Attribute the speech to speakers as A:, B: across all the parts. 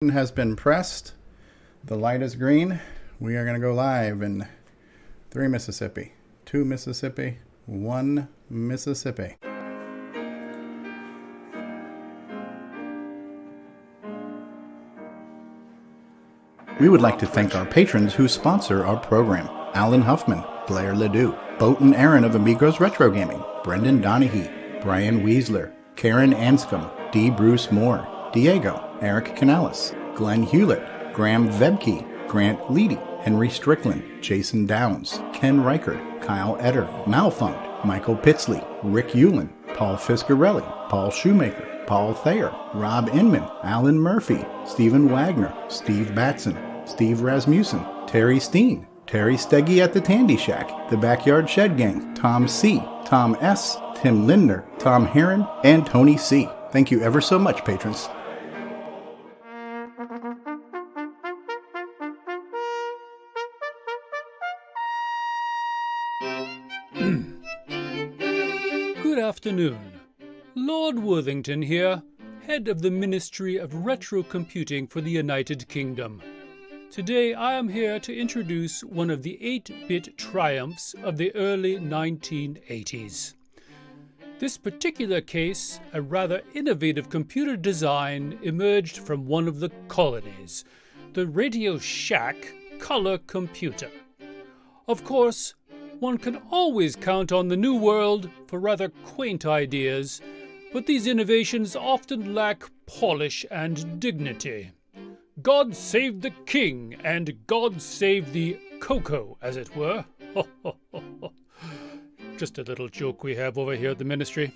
A: Has been pressed. The light is green. We are going to go live in 3 Mississippi, 2 Mississippi, 1 Mississippi. We would like to thank our patrons who sponsor our program. Alan Huffman, Blair Ledoux, Boat Aaron of Amigos Retro Gaming, Brendan Donahue, Brian Weisler, Ciaran Anscomb, D. Bruce Moore, Diego, Eric Canales, Glenn Hewlett, Graham Vebke, Grant Leedy, Henry Strickland, Jason Downs, Ken Reichert, Kyle Etter, Malfund, Michael Pitsley, Rick Hewlin, Paul Fiscarelli, Paul Shoemaker, Paul Thayer, Rob Inman, Alan Murphy, Stephen Wagner, Steve Batson, Steve Rasmussen, Terry Steen, Terry Steggy at the Tandy Shack, The Backyard Shed Gang, Tom C., Tom S., Tim Lindner, Tom Heron, and Tony C. Thank you ever so much, patrons.
B: Good afternoon. Lord Worthington here, head of the Ministry of Retro Computing for the United Kingdom. Today I am here to introduce one of the 8-bit triumphs of the early 1980s. This particular case, a rather innovative computer design, emerged from one of the colonies, the Radio Shack color computer. Of course, one can always count on the New World for rather quaint ideas, but these innovations often lack polish and dignity. God save the king, and God save the CoCo, as it were. Just a little joke we have over here at the ministry.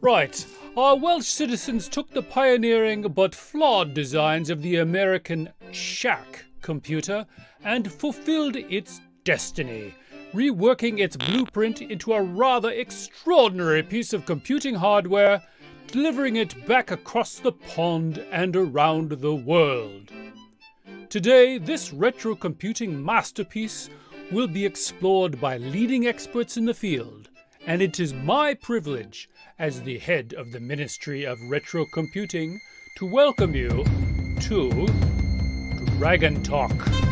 B: Right, our Welsh citizens took the pioneering but flawed designs of the American Shack computer and fulfilled its destiny, reworking its blueprint into a rather extraordinary piece of computing hardware, delivering it back across the pond and around the world. Today, this retro computing masterpiece will be explored by leading experts in the field, and it is my privilege, as the head of the Ministry of Retro Computing, to welcome you to DragonTALK.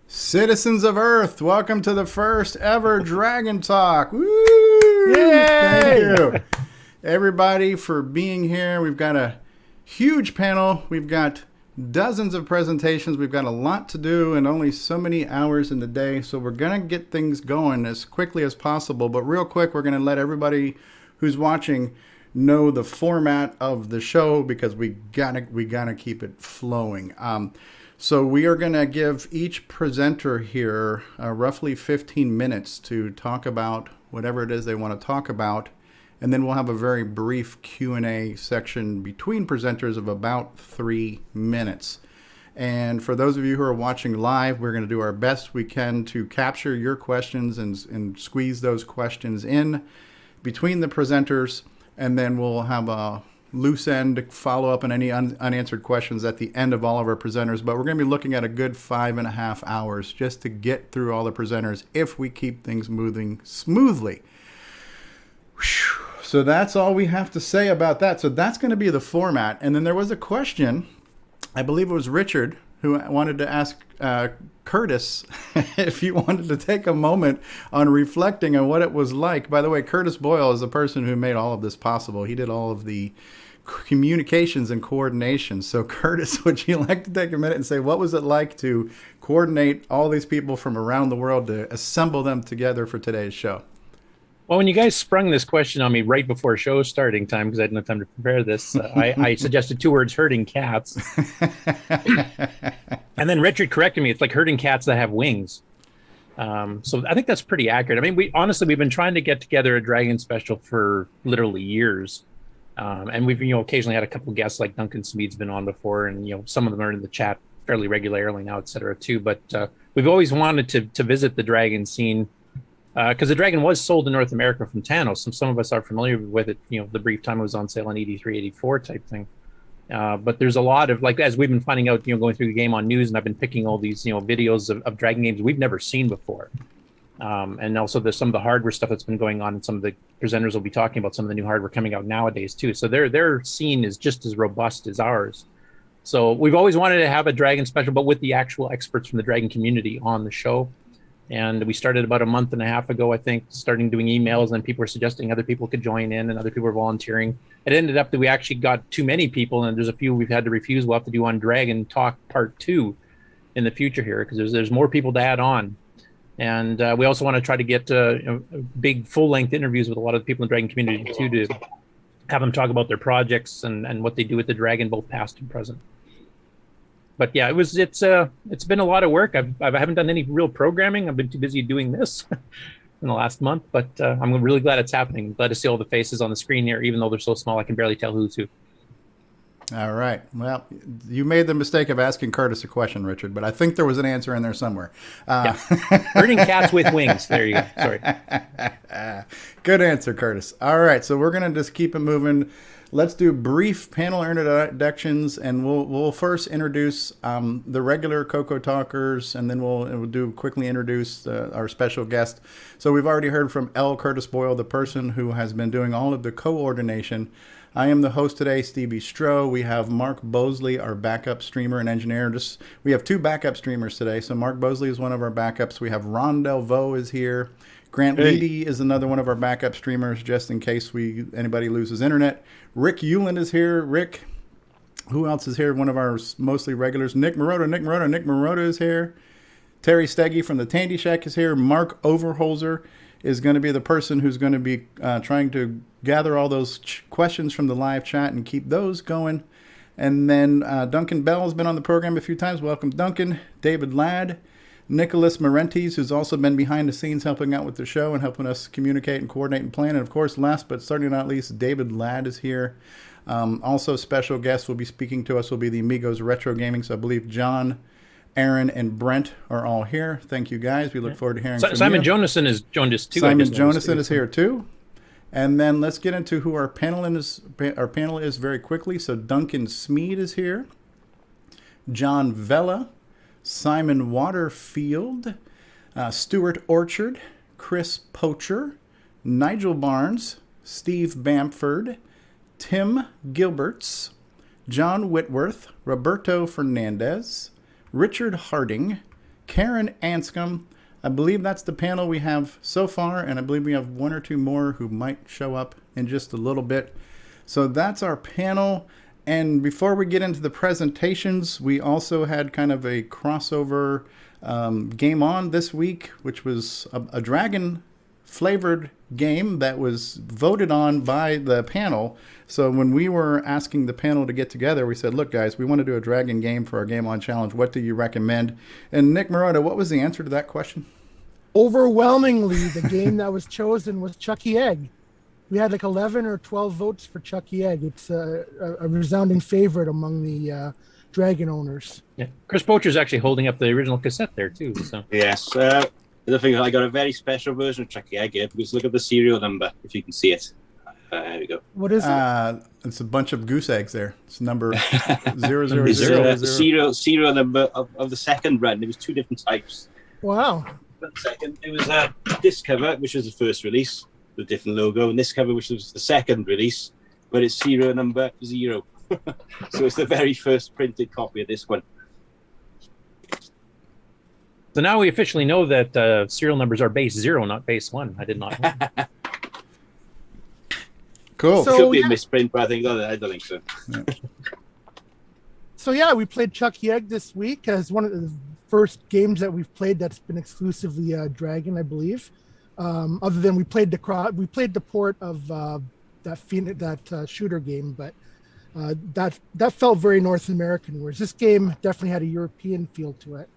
A: Citizens of Earth, welcome to the first ever Dragon Talk. Woo! Yay! Thank you, everybody, for being here. We've got a huge panel. We've got dozens of presentations. We've got a lot to do and only so many hours in the day. So we're going to get things going as quickly as possible. But real quick, we're going to let everybody who's watching know the format of the show because we gotta keep it flowing. So we are going to give each presenter here roughly 15 minutes to talk about whatever it is they want to talk about. And then we'll have a very brief Q&A section between presenters of about 3 minutes. And for those of you who are watching live, we're going to do our best we can to capture your questions and squeeze those questions in between the presenters. And then we'll have a loose end follow up on any unanswered questions at the end of all of our presenters. But we're going to be looking at a good 5.5 hours just to get through all the presenters if we keep things moving smoothly. Whew. So that's all we have to say about that. So that's going to be the format. And then there was a question, I believe it was Richard, who wanted to ask Curtis if you wanted to take a moment on reflecting on what it was like. By the way, Curtis Boyle is the person who made all of this possible. He did all of the communications and coordination. So Curtis, would you like to take a minute and say what was it like to coordinate all these people from around the world to assemble them together for today's show?
C: Well, when you guys sprung this question on me right before show starting time, because I had no time to prepare this, I suggested 2 words, herding cats. And then Richard corrected me. It's like herding cats that have wings. So I think that's pretty accurate. I mean, we've been trying to get together a Dragon special for literally years. And we've occasionally had a couple of guests, like Duncan Smeed's been on before, and some of them are in the chat fairly regularly now, et cetera, too. But we've always wanted to visit the Dragon scene, because the Dragon was sold in North America from Thanos, and some of us are familiar with it, the brief time it was on sale in 83, 84 type thing. But there's a lot of, like, as we've been finding out, going through the Game On News, and I've been picking all these, videos of Dragon games we've never seen before. And also there's some of the hardware stuff that's been going on, and some of the presenters will be talking about some of the new hardware coming out nowadays too. So their scene is just as robust as ours. So we've always wanted to have a Dragon special, but with the actual experts from the Dragon community on the show. And we started about a month and a half ago, I think, starting doing emails, and people were suggesting other people could join in, and other people were volunteering. It ended up that we actually got too many people, and there's a few we've had to refuse. We'll have to do on Dragon Talk Part 2 in the future here, because there's more people to add on. And we also want to try to get big full-length interviews with a lot of the people in the Dragon community too, to have them talk about their projects and what they do with the Dragon, both past and present. But yeah, it's been a lot of work. I haven't done any real programming. I've been too busy doing this in the last month, but I'm really glad it's happening. Glad to see all the faces on the screen here, even though they're so small, I can barely tell who's who.
A: All right. Well, you made the mistake of asking Curtis a question, Richard, but I think there was an answer in there somewhere.
C: Yeah. Herding cats with wings. There you go. Sorry.
A: Good answer, Curtis. All right. So we're going to just keep it moving. Let's do brief panel introductions, and we'll first introduce the regular CoCo talkers, and then we'll quickly introduce our special guest. So we've already heard from L. Curtis Boyle, the person who has been doing all of the coordination. I am the host today, Stevie Stroh. We have Mark Bosley, our backup streamer and engineer. We have two backup streamers today. So Mark Bosley is one of our backups. We have Ron Delvaux is here. Grant Leedy is another one of our backup streamers, just in case anybody loses internet. Rick Euland is here. Rick, who else is here? One of our mostly regulars. Nick Marotta is here. Terry Steggy from the Tandy Shack is here. Mark Overholzer is going to be the person who's going to be trying to gather all those questions from the live chat and keep those going. And then Duncan Bell has been on the program a few times. Welcome, Duncan. David Ladd. Nicholas Marentes, who's also been behind the scenes helping out with the show and helping us communicate and coordinate and plan. And, of course, last but certainly not least, David Ladd is here. Also, special guests will be speaking to us will be the Amigos Retro Gaming. So I believe John, Aaron, and Brent are all here. Thank you, guys. We look forward to hearing from
C: Simon
A: you.
C: Jonason has joined us, too.
A: Simon Jonason is here, too. And then let's get into who our panel is very quickly. So Duncan Smead is here. John Vella. Simon Waterfield, Stewart Orchard, Chris Poacher, Nigel Barnes, Steve Bamford, Tim Gilberts, John Whitworth, Roberto Fernandez, Richard Harding, Ciaran Anscomb. I believe that's the panel we have so far, and I believe we have one or two more who might show up in just a little bit. So that's our panel. And before we get into the presentations, we also had kind of a crossover game on this week, which was a dragon-flavored game that was voted on by the panel. So when we were asking the panel to get together, we said, look, guys, we want to do a dragon game for our Game On Challenge. What do you recommend? And Nick Marotta, what was the answer to that question?
D: Overwhelmingly, the game that was chosen was Chucky Egg. We had like 11 or 12 votes for Chucky Egg. It's a resounding favorite among the Dragon owners.
C: Yeah, Chris Poacher's actually holding up the original cassette there too. So
E: yes, the thing I got a very special version of Chucky Egg here because look at the serial number if you can see it. There we go.
D: What is it?
A: It's a bunch of goose eggs there. It's number 000.
E: The serial number of the second run. There was two different types.
D: Wow.
E: The second, it was this cover, which was the first release. The different logo, and this cover, which was the second release, but it's serial number 0. So it's the very first printed copy of this one.
C: So now we officially know that serial numbers are base 0, not base 1. I did not know.
A: Cool.
E: So, it could be a misprint, but I don't think so.
A: Yeah.
D: So yeah, we played Chucky Egg this week as one of the first games that we've played that's been exclusively Dragon, I believe. Other than we played the port of that shooter game, but that felt very North American, whereas this game definitely had a European feel to it.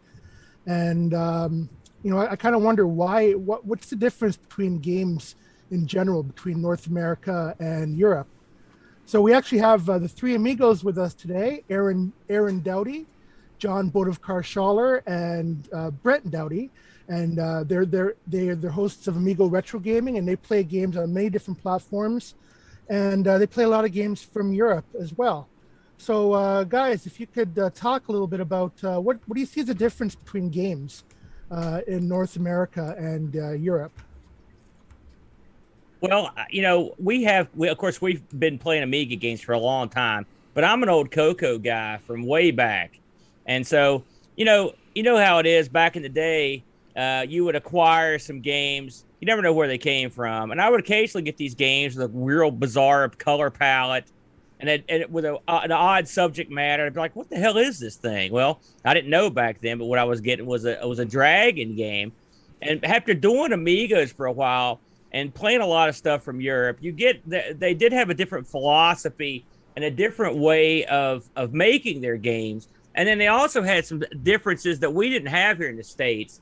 D: And I kind of wonder what's the difference between games in general between North America and Europe. So we actually have the three amigos with us today: Aaron Dowdy, John Bodovkar-Schaller, and Brent Dowdy. And they're the hosts of Amigo Retro Gaming, and they play games on many different platforms. And they play a lot of games from Europe as well. So, guys, if you could talk a little bit about what do you see as the difference between games in North America and Europe?
F: Well, of course, we've been playing Amiga games for a long time, but I'm an old CoCo guy from way back. And so, you know how it is back in the day, you would acquire some games. You never know where they came from. And I would occasionally get these games with a real bizarre color palette and with an odd subject matter. I'd be like, what the hell is this thing? Well, I didn't know back then, but what I was getting was a dragon game. And after doing Amigas for a while and playing a lot of stuff from Europe, they did have a different philosophy and a different way of making their games. And then they also had some differences that we didn't have here in the States,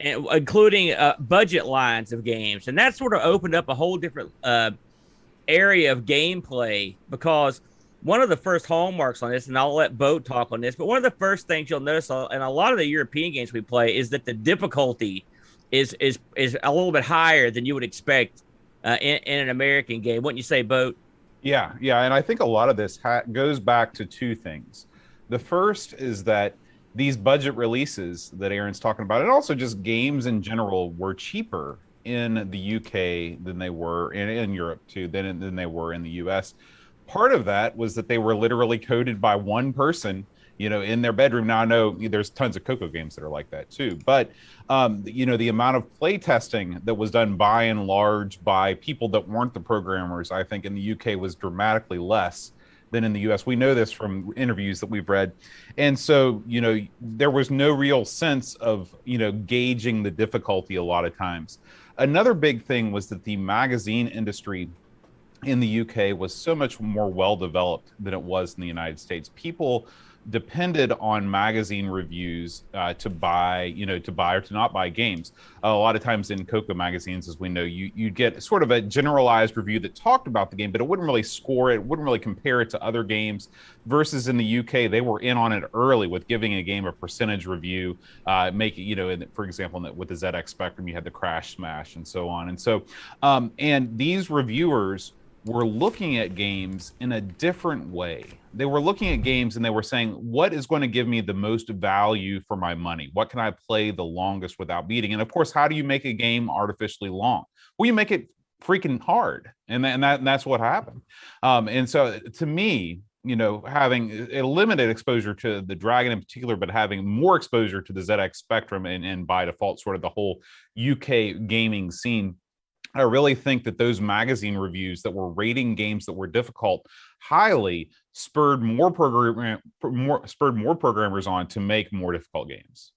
F: including budget lines of games. And that sort of opened up a whole different area of gameplay, because one of the first hallmarks on this, and I'll let Boat talk on this, but one of the first things you'll notice in a lot of the European games we play is that the difficulty is a little bit higher than you would expect in an American game. Wouldn't you say, Boat?
G: Yeah. And I think a lot of this goes back to two things. The first is that these budget releases that Aaron's talking about, and also just games in general, were cheaper in the UK than they were in Europe too, than they were in the US. Part of that was that they were literally coded by one person, in their bedroom. Now I know there's tons of CoCo games that are like that too, but the amount of play testing that was done by and large by people that weren't the programmers, I think in the UK was dramatically less than in the US. We know this from interviews that we've read. And so, there was no real sense of, gauging the difficulty a lot of times. Another big thing was that the magazine industry in the UK was so much more well-developed than it was in the United States. People depended on magazine reviews to buy or to not buy games. A lot of times in CoCo magazines, as we know, you get sort of a generalized review that talked about the game, but it wouldn't really score it, wouldn't really compare it to other games. Versus in the UK, they were in on it early with giving a game a percentage review, for example, with the ZX Spectrum, you had the Crash Smash and so on. And so, and these reviewers were looking at games in a different way. They were looking at games and they were saying, what is going to give me the most value for my money? What can I play the longest without beating? And of course, how do you make a game artificially long? Well, you make it freaking hard. And that's what happened. And so to me, having a limited exposure to the Dragon in particular, but having more exposure to the ZX Spectrum and by default, sort of the whole UK gaming scene, I really think that those magazine reviews that were rating games that were difficult highly spurred more programmers on to make more difficult games.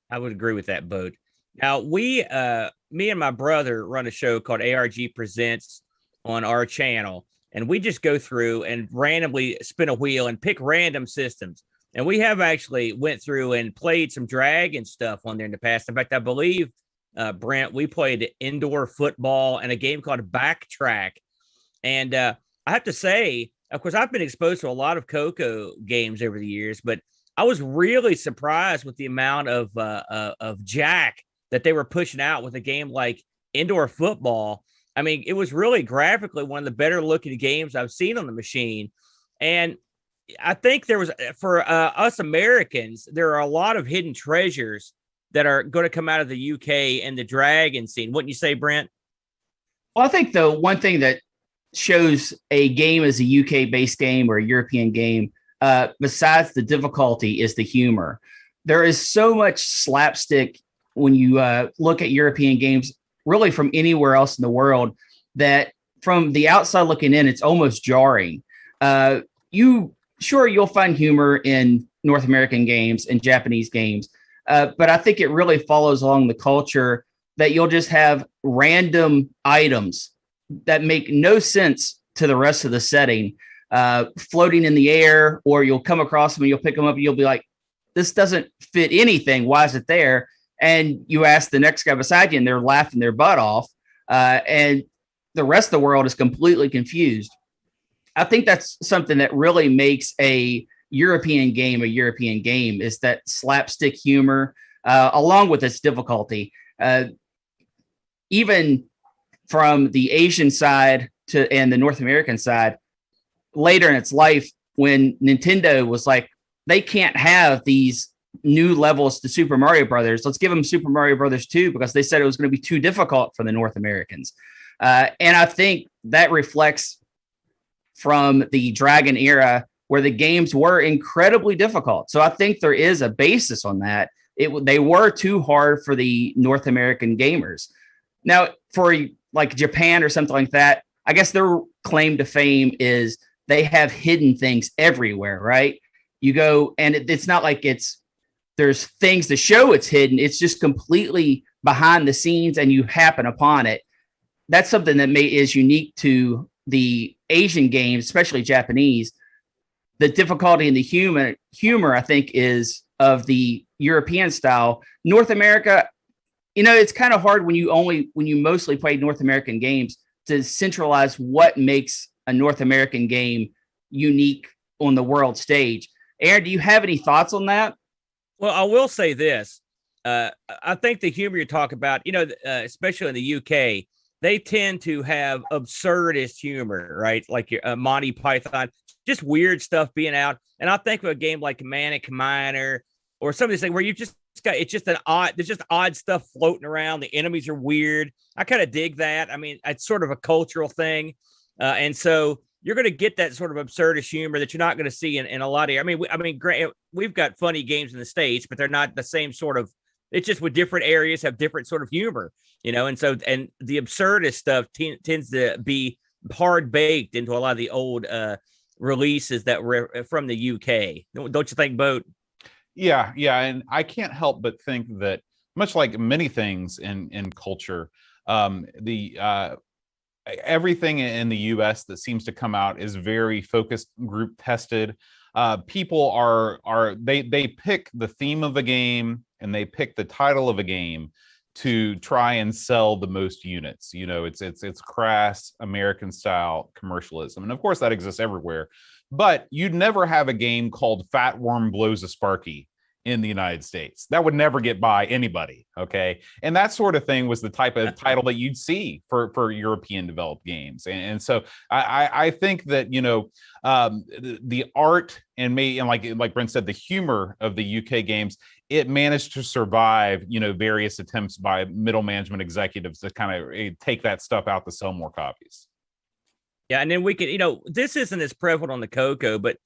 F: I would agree with that, Boat. Now, me and my brother run a show called ARG Presents on our channel, and we just go through and randomly spin a wheel and pick random systems. And we have actually went through and played some Dragon stuff on there in the past. In fact, I believe, Brent, we played indoor football and a game called Backtrack. And I have to say, of course, I've been exposed to a lot of CoCo games over the years, but I was really surprised with the amount of jack that they were pushing out with a game like indoor football. I mean, it was really graphically one of the better looking games I've seen on the machine. And I think there was, for us Americans, there are a lot of hidden treasures that are going to come out of the UK and the Dragon scene. Wouldn't you say, Brent?
H: Well, I think the one thing that shows a game as a UK-based game or a European game, besides the difficulty, is the humor. There is so much slapstick when you look at European games, really from anywhere else in the world, that from the outside looking in, it's almost jarring. You'll find humor in North American games and Japanese games, but I think it really follows along the culture that you'll just have random items that make no sense to the rest of the setting, floating in the air, or you'll come across them and you'll pick them up and you'll be like, this doesn't fit anything. Why is it there? And you ask the next guy beside you and they're laughing their butt off. And the rest of the world is completely confused. I think that's something that really makes a European game is that slapstick humor, along with its difficulty. Even from the Asian side and the North American side, later in its life, when Nintendo was like, they can't have these new levels to Super Mario Brothers. Let's give them Super Mario Brothers 2 because they said it was going to be too difficult for the North Americans. And I think that reflects from the Dragon era where the games were incredibly difficult. So I think there is a basis on that. They were too hard for the North American gamers. Now, for like Japan or something like that, I guess their claim to fame is they have hidden things everywhere, right? You go, and it's not like there's things to show it's hidden. It's just completely behind the scenes and you happen upon it. That's something that is unique to the Asian games, especially Japanese. The difficulty in the humor, I think, is of the European style. North America, it's kind of hard when you mostly play North American games to centralize what makes a North American game unique on the world stage. Aaron, do you have any thoughts on that?
F: Well, I will say this. I think the humor you talk about, especially in the UK, they tend to have absurdist humor, right? Like your Monty Python, just weird stuff being out. And I think of a game like Manic Miner or some of these things where you just got, there's just odd stuff floating around. The enemies are weird. I kind of dig that. I mean, it's sort of a cultural thing. And so you're going to get that sort of absurdist humor that you're not going to see in a lot of. I mean, we've got funny games in the States, but they're not the same sort of. It's just with different areas have different sort of humor, and so the absurdist stuff tends to be hard baked into a lot of the old releases that were from the UK. Don't you think, Boat?
G: Yeah, and I can't help but think that much like many things in culture, everything in the US that seems to come out is very focused group tested. People they pick the theme of a game and they pick the title of a game to try and sell the most units. It's crass American style commercialism, and of course that exists everywhere. But you'd never have a game called Fat Worm Blows a Sparky in the United States. That would never get by anybody. Okay. And that sort of thing was the type of title that you'd see for European developed games. And so I think that, the art and like Brent said, the humor of the UK games, it managed to survive, various attempts by middle management executives to kind of take that stuff out to sell more copies.
F: Yeah. And then we could, this isn't as prevalent on the CoCo, but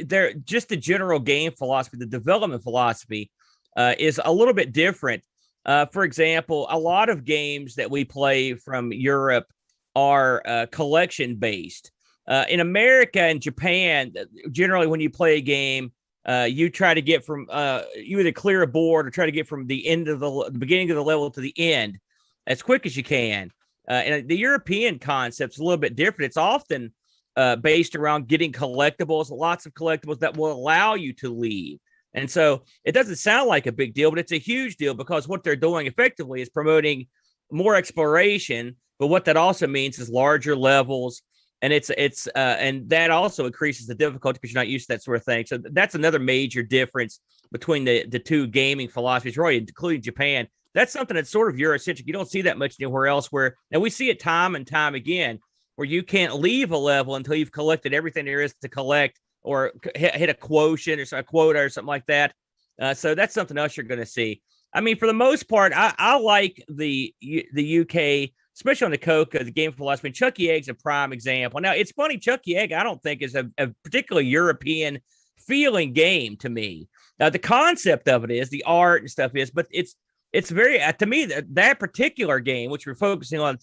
F: they're just the general game philosophy, the development philosophy is a little bit different. For example, a lot of games that we play from Europe are collection based. In America and Japan, generally when you play a game, you try to get from you either clear a board or try to get from the end of the beginning of the level to the end as quick as you can. And the European concept's a little bit different. It's often based around getting collectibles, lots of collectibles that will allow you to leave. And so it doesn't sound like a big deal, but it's a huge deal because what they're doing effectively is promoting more exploration. But what that also means is larger levels. And and that also increases the difficulty because you're not used to that sort of thing. So that's another major difference between the two gaming philosophies, really, including Japan. That's something that's sort of Eurocentric. You don't see that much anywhere else and we see it time and time again, where you can't leave a level until you've collected everything there is to collect or hit a quotient or a quota or something like that. So that's something else you're going to see. I mean, for the most part, I like the UK, especially on the CoCo, the game philosophy. Chucky Egg's a prime example. Now, it's funny, Chucky Egg, I don't think is a particularly European feeling game to me. The concept of it is, the art and stuff is, but it's very, to me, that particular game, which we're focusing on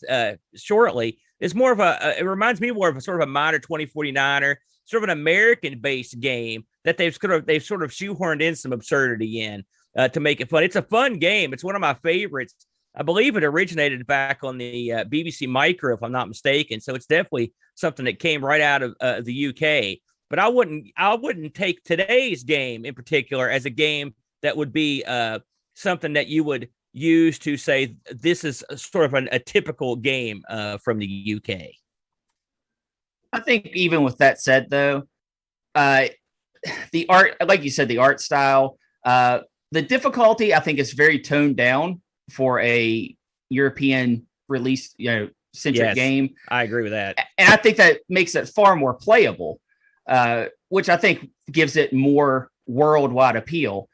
F: shortly, is more of it reminds me more of a sort of a Miner 2049er, sort of an American-based game that they've sort of shoehorned in some absurdity in to make it fun. It's a fun game. It's one of my favorites. I believe it originated back on the BBC Micro, if I'm not mistaken. So it's definitely something that came right out of the UK. But I wouldn't take today's game in particular as a game that would be something that you would use to say this is sort of a typical game from the UK.
H: I think even with that said, though, the art, like you said, the art style, the difficulty, I think is very toned down for a European release, centric game.
F: I agree with that.
H: And I think that makes it far more playable, which I think gives it more worldwide appeal.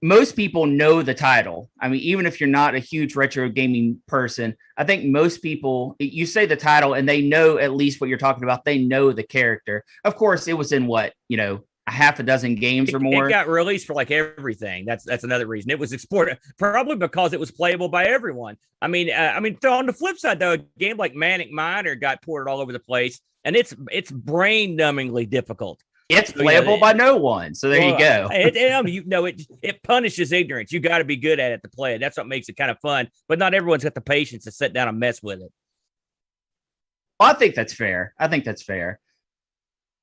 H: Most people know the title. I mean, even if you're not a huge retro gaming person, I think most people, you say the title and they know at least what you're talking about. They know the character. Of course, it was in a half a dozen games or more.
F: It got released for like everything. That's another reason. It was exported probably because it was playable by everyone. I mean, on the flip side, though, a game like Manic Miner got ported all over the place, and it's brain-numbingly difficult.
H: It's playable by no one. So there you go.
F: It punishes ignorance. You got to be good at it to play it. That's what makes it kind of fun. But not everyone's got the patience to sit down and mess with it.
H: Well, I think that's fair.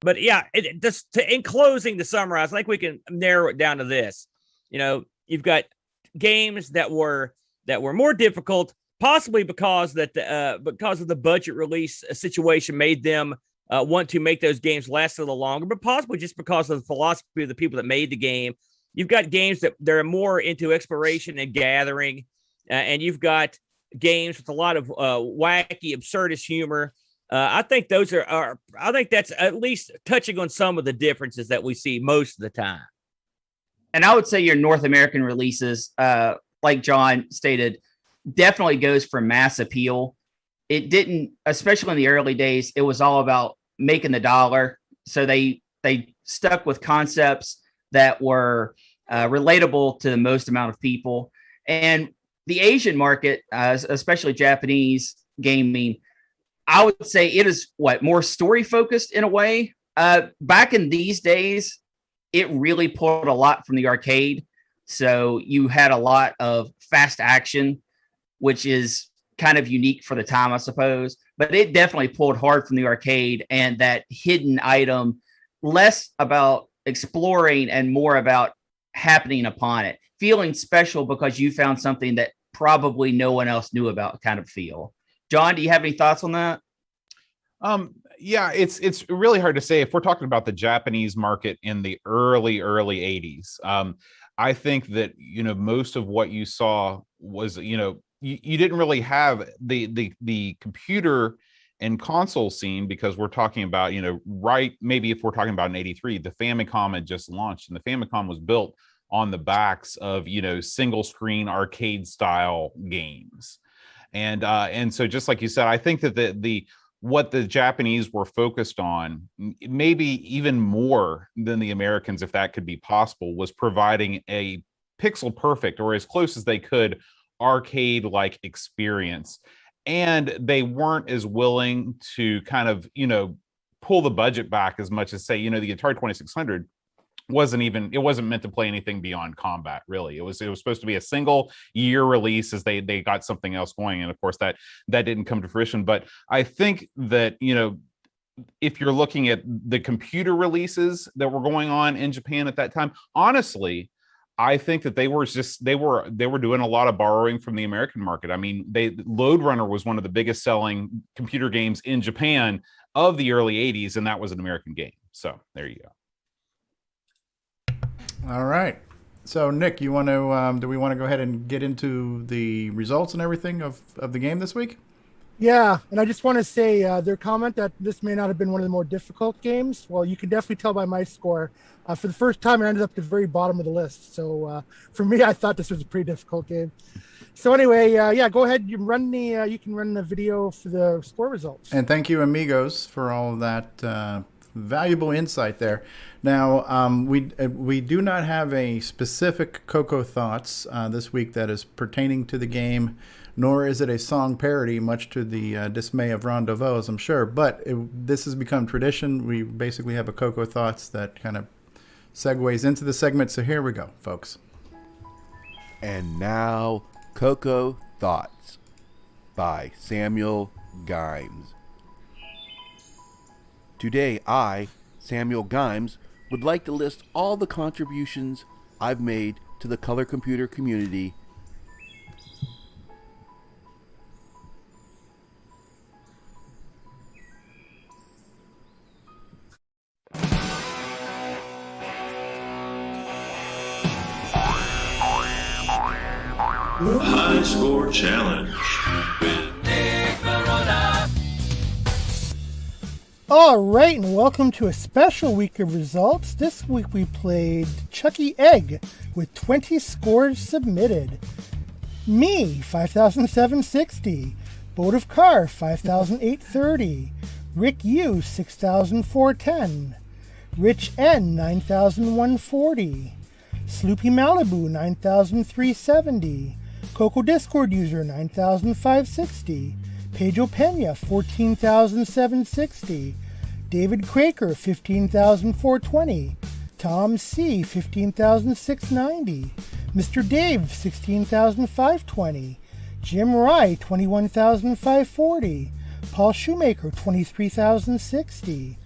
F: But yeah, in closing to summarize, I think we can narrow it down to this. You've got games that were more difficult, possibly because of the budget release situation made them want to make those games last a little longer, but possibly just because of the philosophy of the people that made the game. You've got games that they're more into exploration and gathering, and you've got games with a lot of wacky, absurdist humor. I think those are I think that's at least touching on some of the differences that we see most of the time.
H: And I would say your North American releases, like John stated, definitely goes for mass appeal. It didn't, especially in the early days, it was all about making the dollar. So they stuck with concepts that were relatable to the most amount of people. And the Asian market, especially Japanese gaming, I would say it is more story focused in a way. Back in these days, it really pulled a lot from the arcade. So you had a lot of fast action, which is kind of unique for the time, I suppose. But it definitely pulled hard from the arcade, and that hidden item, less about exploring and more about happening upon it, feeling special because you found something that probably no one else knew about kind of feel. John, do you have any thoughts on that?
G: Yeah, it's really hard to say. If we're talking about the Japanese market in the early 80s, I think that, most of what you saw was, you didn't really have the computer and console scene, because we're talking about, maybe if we're talking about in 83, the Famicom had just launched, and the Famicom was built on the backs of, single screen arcade style games. And so just like you said, I think that what the Japanese were focused on, maybe even more than the Americans, if that could be possible, was providing a pixel perfect, or as close as they could, arcade-like experience. And they weren't as willing to kind of, pull the budget back as much as, say, the Atari 2600 wasn't meant to play anything beyond combat, really. It was supposed to be a single year release as they got something else going, and of course that didn't come to fruition. But I think that, if you're looking at the computer releases that were going on in Japan at that time, honestly, I think that they were doing a lot of borrowing from the American market. I mean, Lode Runner was one of the biggest selling computer games in Japan of the early 80s, and that was an American game. So there you go.
A: All right. So, Nick, do we want to go ahead and get into the results and everything of the game this week?
D: Yeah, and I just want to say their comment that this may not have been one of the more difficult games. Well, you can definitely tell by my score. For the first time, it ended up at the very bottom of the list. So for me, I thought this was a pretty difficult game. So anyway, go ahead. You can run the video for the score results.
A: And thank you, amigos, for all of that valuable insight there. Now, we do not have a specific CoCo thoughts this week that is pertaining to the game, nor is it a song parody, much to the dismay of Ron DeVos, I'm sure. But this has become tradition. We basically have a CoCo thoughts that kind of segues into the segment. So here we go, folks.
I: And now, CoCo Thoughts by Samuel Gimes. Today, I, Samuel Gimes, would like to list all the contributions I've made to the color computer community
J: High Score Challenge with Nick Marotta.
D: All right, and welcome to a special week of results. This week we played Chucky Egg with 20 scores submitted. Me, 5,760. Boat of Car, 5,830. Rick U, 6,410. Rich N, 9,140. Sloopy Malibu, 9,370. CoCo Discord user, 9,560. Pedro Pena, 14,760. David Craker, 15,420. Tom C, 15,690. Mr. Dave, 16,520. Jim Rye, 21,540. Paul Shoemaker, 23,060.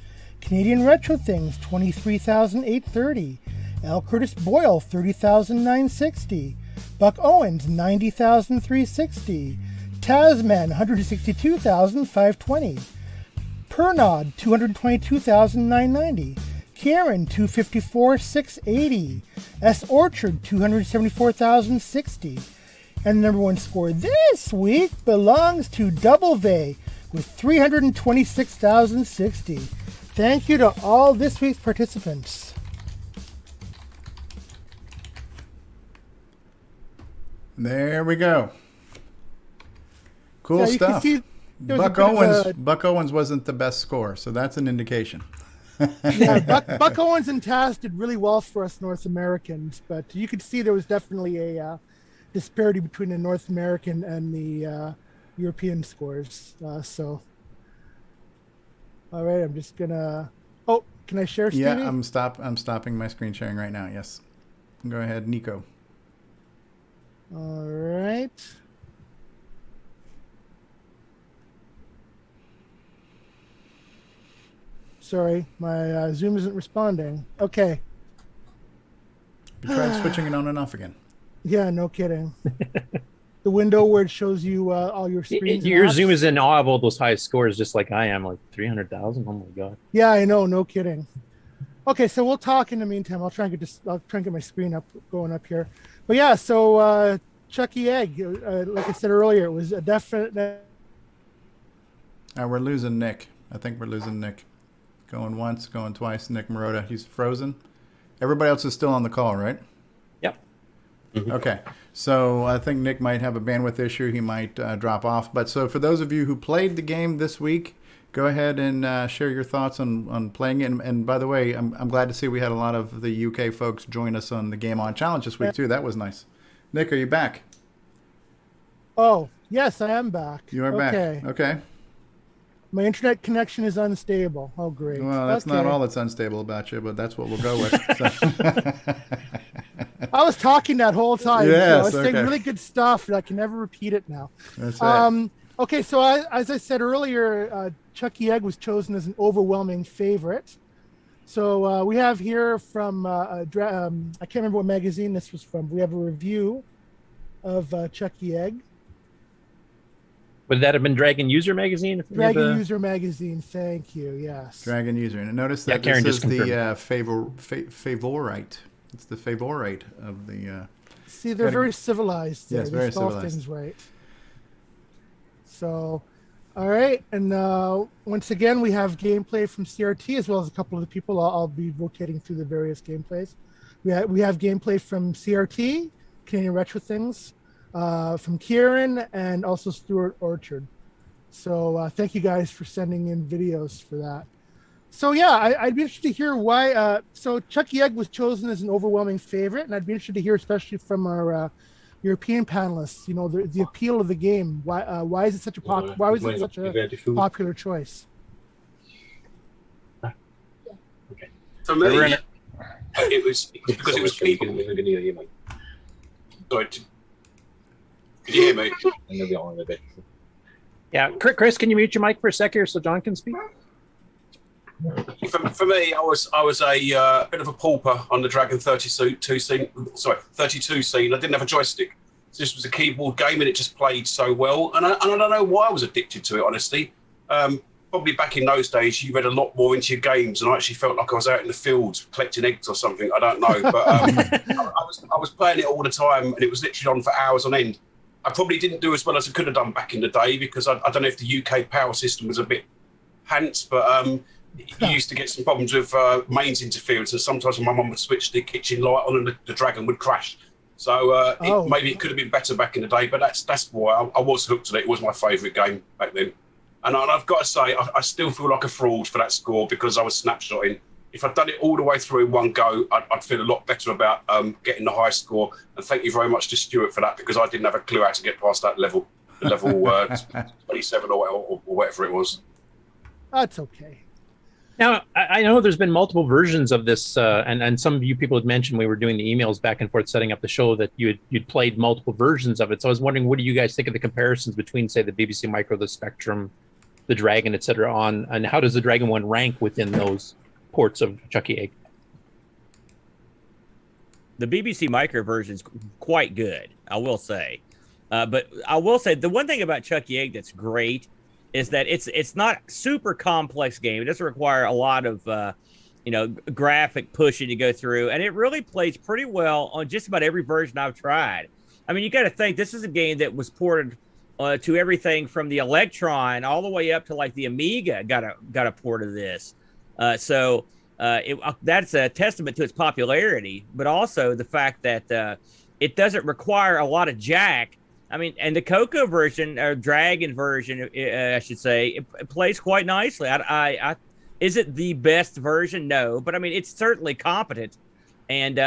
D: Canadian Retro Things, 23,830. L. Curtis Boyle, 30,960. Buck Owens, 90,360. Tasman, 162,520. Pernod, 222,990. Karen, 254,680. S. Orchard, 274,060. And the number one score this week belongs to Double V with 326,060. Thank you to all this week's participants.
A: There we go. Cool
D: Yeah, you can
A: stuff.
D: see there was a
A: Buck
D: bit of
A: Owens.
D: a-
A: Buck Owens wasn't the best score, so that's an indication.
D: Yeah, Buck Owens and Taz did really well for us North Americans, but you could see there was definitely a disparity between the North American and the European scores. So, all right, I'm just gonna. Oh, can I share? Stevie?
A: Yeah, I'm stopping my screen sharing right now. Yes, go ahead, Nico.
D: All right. Sorry, my Zoom isn't responding. Okay.
A: You tried switching it on and off again.
D: Yeah, no kidding. The window where it shows you all your screens. and
C: Your
D: apps.
C: Zoom is in awe of all those high scores, just like I am, like 300,000. Oh my god!
D: Yeah, I know, no kidding. Okay, so we'll talk in the meantime. I'll try and get my screen going up here. But yeah, so Chucky Egg, like I said earlier, it was a definite.
A: We're losing Nick. I think we're losing Nick. Going once, going twice. Nick Marotta, he's frozen. Everybody else is still on the call, right?
C: Yep.
A: Okay. So I think Nick might have a bandwidth issue. He might drop off. But so for those of you who played the game this week, go ahead and share your thoughts on playing it. And by the way, I'm glad to see we had a lot of the UK folks join us on the Game On Challenge this week too. That was nice. Nick, are you back?
D: Oh, yes, I am back.
A: You are back. Okay.
D: My internet connection is unstable. Oh, great.
A: Well, that's not
D: Okay.
A: all that's unstable about you, but that's what we'll go with. So.
D: I was talking that whole time.
A: Yes,
D: I was saying
A: okay.
D: really good stuff, and I can never repeat it now.
A: That's right.
D: Okay, so as I said earlier, Chucky Egg was chosen as an overwhelming favorite. So we have here from, I can't remember what magazine this was from. We have a review of Chucky Egg.
C: Would that have been Dragon User Magazine? If we had
D: Dragon
C: the-
D: User Magazine, thank you, yes.
A: Dragon User. And notice that
C: Karen
A: this is
C: just
A: the favorite. It's the favorite of the...
D: See, they're very civilized.
A: Yes,
D: They
A: very
D: spell
A: civilized.
D: things right. So, all right. And once again, we have gameplay from CRT as well as a couple of the people. I'll be rotating through the various gameplays. We have gameplay from CRT, Canadian Retro Things, from Ciaran, and also Stewart Orchard. So thank you guys for sending in videos for that. So yeah, I'd be interested to hear why. So Chucky Egg was chosen as an overwhelming favorite, and I'd be interested to hear, especially from our European panelists, you know, the appeal of the game. Why is it such a why was it such a popular choice?
K: Okay. For me, it was because it was people. Sorry, could you hear me?
C: Yeah, Chris, can you mute your mic for a sec here so John can speak?
K: For me, I was a bit of a pauper on the Dragon 32 scene. Sorry, 32 scene. I didn't have a joystick. This was a keyboard game, and it just played so well. And I don't know why I was addicted to it, honestly. Probably back in those days, you read a lot more into your games, and I actually felt like I was out in the fields collecting eggs or something. I don't know, but I was playing it all the time, and it was literally on for hours on end. I probably didn't do as well as I could have done back in the day because I don't know if the UK power system was a bit pants, but you used to get some problems with mains interference, and sometimes when my mum would switch the kitchen light on and the dragon would crash. So maybe it could have been better back in the day, but that's why I was hooked on it. It was my favourite game back then. And I've got to say, I still feel like a fraud for that score because I was snapshotting. If I'd done it all the way through in one go, I'd feel a lot better about getting the high score. And thank you very much to Stewart for that because I didn't have a clue how to get past that level, the level 27 or whatever it was.
D: That's okay.
C: Now, I know there's been multiple versions of this, and some of you people had mentioned we were doing the emails back and forth setting up the show that you'd played multiple versions of it. So I was wondering, what do you guys think of the comparisons between, say, the BBC Micro, the Spectrum, the Dragon, etc. And how does the Dragon one rank within those ports of Chucky Egg?
F: The BBC Micro version is quite good, I will say. But I will say the one thing about Chucky Egg that's great is that it's not super complex game. It doesn't require a lot of graphic pushing to go through, and it really plays pretty well on just about every version I've tried. I mean, you got to think this is a game that was ported to everything from the Electron all the way up to like the Amiga got a port of this. So that's a testament to its popularity, but also the fact that it doesn't require a lot of jack. I mean, and the CoCo version or Dragon version, I should say, it plays quite nicely. Is it the best version? No, but I mean, it's certainly competent, and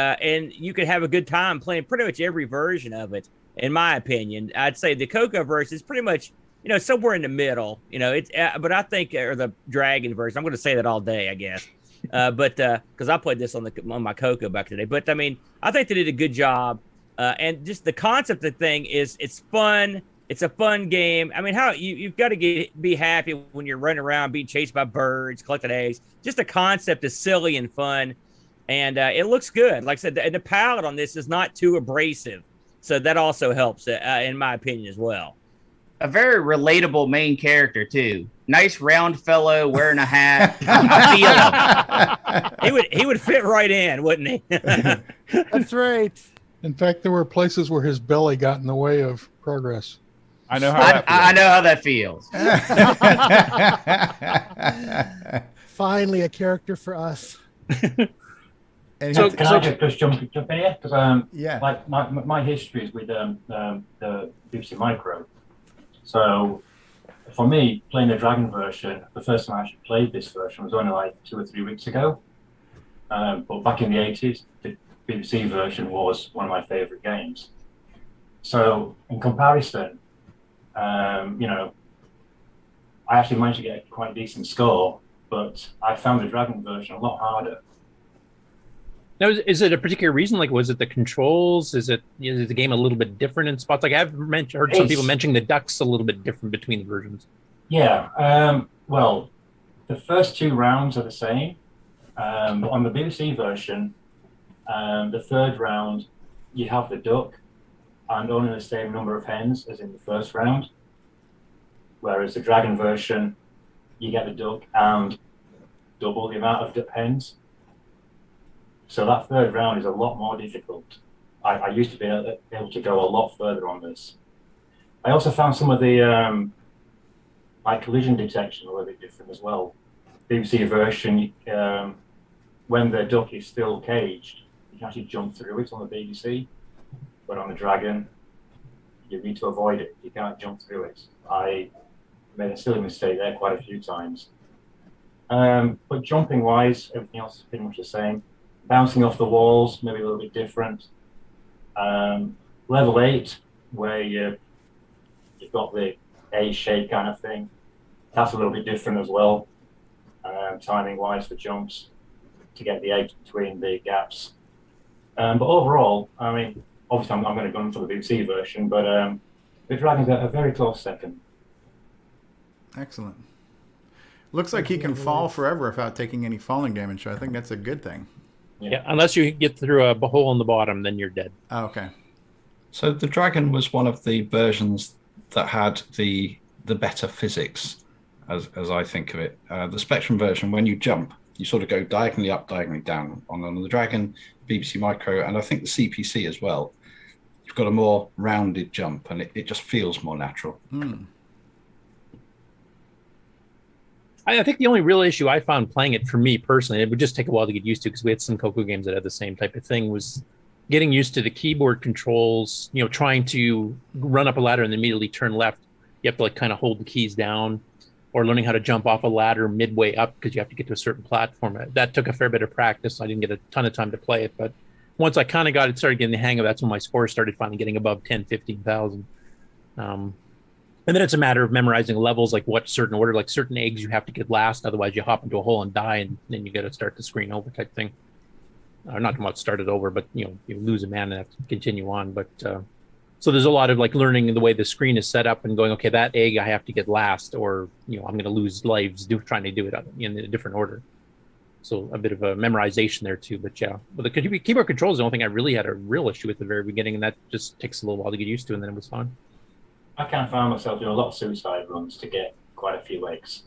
F: you could have a good time playing pretty much every version of it. In my opinion, I'd say the CoCo version is pretty much somewhere in the middle. But I think or the Dragon version. I'm going to say that all day, I guess. But because I played this on my CoCo back today. But I mean, I think they did a good job. And just the concept of the thing is it's fun. It's a fun game. I mean, how you've got to be happy when you're running around being chased by birds, collecting eggs. Just the concept is silly and fun. And it looks good. Like I said, and the palette on this is not too abrasive. So that also helps, in my opinion, as well.
H: A very relatable main character, too. Nice round fellow wearing a hat. I
F: feel him. He would fit right in, wouldn't he?
D: That's right.
L: In fact, there were places where his belly got in the way of progress.
G: I know how
H: I know how that feels.
D: Finally, a character for us.
M: So can I just jump in here? Because like my history is with the BBC Micro. So for me, playing the Dragon version, the first time I actually played this version was only like 2 or 3 weeks ago. But back in the 80s, the BBC version was one of my favorite games. So in comparison, I actually managed to get quite a decent score, but I found the Dragon version a lot harder.
C: Now, is it a particular reason? Like, was it the controls? Is it the game a little bit different in spots? Like, I've heard some people mentioning the ducks a little bit different between the versions.
M: Yeah. Well, the first 2 rounds are the same. But on the BBC version, the third round, you have the duck and only the same number of hens as in the first round. Whereas the Dragon version, you get the duck and double the amount of hens. So that third round is a lot more difficult. I used to be able to go a lot further on this. I also found some of the collision detection a little bit different as well. BBC version, when the duck is still caged, you can actually jump through it on the BBC, but on the Dragon, you need to avoid it. You can't jump through it. I made a silly mistake there quite a few times. But jumping wise, everything else is pretty much the same. Bouncing off the walls, maybe a little bit different. Level 8, where you've got the A shape kind of thing, that's a little bit different as well. Timing wise for jumps to get the eggs between the gaps. But overall, I mean, obviously I'm going to go for the BBC version, but the Dragon's a very close second.
A: Excellent. Looks like he can fall forever without taking any falling damage, so I think that's a good thing.
C: Yeah, unless you get through a hole in the bottom, then you're dead.
A: Oh, okay.
N: So the Dragon was one of the versions that had the better physics, as I think of it. The Spectrum version, when you jump, you sort of go diagonally up, diagonally down. On the Dragon, BBC Micro, and I think the CPC as well, you've got a more rounded jump, and it just feels more natural.
C: I think the only real issue I found playing it for me personally, it would just take a while to get used to because we had some CoCo games that had the same type of thing, was getting used to the keyboard controls, trying to run up a ladder and then immediately turn left. You have to kind of hold the keys down, or learning how to jump off a ladder midway up because you have to get to a certain platform. That took a fair bit of practice. I didn't get a ton of time to play it, but once I kind of started getting the hang of it, that's when my score started finally getting above 10, 15,000. And then it's a matter of memorizing levels, like what certain order, like certain eggs you have to get last, otherwise you hop into a hole and die, and then you got to start the screen over type thing. Not too much started over, but you lose a man and have to continue on. But so there's a lot of learning the way the screen is set up and going, okay, that egg I have to get last, or I'm going to lose lives trying to do it in a different order. So a bit of a memorization there too. But yeah, but the keyboard controls is the only thing I really had a real issue with at the very beginning, and that just takes a little while to get used to, and then it was fun.
M: I kind of found myself doing a lot of suicide runs to get quite a few eggs.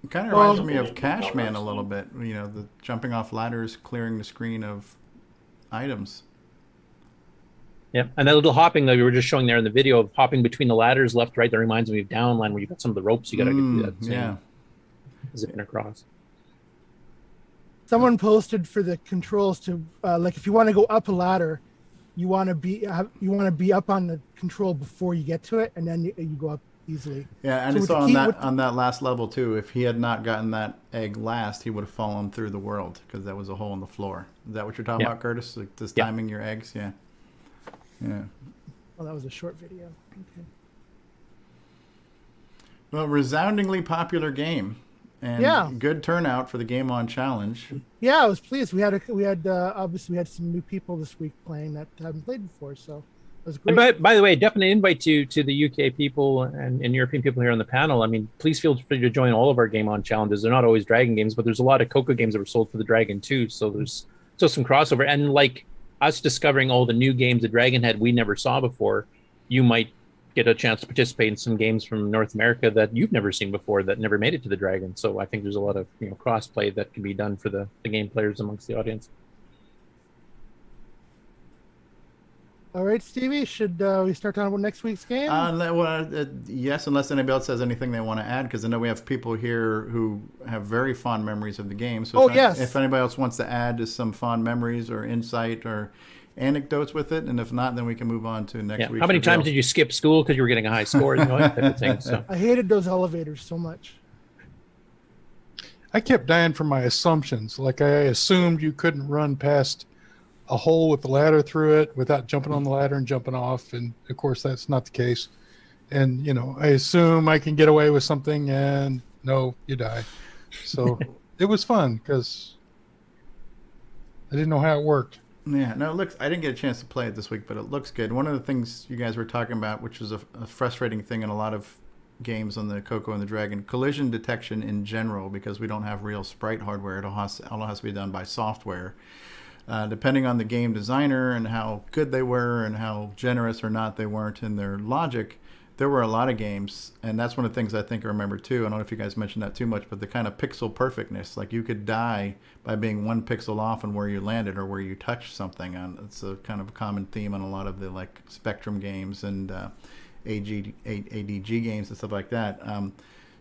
A: It kind of reminds me of Cashman a little bit. The jumping off ladders, clearing the screen of items.
C: Yeah, and that little hopping that we were just showing there in the video of hopping between the ladders, left, right, that reminds me of Downline, where you've got some of the ropes you got to get through that.
A: Yeah.
C: Zipping across.
D: Someone posted for the controls to if you want to go up a ladder, you want to be up on the control before you get to it, and then you go up easily.
A: Yeah, and so on that last level too, if he had not gotten that egg last, he would have fallen through the world because that was a hole in the floor. Is that what you're talking about, Curtis? Like just timing your eggs? Yeah. Yeah.
D: Well, that was a short video. Okay.
A: Well, resoundingly popular game. And good turnout for the Game On Challenge.
D: Yeah, I was pleased. We had obviously we had some new people this week playing that haven't played before, so it was great.
C: And by the way, definitely invite to the UK people and European people here on the panel. I mean, please feel free to join all of our Game On Challenges. They're not always Dragon games, but there's a lot of CoCo games that were sold for the Dragon too. So there's some crossover. And like us discovering all the new games that Dragon had we never saw before, you might get a chance to participate in some games from North America that you've never seen before that never made it to the Dragon. So I think there's a lot of cross-play that can be done for the game players amongst the audience.
D: All right, Stevie, should we start talking about next week's game?
A: Yes, unless anybody else has anything they want to add, because I know we have people here who have very fond memories of the game. So if anybody else wants to add some fond memories or insight or anecdotes with it, and if not, then we can move on to next week.
C: How many times did you skip school because you were getting a high score? That type of thing, so.
D: I hated those elevators so much.
L: I kept dying from my assumptions. Like I assumed you couldn't run past a hole with the ladder through it without jumping on the ladder and jumping off, and of course that's not the case. And I assume I can get away with something, and no, you die. So it was fun because I didn't know how it worked.
A: Yeah, no, it looks. I didn't get a chance to play it this week, but it looks good. One of the things you guys were talking about, which was a frustrating thing in a lot of games on the CoCo and the Dragon, collision detection in general, because we don't have real sprite hardware. It all has to be done by software. Depending on the game designer and how good they were and how generous or not they weren't in their logic, there were a lot of games, and that's one of the things I think I remember too. I don't know if you guys mentioned that too much, but the kind of pixel perfectness, like you could die by being one pixel off on where you landed or where you touched something. And it's a kind of a common theme on a lot of the Spectrum games and ADG games and stuff like that.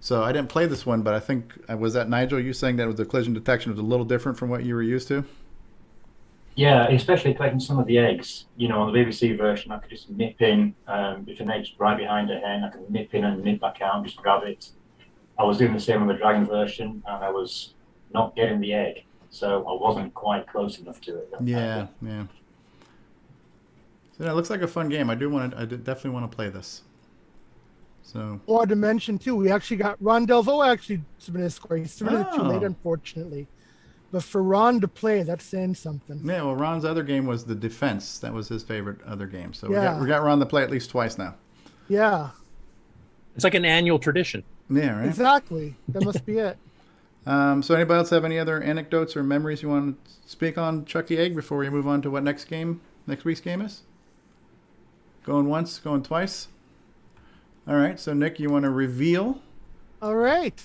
A: So I didn't play this one, but I think was that Nigel? You saying that the collision detection was a little different from what you were used to?
M: Yeah, especially collecting some of the eggs. On the BBC version, I could just nip in. If an egg's right behind a hen, I can nip in and nip back out, just grab it. I was doing the same on the Dragon version, and I was not getting the egg, so I wasn't quite close enough to it.
A: Yeah. So it looks like a fun game. I definitely want to play this. So.
D: Or to mention too, we actually got Ron Delvaux actually submitted a score. He submitted it too late, unfortunately. But for Ron to play, that's saying something.
A: Yeah, well, Ron's other game was The Defense. That was his favorite other game. So we got Ron to play at least twice now.
D: Yeah.
C: It's like an annual tradition.
A: Yeah, right?
D: Exactly. That must be it.
A: So anybody else have any other anecdotes or memories you want to speak on Chucky Egg before we move on to what next week's game is? Going once, going twice? All right, so Nick, you want to reveal?
D: All right.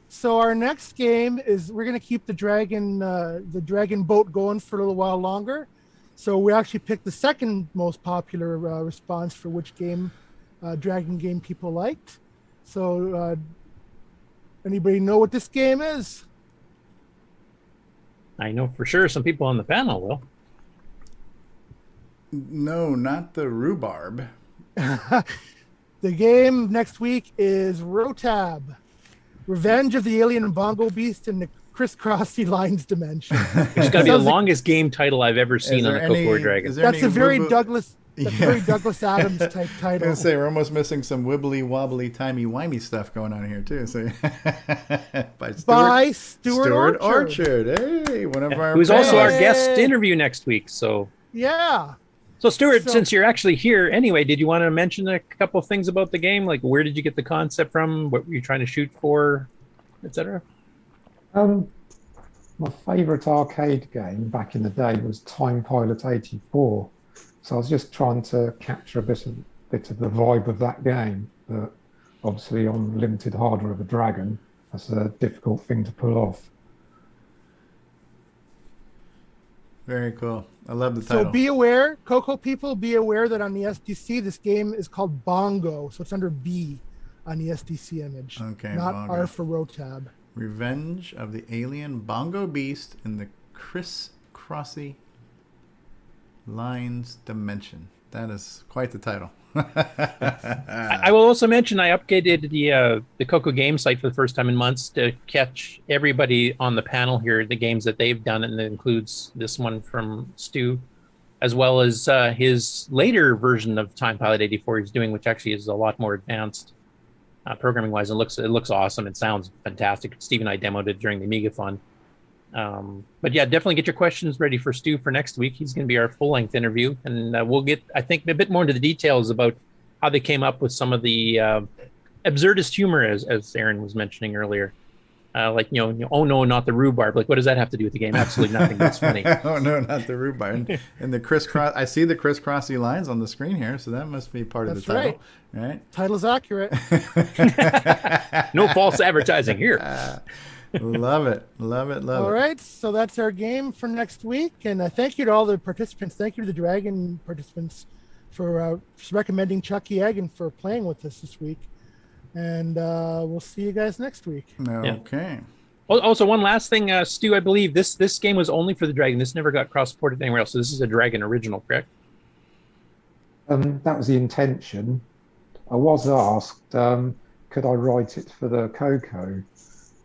D: So our next game is we're going to keep the dragon boat going for a little while longer. So we actually picked the second most popular response for which game, Dragon game people liked. So anybody know what this game is?
C: I know for sure some people on the panel will.
A: No, not the rhubarb.
D: The game next week is Rotab, Revenge of the Alien Bongo Beast in the Crisscrossy Lines Dimension.
C: It's got to be the longest game title I've ever seen on the CoCo Dragon.
D: That's a very Douglas. That's very Douglas Adams type title.
A: I was gonna say we're almost missing some wibbly wobbly timey wimey stuff going on here too. So by Stewart Orchard. Hey, one of our
C: who's also our guest interview next week. So
D: yeah.
C: So Stewart, since you're actually here anyway, did you want to mention a couple of things about the game? Like where did you get the concept from? What were you trying to shoot for, etc.?
O: My favourite arcade game back in the day was Time Pilot 84. So I was just trying to capture a bit of the vibe of that game. But obviously on limited hardware of a Dragon, that's a difficult thing to pull off.
A: Very cool. I love the title.
D: So be aware, CoCo people, be aware that on the SDC, this game is called Bongo. So it's under B on the SDC image.
A: Okay,
D: not
A: Bongo.
D: R for Rotab.
A: Revenge of the Alien Bongo Beast in the Crisscrossy Lines Dimension. That is quite the title.
C: I will also mention I updated the CoCo game site for the first time in months to catch everybody on the panel here, the games that they've done, and it includes this one from Stu, as well as his later version of Time Pilot 84 he's doing, which actually is a lot more advanced programming wise. It looks awesome. It sounds fantastic. Steve and I demoed it during the Amiga-thon. But yeah, definitely get your questions ready for Stu for next week. He's going to be our full-length interview, and we'll get, I think, a bit more into the details about how they came up with some of the absurdist humor, as Aaron was mentioning earlier. Like, oh no, not the rhubarb. Like, what does that have to do with the game? Absolutely nothing. That's funny.
A: Oh no, not the rhubarb. And the crisscross. I see the crisscrossy lines on the screen here, so that must be part of the title. Right?
D: Title's accurate.
C: No false advertising here.
A: Love it.
D: All right, so that's our game for next week, and thank you to all the participants. Thank you to the Dragon participants for recommending Chucky Egg and for playing with us this week. And we'll see you guys next week.
A: Okay.
C: Also, one last thing, Stu, I believe this game was only for the Dragon. This never got cross-ported anywhere else. So this is a Dragon original, correct?
O: That was the intention. I was asked, could I write it for the CoCo?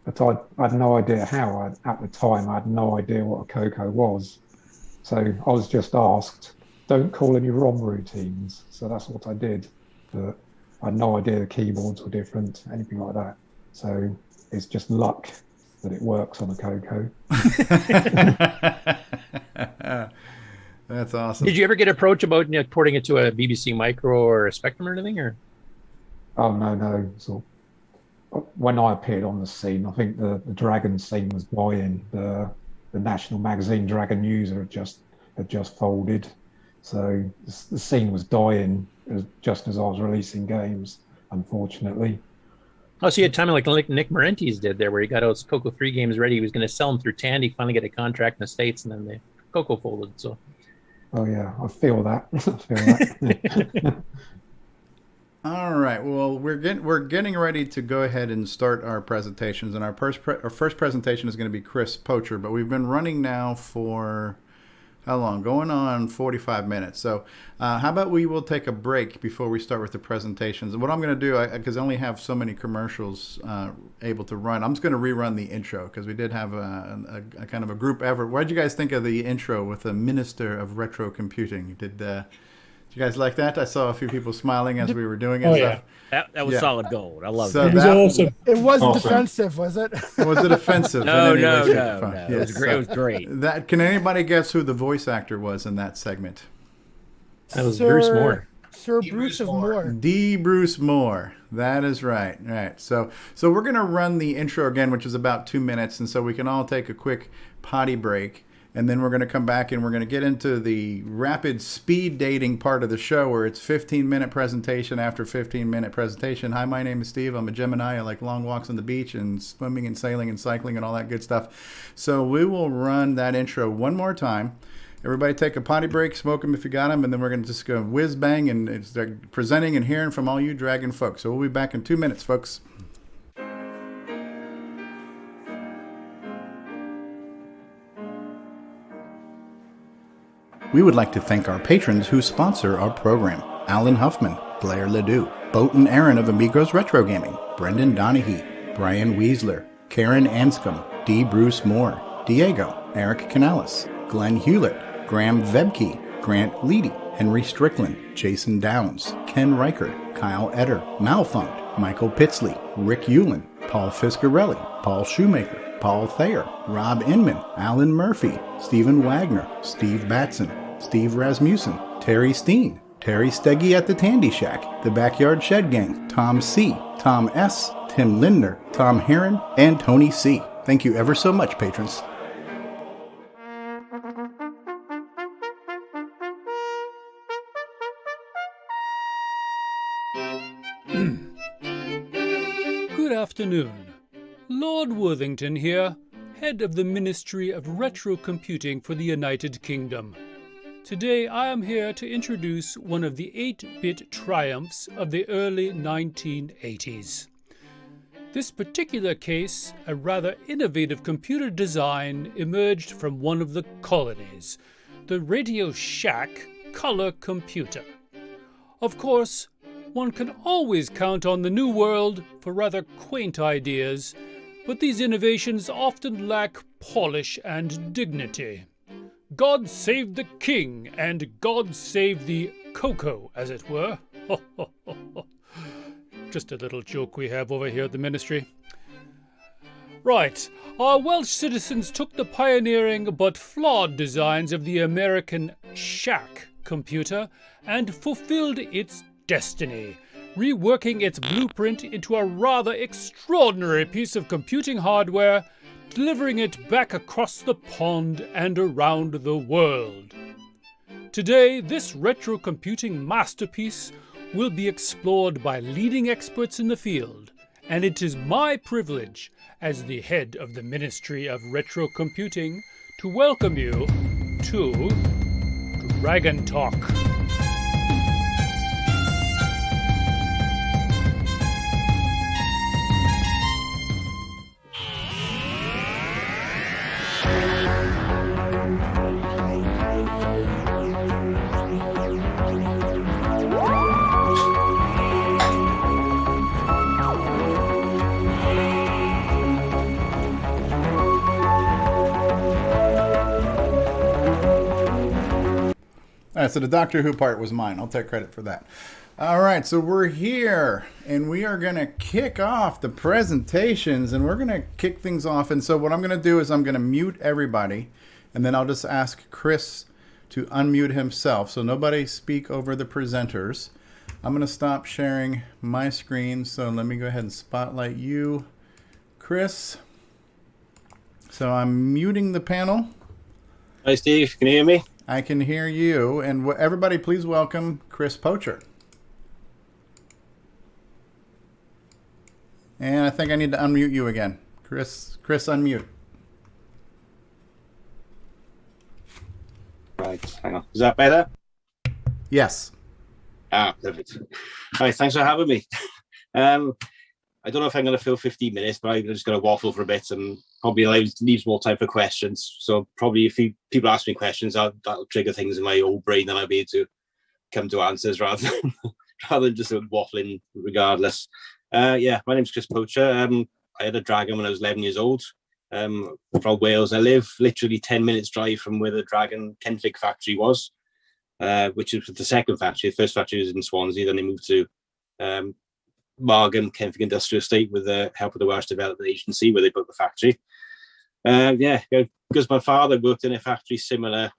O: But I had no idea how. At the time, I had no idea what a CoCo was. So I was just asked, don't call any ROM routines. So that's what I did. But I had no idea the keyboards were different, anything like that. So it's just luck that it works on a CoCo.
A: That's awesome.
C: Did you ever get approached about porting it to a BBC Micro or a Spectrum or anything? Or?
O: Oh, no. So when I appeared on the scene, I think the Dragon scene was dying. The national magazine Dragon News had just folded. So the scene was dying just as I was releasing games, unfortunately.
C: Oh, so you had timing like Nick Marentes did there, where he got those CoCo 3 games ready. He was going to sell them through Tandy, finally get a contract in the States, and then the CoCo folded. So.
O: Oh yeah, I feel that. I feel that.
A: All right. Well, we're getting ready to go ahead and start our presentations, and our first presentation is going to be Chris Poacher. But we've been running now for how long? Going on 45 minutes. So how about we will take a break before we start with the presentations. And what I'm going to do, because I only have so many commercials able to run, I'm just going to rerun the intro because we did have a kind of a group effort. What did you guys think of the intro with the Minister of Retro Computing? Did you guys like that? I saw a few people smiling as we were doing it.
F: Oh, yeah. That was solid gold. I love
A: so
F: it.
A: Was awesome.
D: It wasn't defensive, was it?
A: Was it offensive?
F: No.
A: Yes.
F: It was great. It was great.
A: Can anybody guess who the voice actor was in that segment?
C: That was Bruce Moore.
D: Sir Bruce of Moore.
A: D. Bruce Moore. That is right. Right. So we're going to run the intro again, which is about 2 minutes, and so we can all take a quick potty break. And then we're going to come back and we're going to get into the rapid speed dating part of the show where it's 15-minute presentation after 15-minute presentation. Hi, my name is Steve. I'm a Gemini. I like long walks on the beach and swimming and sailing and cycling and all that good stuff. So we will run that intro one more time. Everybody take a potty break, smoke them if you got them, and then we're going to just go whiz bang and start presenting and hearing from all you dragon folks. So we'll be back in 2 minutes, folks. We would like to thank our patrons who sponsor our program. Alan Huffman, Blair Ledoux, Boat Aaron of Amigos Retro Gaming, Brendan Donahue, Brian Weisler, Ciaran Anscomb, D. Bruce Moore, Diego, Eric Canales, Glenn Hewlett, Graham Vebke, Grant Leedy, Henry Strickland, Jason Downs, Ken Reichert, Kyle Etter, Malfund, Michael Pitsley, Rick Hewlin, Paul Fiscarelli, Paul Shoemaker, Paul Thayer, Rob Inman, Alan Murphy, Stephen Wagner, Steve Batson, Steve Rasmussen, Terry Steen, Terry Steggy at the Tandy Shack, The Backyard Shed Gang, Tom C., Tom S., Tim Lindner, Tom Heron, and Tony C. Thank you ever so much, patrons.
B: Good afternoon. Lord Worthington here, head of the Ministry of Retro Computing for the United Kingdom. Today I am here to introduce one of the 8-bit triumphs of the early 1980s. This particular case, a rather innovative computer design, emerged from one of the colonies, the Radio Shack color computer. Of course, one can always count on the New World for rather quaint ideas, but these innovations often lack polish and dignity. God save the king, and God save the CoCo, as it were. Just a little joke we have over here at the ministry. Right, our Welsh citizens took the pioneering but flawed designs of the American Shack computer and fulfilled its destiny, reworking its blueprint into a rather extraordinary piece of computing hardware, delivering it back across the pond and around the world. Today, this retro computing masterpiece will be explored by leading experts in the field, and it is my privilege, as the head of the Ministry of Retro Computing, to welcome you to DragonTALK.
A: All right, so the Doctor Who part was mine. I'll take credit for that. All right, so we're here, and we are going to kick off the presentations, and we're going to kick things off. And so what I'm going to do is I'm going to mute everybody, and then I'll just ask Chris to unmute himself, so nobody speak over the presenters. I'm going to stop sharing my screen, so let me go ahead and spotlight you, Chris. So I'm muting the panel.
E: Hi, Steve. Can you hear me?
A: I can hear you. And everybody, please welcome Chris Poacher. And I think I need to unmute you again. Chris, unmute.
E: Right, hang on. Is that better?
A: Yes.
E: Perfect. All right, thanks for having me. I don't know if I'm going to fill 15 minutes, but I'm just going to waffle for a bit and probably leaves more time for questions. So probably if people ask me questions, that'll trigger things in my old brain and I'll be able to come to answers rather than just waffling regardless. My name's Chris Poacher. I had a dragon when I was 11 years old. From Wales. I live literally 10 minutes drive from where the Dragon Kenfig factory was, which is the second factory. The first factory was in Swansea, then they moved to Margam, Kenfig Industrial Estate with the help of the Welsh Development Agency, where they built the factory. Because my father worked in a factory similar,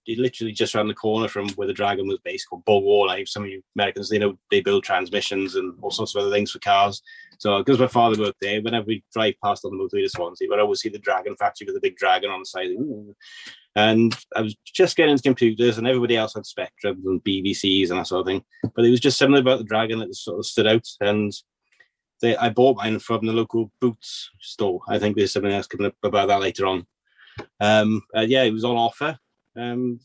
E: literally just around the corner from where the Dragon was based, called Bulwar. Like some of you Americans, they build transmissions and all sorts of other things for cars. So because my father worked there, whenever we drive past on the motorway to Swansea, but I always see the Dragon factory with a big dragon on the side. And I was just getting into computers, and everybody else had Spectrums and BBCs and that sort of thing. But it was just something about the Dragon that sort of stood out. And I bought mine from the local Boots store. I think there's something else coming up about that later on. It was on offer. And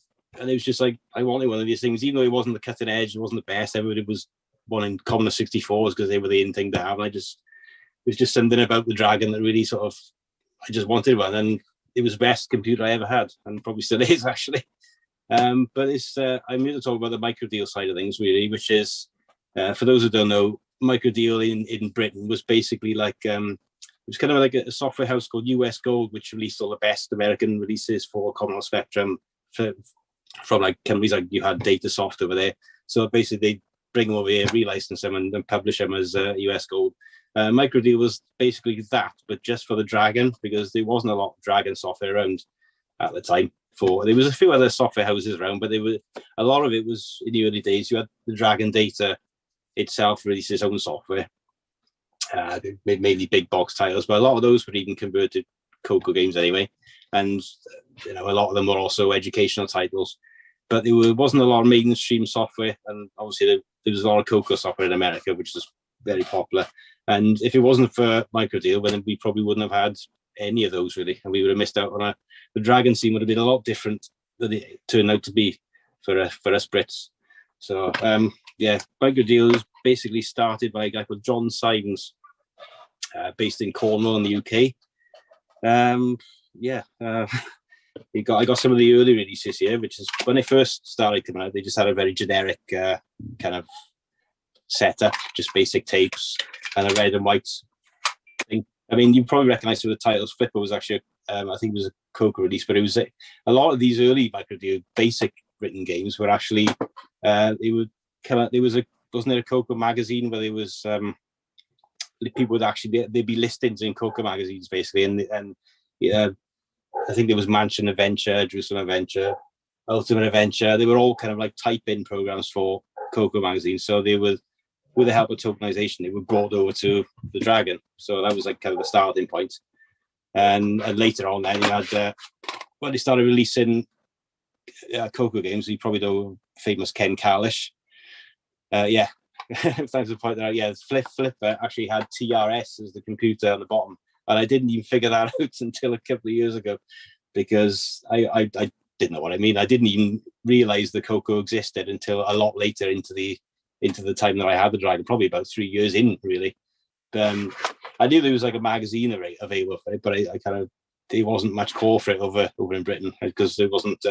E: it was just like, I wanted one of these things, even though it wasn't the cutting edge, it wasn't the best. Everybody was wanting Commodore 64s because they were the in thing to have. And it was just something about the Dragon that really sort of, I just wanted one. And it was the best computer I ever had, and probably still is, actually. But I'm here to talk about the microdeal side of things, really, which is, for those who don't know, microdeal in Britain was basically like, it was kind of like a software house called US Gold, which released all the best American releases for Commodore Spectrum from like companies like you had Datasoft over there. So basically they bring them over here, relicense them, and publish them as US Gold. Microdeal was basically that, but just for the Dragon, because there wasn't a lot of Dragon software around at the time. There was a few other software houses around, but a lot of it was in the early days. You had the Dragon Data itself release its own software, mainly big box titles, but a lot of those were even converted CoCo games anyway. And a lot of them were also educational titles, but there wasn't a lot of mainstream software. And obviously there was a lot of CoCo software in America, which was very popular. And if it wasn't for Microdeal, then we probably wouldn't have had any of those, really, and we would have missed out on the Dragon scene would have been a lot different than it turned out to be for us Brits. So Microdeal was basically started by a guy called John Symes, based in Cornwall in the UK. I got some of the early releases here, which is when they first started coming out, they just had a very generic kind of setup, just basic tapes and a red and white thing. I mean, you probably recognize some of the titles. Flipper was actually, I think it was a CoCo release, but it was a lot of these early Microdeal basic written games were actually, they would come out, wasn't there a CoCo magazine where there was, people would actually, there'd be listings in CoCo magazines basically, and I think there was Mansion Adventure, Jerusalem Adventure, Ultimate Adventure. They were all kind of like type-in programs for CoCo magazines. So they were, with the help of tokenization, they were brought over to the Dragon. So that was like kind of the starting point. And later on, then you had when they started releasing CoCo games, you probably know famous Ken Kalish. Thanks for pointing out. Yeah, Flipper actually had TRS as the computer on the bottom. And I didn't even figure that out until a couple of years ago, because I didn't know what I mean. I didn't even realize the CoCo existed until a lot later into the time that I had the Dragon, probably about 3 years in, really. I knew there was like a magazine available for it, but I kind of, there wasn't much call for it over in Britain because there wasn't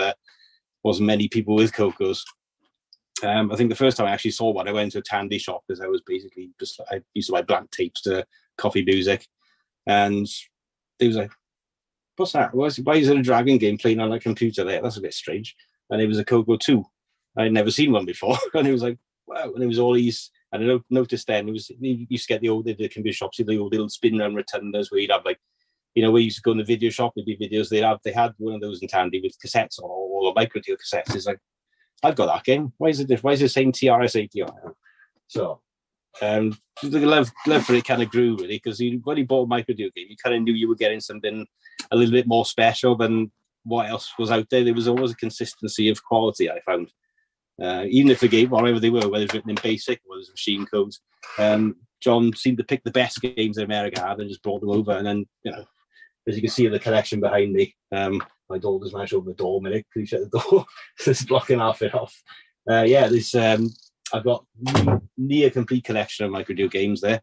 E: many people with CoCos. I think the first time I actually saw one, I went to a Tandy shop because I was basically I used to buy blank tapes to copy music. And he was like, what's that? Why is there a Dragon game playing on a computer there? That's a bit strange. And it was a CoCo 2. I'd never seen one before. And it was like, wow. And it was all these, and I noticed then, you used to get the computer shops, the old little spin around rotundas where you'd have like, where you used to go in the video shop, there'd be videos, they had one of those in Tandy with cassettes or Microdeal cassettes. It's like, I've got that game. Why is it different? Why is it saying TRS-80 on it? So, the love for it kind of grew, really, because when you bought a Microdeal game, you kind of knew you were getting something a little bit more special than what else was out there. There was always a consistency of quality, I found. Even if the game, whatever they were, whether it's written in BASIC or it's machine codes, John seemed to pick the best games that America had and just brought them over. And then, as you can see in the collection behind me, my daughter's managed to open the door a minute. Can you shut the door? It's blocking half it off. I've got near complete collection of Microdeal games there.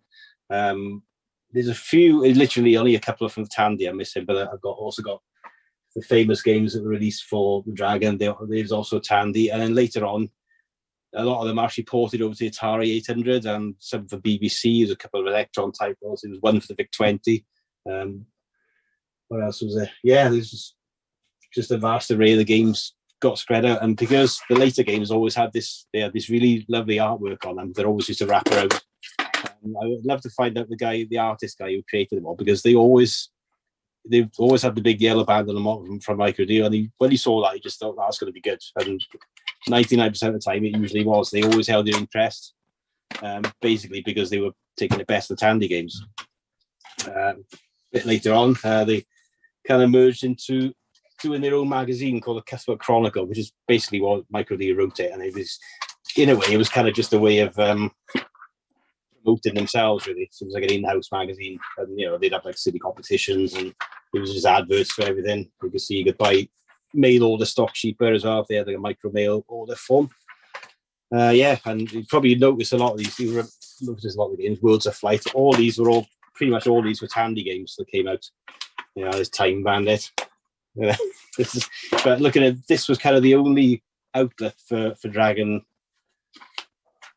E: There's a few, literally only a couple of from Tandy I'm missing, but I've also got the famous games that were released for the Dragon. There's also Tandy, and then later on, a lot of them actually ported over to the Atari 800 and some for BBC. There's a couple of Electron titles. There was one for the VIC-20. What else was there? Yeah, there's just a vast array of the games got spread out, and because the later games always had this really lovely artwork on them, they're always used to wrap around. I would love to find out the artist guy who created them all, because they've always had the big yellow band on them from Microdeal, and when he saw that, he just thought that's going to be good. And 99% of the time, it usually was. They always held your interest, basically because they were taking the best of Tandy games. A bit later on, they kind of merged into doing their own magazine called the Cuthbert Chronicle, which is basically what Microdeal wrote it, and it was, in a way, it was kind of just a way of promoting themselves, really. So it was like an in-house magazine, and they'd have like city competitions, and it was just adverts for everything. You could see you could buy mail order stock cheaper as well if they had like a micro mail order form. Yeah, and you probably notice a lot of these. You notice a lot of the games. Worlds of Flight. Pretty much all these were Tandy games that came out. You know, there's Time Bandit. But looking at this was kind of the only outlet for Dragon.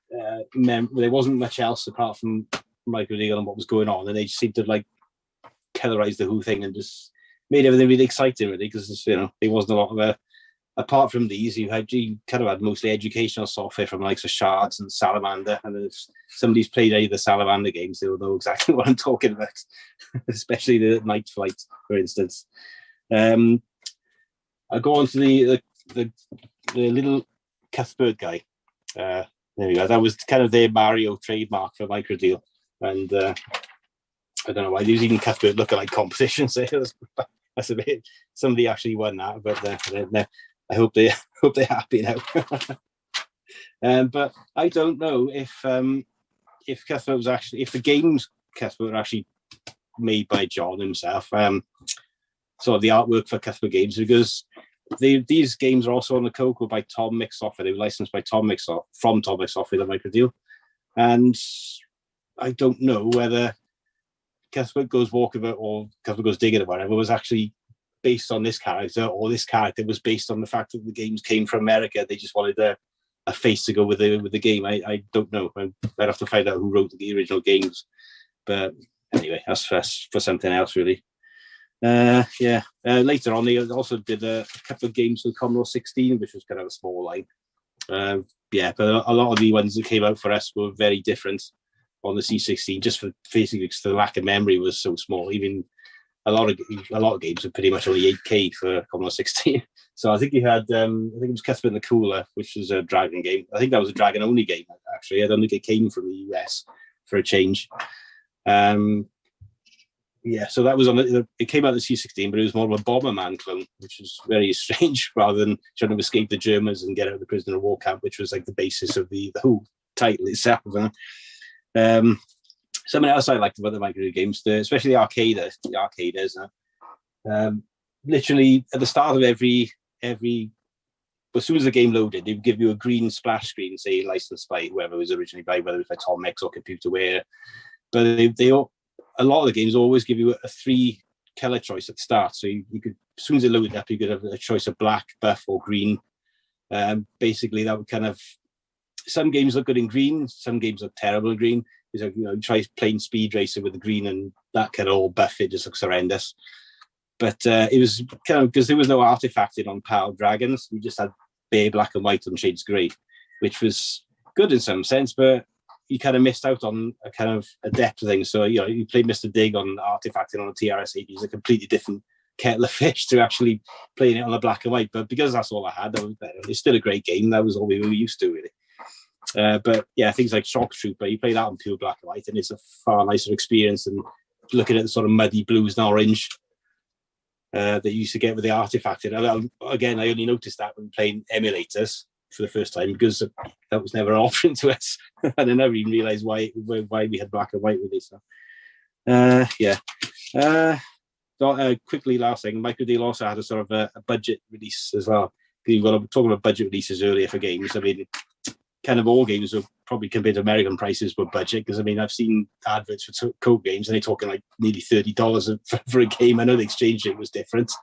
E: There wasn't much else apart from Microdeal and what was going on, and they just seemed to like colorize the whole thing and just made everything really exciting, really, because you know there wasn't a lot of apart from these, you kind of had mostly educational software from likes of Shards and Salamander, and if somebody's played any of the Salamander games, they'll know exactly what I'm talking about, especially the Night Flight, for instance. I go on to the little Cuthbert guy. There we go. That was kind of their Mario trademark for Microdeal, and I don't know why there's even Cuthbert lookalike competitions. That's a bit. Somebody actually won that, but I hope they're happy now. But I don't know if Cuthbert was actually, if the games Cuthbert were actually made by John himself. Sort of the artwork for Cuthbert Games, because these games are also on the CoCo by Tom Mix Software. They were licensed by Tom Mix from Tom Mix Software, the Microdeal. And I don't know whether Cuthbert Goes Walkabout or Cuthbert Goes Digging or whatever was actually based on this character, or this character was based on the fact that the games came from America. They just wanted a face to go with the game. I don't know. I'd have to find out who wrote the original games. But anyway, that's for something else, really. Later on, they also did a couple of games with Commodore 16, which was kind of a small line. But a lot of the ones that came out for us were very different on the C16, just for basically because the lack of memory was so small. Even a lot of games were pretty much only 8K for Commodore 16. So I think you had, I think it was Cuthbert and the Cooler, which was a Dragon game. I think that was a Dragon only game, actually. I don't think it came from the US for a change. So that was it came out of the C16, but it was more of a Bomberman clone, which was very strange, rather than trying to escape the Germans and get out of the prisoner of war camp, which was like the basis of the whole title itself. Something else I liked about the Microdeal games, especially the arcaders. Literally at the start of every, as soon as the game loaded, they would give you a green splash screen, say licensed by whoever was originally by, whether it was by Tom Mix or Computerware. But a lot of the games always give you a 3-color choice at the start. So you could, as soon as it loaded up, you could have a choice of black, buff, or green. Basically, that would kind of, some games look good in green, some games look terrible in green. You try playing Speed Racer with the green, and that kind of all buff, it just looks horrendous. But it was kind of, because there was no artifacting on Power Dragons, we just had bare black and white on Shades Grey, which was good in some sense, but you kind of missed out on a kind of a depth thing. So, you played Mr. Dig on artifacting on a TRS-80, it's a completely different kettle of fish to actually playing it on a black and white. But because that's all I had, it's still a great game. That was all we were used to, really. But yeah, things like Shock Trooper, you play that on pure black and white, and it's a far nicer experience than looking at the sort of muddy blues and orange that you used to get with the artifacting. And again, I only noticed that when playing emulators for the first time, because that was never an option to us. And I never even realized why we had black and white with this. Quickly, last thing, Microdeal also had a sort of a budget release as well. You were talking about budget releases earlier for games. I mean, kind of all games were probably compared to American prices were budget, because I mean, I've seen adverts for Coke games and they're talking like nearly $30 for a game. I know the exchange rate was different,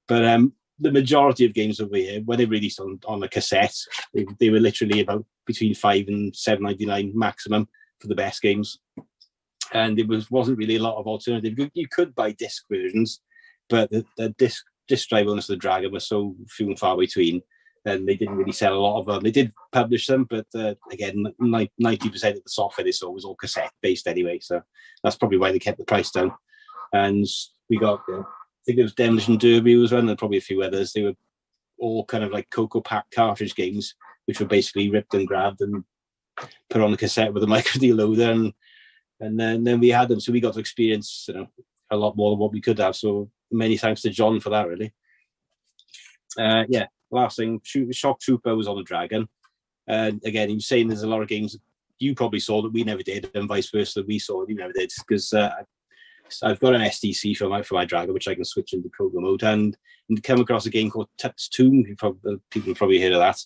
E: but the majority of games over here, when they released on a cassette, they were literally about between $5 and $7.99 maximum for the best games. And there wasn't really a lot of alternative. You could buy disc versions, but the disc drive owners of the Dragon were so few and far between, and they didn't really sell a lot of them. They did publish them, but again, 90% of the software they sold was all cassette based anyway. So that's probably why they kept the price down. And we got, I think it was Demolition Derby was one, and probably a few others. They were all kind of like CoCo pack cartridge games, which were basically ripped and grabbed and put on a cassette with a Microdeal loader, and then we had them. So we got to experience a lot more than what we could have. So many thanks to John for that, really. Last thing, Shock Trooper was on the Dragon. And again, he was saying there's a lot of games you probably saw that we never did, and vice versa, that we saw that you never did. Because So I've got an SDC for my Dragon, which I can switch into CoCo mode, and come across a game called Tut's Tomb. People probably heard of that.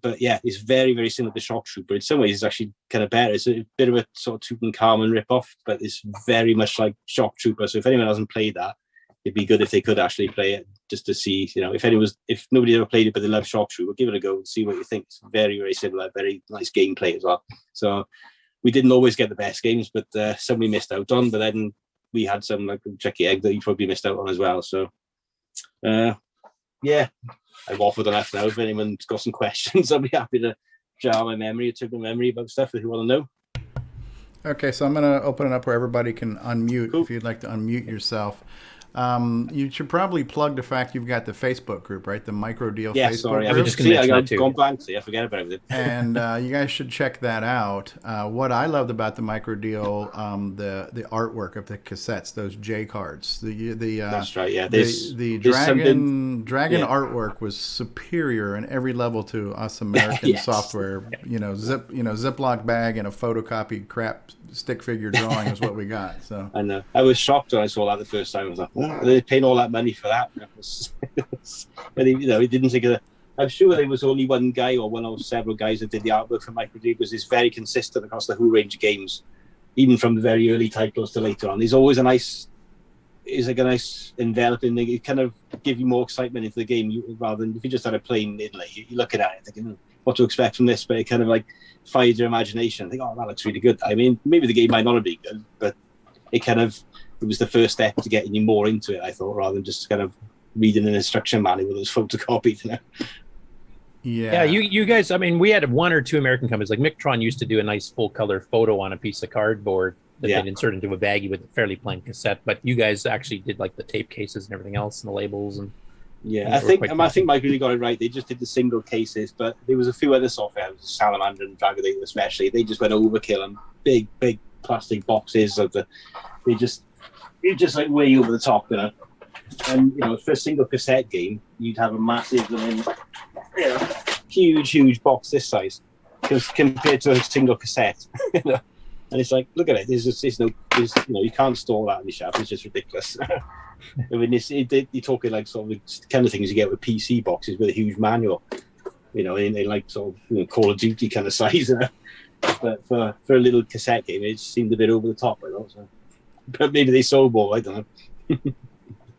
E: But yeah, it's very, very similar to Shock Trooper. In some ways, it's actually kind of better. It's a bit of a sort of Tutankhamun ripoff, but it's very much like Shock Trooper. So if anyone hasn't played that, it'd be good if they could actually play it just to see, if nobody ever played it but they love Shock Trooper, give it a go and see what you think. It's very, very similar, very nice gameplay as well. So we didn't always get the best games, but some we missed out on. But then we had some like Chucky Egg that you probably missed out on as well. So yeah, I've waffled enough now. If anyone's got some questions, I'll be happy to jar my memory or trip my memory about stuff if you want to know.
A: Okay, so I'm going to open it up where everybody can unmute if you'd like to unmute yourself. You should probably plug the fact you've got the Facebook group, right? The Micro Deal Facebook group.
E: I was just going to mention gone blank, so I forget about it.
A: And you guys should check that out. What I loved about the Micro Deal, the artwork of the cassettes, those J cards.
E: That's right. Yeah,
A: the Dragon artwork was superior in every level to us American software. Ziploc bag and a photocopied crap stick figure drawing is what we got. So
E: I know. I was shocked when I saw that the first time. I was like, "What? Are they paying all that money for that?" But he didn't think of it. I'm sure there was only one guy or one of several guys that did the artwork for Micro Deal, because it's very consistent across the whole range of games, even from the very early titles to later on. There's always a nice enveloping thing. It kind of give you more excitement into the game rather than if you just had a plain inlay. You're looking at it thinking, what to expect from this, but it kind of like fires your imagination. I think, oh, that looks really good. I mean, maybe the game might not have been good, but it was the first step to getting you more into it, I thought, rather than just kind of reading an instruction manual that was photocopied.
C: Yeah, you guys, I mean, we had one or two American companies, like Mictron used to do a nice full color photo on a piece of cardboard that they'd insert into a baggie with a fairly plain cassette, but you guys actually did like the tape cases and everything else and the labels. And
E: I think Mike really got it right. They just did the single cases, but there was a few other software, Salamander and Dragon especially. They just went overkill on big plastic boxes of you're just like way over the top, And for a single cassette game, you'd have a massive, huge box this size, because compared to a single cassette, And it's like, look at it. You can't store that in the shelf. It's just ridiculous. I mean, you're talking like sort of the kind of things you get with PC boxes with a huge manual, in like sort of Call of Duty kind of size. But for a little cassette game, it seemed a bit over the top. So. But maybe they sold more. I don't know.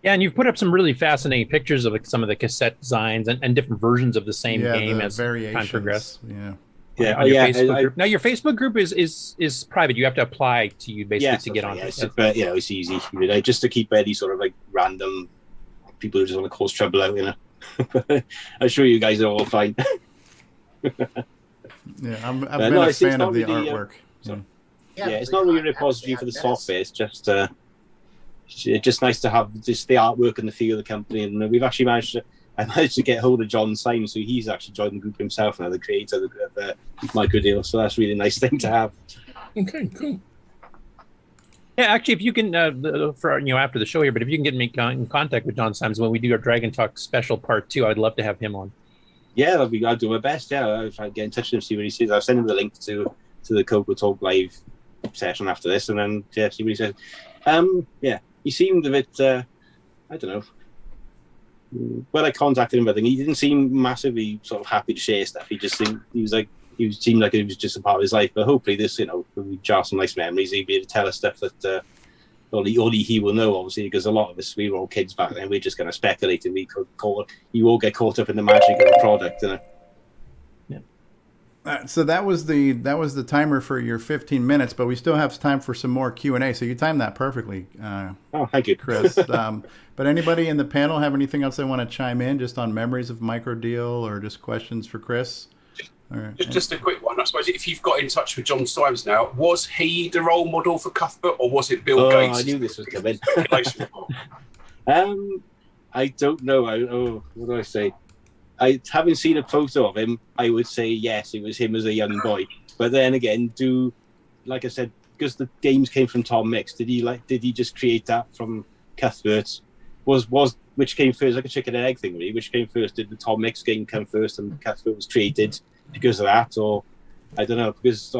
C: Yeah, and you've put up some really fascinating pictures of some of the cassette designs and different versions of the same game as time progressed.
E: Yeah.
C: Now your Facebook group is private. You have to apply to you basically to get on it.
E: But it's easy, just to keep any sort of like random people who just want to cause trouble out. I'm sure you guys are all fine.
A: I've been a fan of the artwork.
E: It's not really a repository for the software. It's just nice to have just the artwork and the feel of the company. And we've actually managed to get hold of John Syme, so he's actually joined the group himself now, the creator of the Micro Deal. So that's a really nice thing to have.
C: Okay, cool. Yeah, actually, if you can, after the show here, but if you can get me in contact with John Syme when we do our Dragon Talk special part 2, I'd love to have him on.
E: Yeah, I'll do my best. Yeah, if I get in touch with him, see what he says. I'll send him the link to the CoCo Talk live session after this, and then see what he says. He seemed a bit, I don't know. When I contacted him, I think he didn't seem massively sort of happy to share stuff. He seemed like it was just a part of his life. But hopefully, this will jar some nice memories. He'll be able to tell us stuff that only he will know, obviously, because a lot of us, we were all kids back then. We're just kind of speculating. You all get caught up in the magic of the product,
A: So that was the timer for your 15 minutes, but we still have time for some more Q&A. So you timed that perfectly.
E: Thank you,
A: Chris. But anybody in the panel have anything else they want to chime in, just on memories of Micro Deal or just questions for Chris?
K: Just a quick one. I suppose if you've got in touch with John Symes now, was he the role model for Cuthbert, or was it Bill Gates?
E: I knew this was coming. I don't know. What do I say? Having seen a photo of him, I would say yes, it was him as a young boy. But then again, like I said, because the games came from Tom Mix, did he just create that from Cuthbert's? Was which came first, like a chicken and egg thing, really? Which came first? Did the Tom Mix game come first, and Cuthbert was created because of that, or I don't know? Because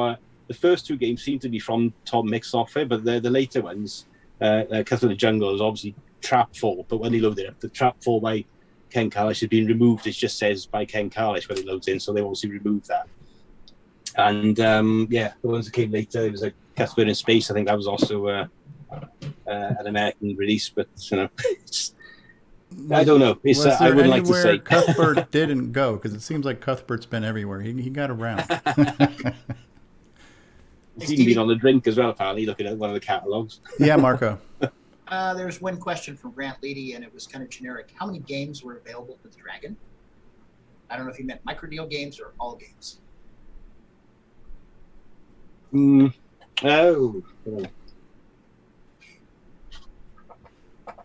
E: the first two games seem to be from Tom Mix software, but the later ones, Castle of the Jungle is obviously Trapfall, but when they load it up, the Trapfall by Ken Kalish has been removed. It just says by Ken Kalish when it loads in, so they obviously removed that. And the ones that came later, it was like Cuthbert in Space. I think that was also an American release, but I don't know. I wouldn't like to say
A: Cuthbert didn't go, because it seems like Cuthbert's been everywhere. He got around.
E: He's been on the drink as well, apparently, looking at one of the catalogs.
A: Yeah, Marco.
P: There's one question from Grant Leedy, and it was kind of generic. How many games were available with Dragon? I don't know if you meant microdeal games or all games.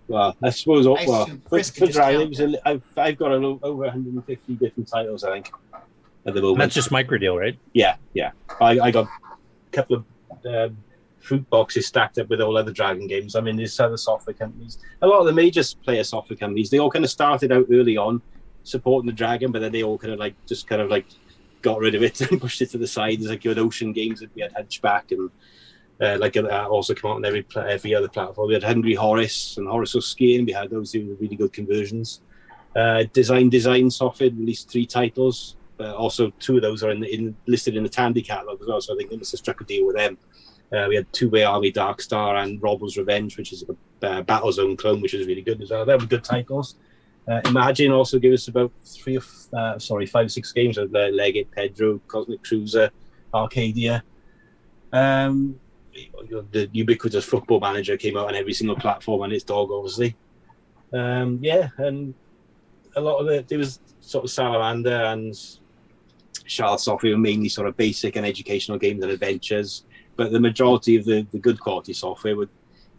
E: Well, I suppose. For Dragon, I've got over 150 different titles, I think, at the moment.
C: That's just microdeal, right?
E: Yeah. I got a couple of fruit boxes stacked up with all other Dragon games. I mean, there's other software companies. A lot of the major player software companies, they all kind of started out early on supporting the Dragon, but then they all kind of got rid of it and pushed it to the side. There's like your Ocean games that we had Hunchback and also come out on every other platform. We had Hungry Horace and Horace O'Skane. We had those who were really good conversions. Design software released 3 titles. Also, 2 of those are listed in the Tandy catalog as well. So I think they must have struck a deal with them. We had Two-Way Army Darkstar and Robble's Revenge, which is a Battlezone clone, which was really good as well. They were good titles. Imagine also gave us about 5 or 6 games of Legate, Pedro, Cosmic Cruiser, Arcadia. The ubiquitous Football Manager came out on every single platform and its dog, obviously. And a lot of it was sort of Salamander and Charles Software were mainly sort of basic and educational games and adventures, but the majority of the good quality software would,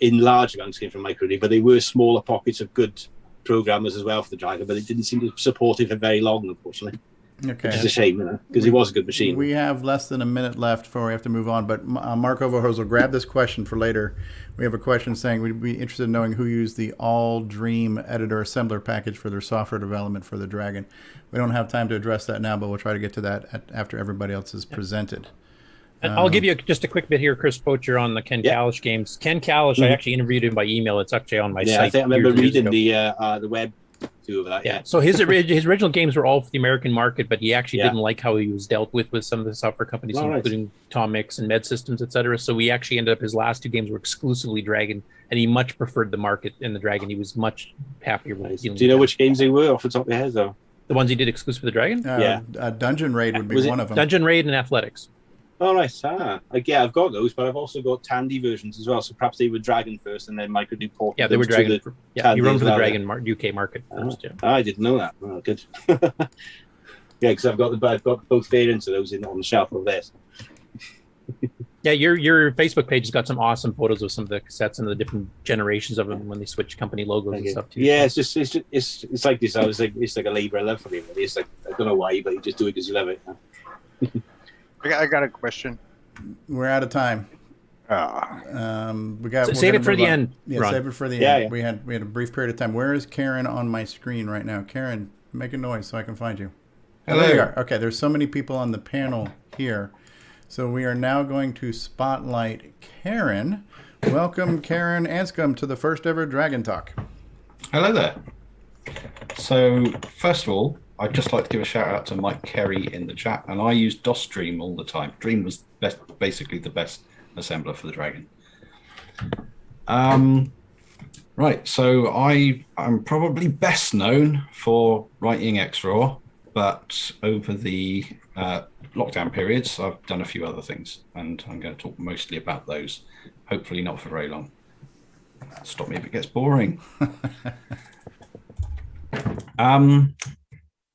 E: in large amounts, came from Microdeal, but they were smaller pockets of good programmers as well for the Dragon, but it didn't seem to support it for very long, unfortunately.
A: Okay.
E: Which is a shame, because he was a good machine.
A: We have less than a minute left before we have to move on, but Mark Overhose will grab this question for later. We have a question saying we'd be interested in knowing who used the All Dream Editor Assembler package for their software development for the Dragon. We don't have time to address that now, but we'll try to get to that after everybody else is presented.
C: And I'll give you just a quick bit here, Chris Poacher, on the Ken Kalish games. Ken Kalish, I actually interviewed him by email. It's actually on my site.
E: I think I remember reading the web too of that.
C: Yeah. So his original games were all for the American market, but he actually didn't like how he was dealt with some of the software companies, including Tom Mix and Med Systems, etc. So we actually ended up, his last 2 games were exclusively Dragon, and he much preferred the market and the Dragon. He was much happier with it.
E: Do you know which games they were off the top of your head, though?
C: The ones he did exclusive for the Dragon?
A: Dungeon Raid would be one of them.
C: Dungeon Raid and Athletics.
E: Oh, nice. I've got those, but I've also got Tandy versions as well. So perhaps they were Dragon first, and then Microdeal ported.
C: Yeah, they were Dragon. He run for the Dragon UK market first.
E: I didn't know that. Oh, good. Because I've got both variants of those on the shelf over there.
C: Yeah, your Facebook page has got some awesome photos of some of the cassettes and the different generations of them when they switch company logos and stuff too.
E: Yeah, it's like this. It's like a labor of love for me. Really. It's like, I don't know why, but you just do it because you love it.
Q: I got a question.
A: We're out of time.
C: Save it for the end.
A: Yeah,
C: Ron.
A: save it for the end. We had a brief period of time. Where is Karen on my screen right now? Karen, make a noise so I can find you.
N: Hello.
A: There you are. Okay, there's so many people on the panel here. So we are now going to spotlight Karen. Welcome, Ciaran Anscomb, to the first ever Dragon Talk.
N: Hello there. So, first of all, I'd just like to give a shout out to Mike Kerry in the chat, and I use DOS Dream all the time. Dream was basically the best assembler for the Dragon. Right, so I'm probably best known for writing XRAW, but over the lockdown periods, I've done a few other things, and I'm going to talk mostly about those, hopefully not for very long. Stop me if it gets boring.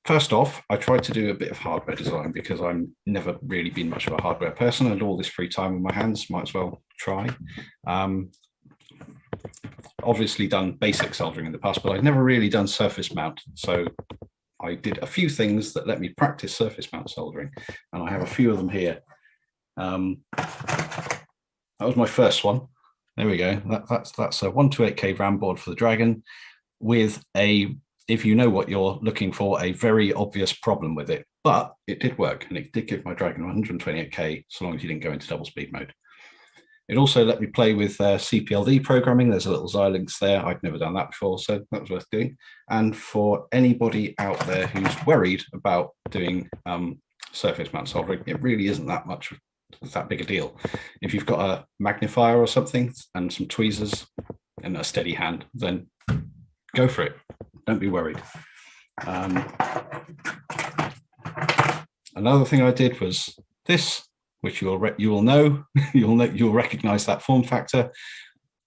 N: First off, I tried to do a bit of hardware design because I've never really been much of a hardware person, and all this free time on my hands, might as well try. Obviously done basic soldering in the past, but I'd never really done surface mount. So I did a few things that let me practice surface mount soldering, and I have a few of them here. That was my first one. There we go. That's a 128K RAM board for the Dragon with a, if you know what you're looking for, a very obvious problem with it. but it did work, and it did give my Dragon 128k so long as you didn't go into double speed mode. It also let me play with CPLD programming. There's a little Xilinx there. I'd never done that before, so that was worth doing. And for anybody out there who's worried about doing surface mount soldering, it really isn't that big a deal. If you've got a magnifier or something and some tweezers and a steady hand, then go for it. Don't be worried. Another thing I did was this, which you will know, you'll recognize that form factor.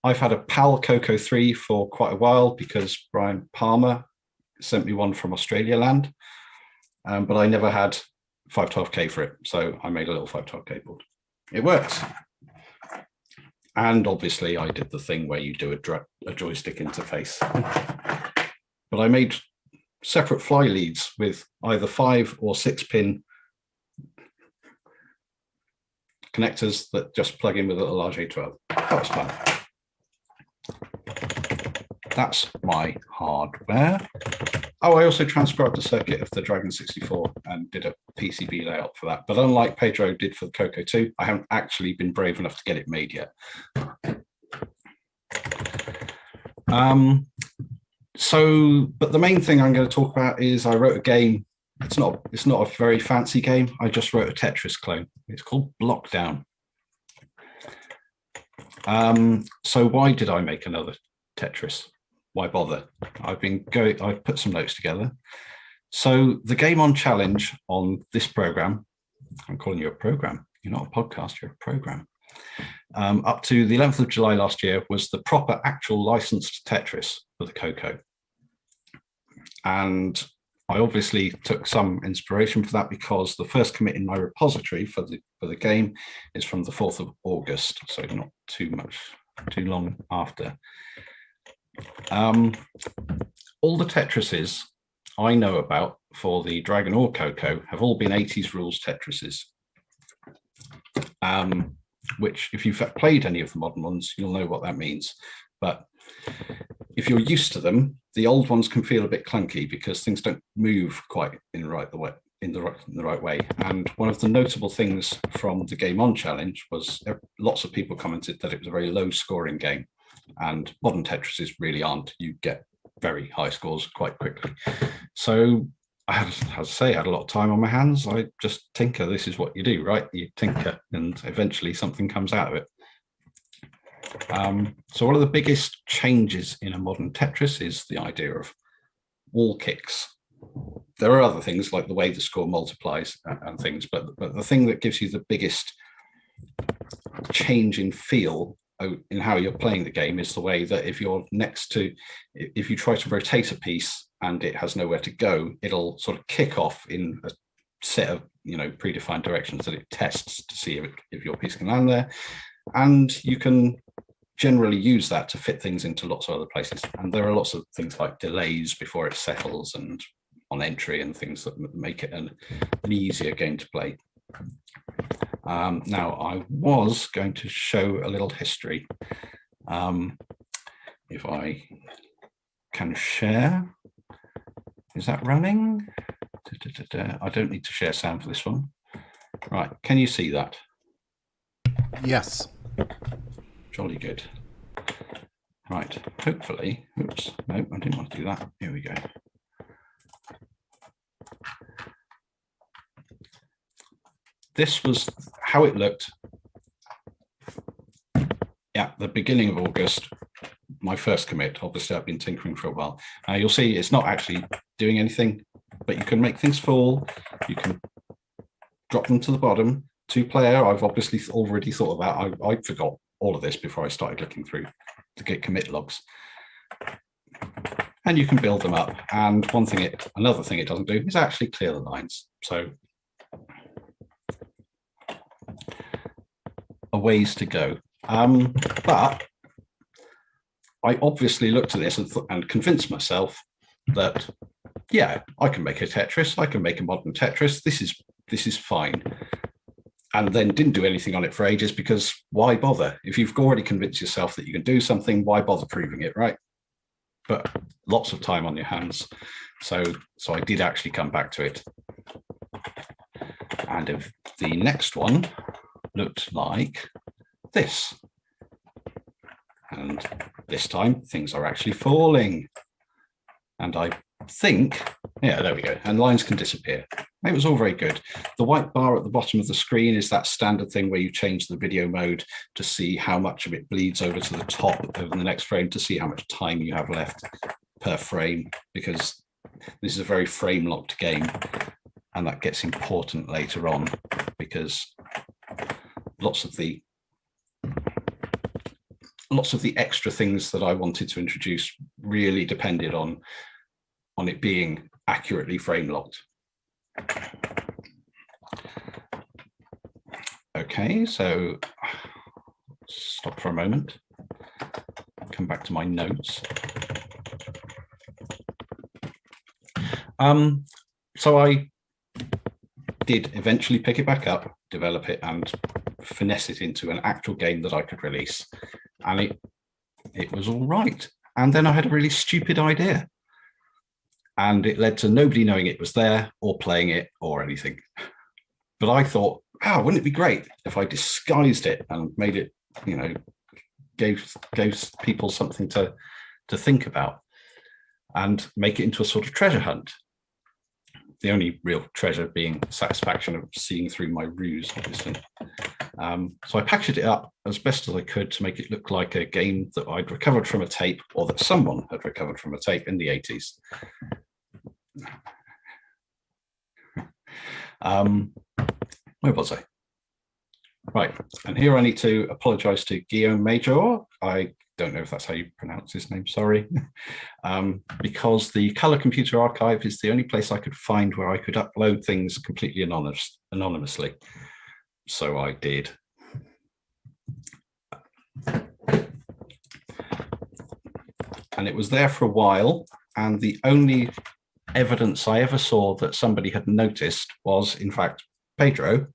N: I've had a PAL CoCo 3 for quite a while because Brian Palmer sent me one from Australia land, but I never had 512K for it, so I made a little 512K board. It works. And obviously I did the thing where you do a joystick interface. But I made separate fly leads with either 5 or 6 pin connectors that just plug in with a little RJ12. That was fun. That's my hardware. Oh, I also transcribed the circuit of the Dragon 64 and did a PCB layout for that. But unlike Pedro did for the CoCo 2, I haven't actually been brave enough to get it made yet. But the main thing I'm going to talk about is I wrote a game. It's not a very fancy game. I just wrote a Tetris clone. It's called Blockdown. So why did I make another Tetris? Why bother? I've put some notes together. So the game on challenge on this program, I'm calling you a program. You're not a podcast, you're a program. Up to the 11th of July last year was the proper actual licensed Tetris for the CoCo. And I obviously took some inspiration for that because the first commit in my repository for the game is from the 4th of August, so not too long after. All the Tetrises I know about for the Dragon or CoCo have all been 80s rules Tetrises, which if you've played any of the modern ones, you'll know what that means. But if you're used to them, the old ones can feel a bit clunky because things don't move quite in the right way. And one of the notable things from the Game On Challenge was lots of people commented that it was a very low scoring game, and modern Tetrises really aren't. You get very high scores quite quickly. So I had a lot of time on my hands. I just tinker. This is what you do, right? You tinker and eventually something comes out of it. So one of the biggest changes in a modern Tetris is the idea of wall kicks. There are other things like the way the score multiplies and things, but the thing that gives you the biggest change in feel in how you're playing the game is the way that if you try to rotate a piece and it has nowhere to go, it'll sort of kick off in a set of predefined directions that it tests to see if your piece can land there. And you can generally use that to fit things into lots of other places. And there are lots of things like delays before it settles and on entry and things that make it an easier game to play. Now, I was going to show a little history. If I can share. Is that running? I don't need to share sound for this one. Right, can you see that?
A: Yes.
N: Jolly good. Right, hopefully, oops, no, I didn't want to do that. Here we go. This was how it looked at the beginning of August, my first commit. Obviously, I've been tinkering for a while. You'll see it's not actually doing anything, but you can make things fall. You can drop them to the bottom. Two-player, I've obviously already thought of that. I forgot all of this before I started looking through the git commit logs. And you can build them up. And another thing it doesn't do is actually clear the lines. So a ways to go. But I obviously looked at this and convinced myself that, yeah, I can make a Tetris. I can make a modern Tetris. This is fine. And then didn't do anything on it for ages because why bother? If you've already convinced yourself that you can do something, why bother proving it, right? But lots of time on your hands. So I did actually come back to it. And if the next one looked like this, and this time things are actually falling. And I think, yeah, there we go. And lines can disappear. It was all very good. The white bar at the bottom of the screen is that standard thing where you change the video mode to see how much of it bleeds over to the top over the next frame to see how much time you have left per frame, because this is a very frame locked game. And that gets important later on because lots of the extra things that I wanted to introduce really depended on it being accurately frame locked. Okay, so stop for a moment, come back to my notes. So I did eventually pick it back up, develop it, and finesse it into an actual game that I could release. And it was all right. And then I had a really stupid idea. And it led to nobody knowing it was there or playing it or anything. But I thought, wow, wouldn't it be great if I disguised it and made it, you know, gave people something to think about and make it into a sort of treasure hunt. The only real treasure being satisfaction of seeing through my ruse, obviously. So I packaged it up as best as I could to make it look like a game that I'd recovered from a tape or that someone had recovered from a tape in the 80s. Where was I? Right, and here I need to apologise to Guillaume Major. I don't know if that's how you pronounce his name, sorry. Because the Colour Computer Archive is the only place I could find where I could upload things completely anonymously. So I did. And it was there for a while, and the only evidence I ever saw that somebody had noticed was, in fact, Pedro,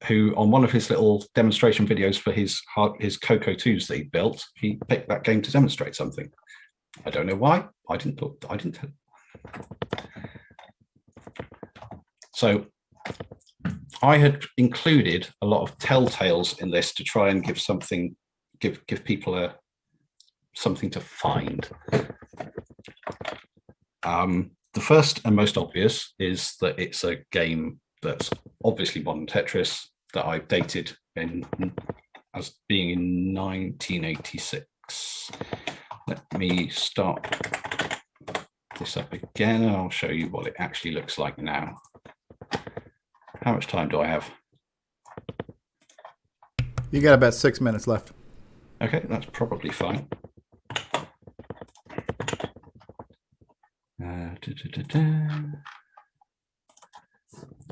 N: who on one of his little demonstration videos for his CoCo 2s that he built, he picked that game to demonstrate something. I don't know why. I didn't tell him. So I had included a lot of telltales in this to try and give people something to find. The first and most obvious is that it's a game that's obviously modern Tetris that I dated as being in 1986. Let me start this up again and I'll show you what it actually looks like now. How much time do I have?
A: You got about 6 minutes left.
N: Okay, that's probably fine.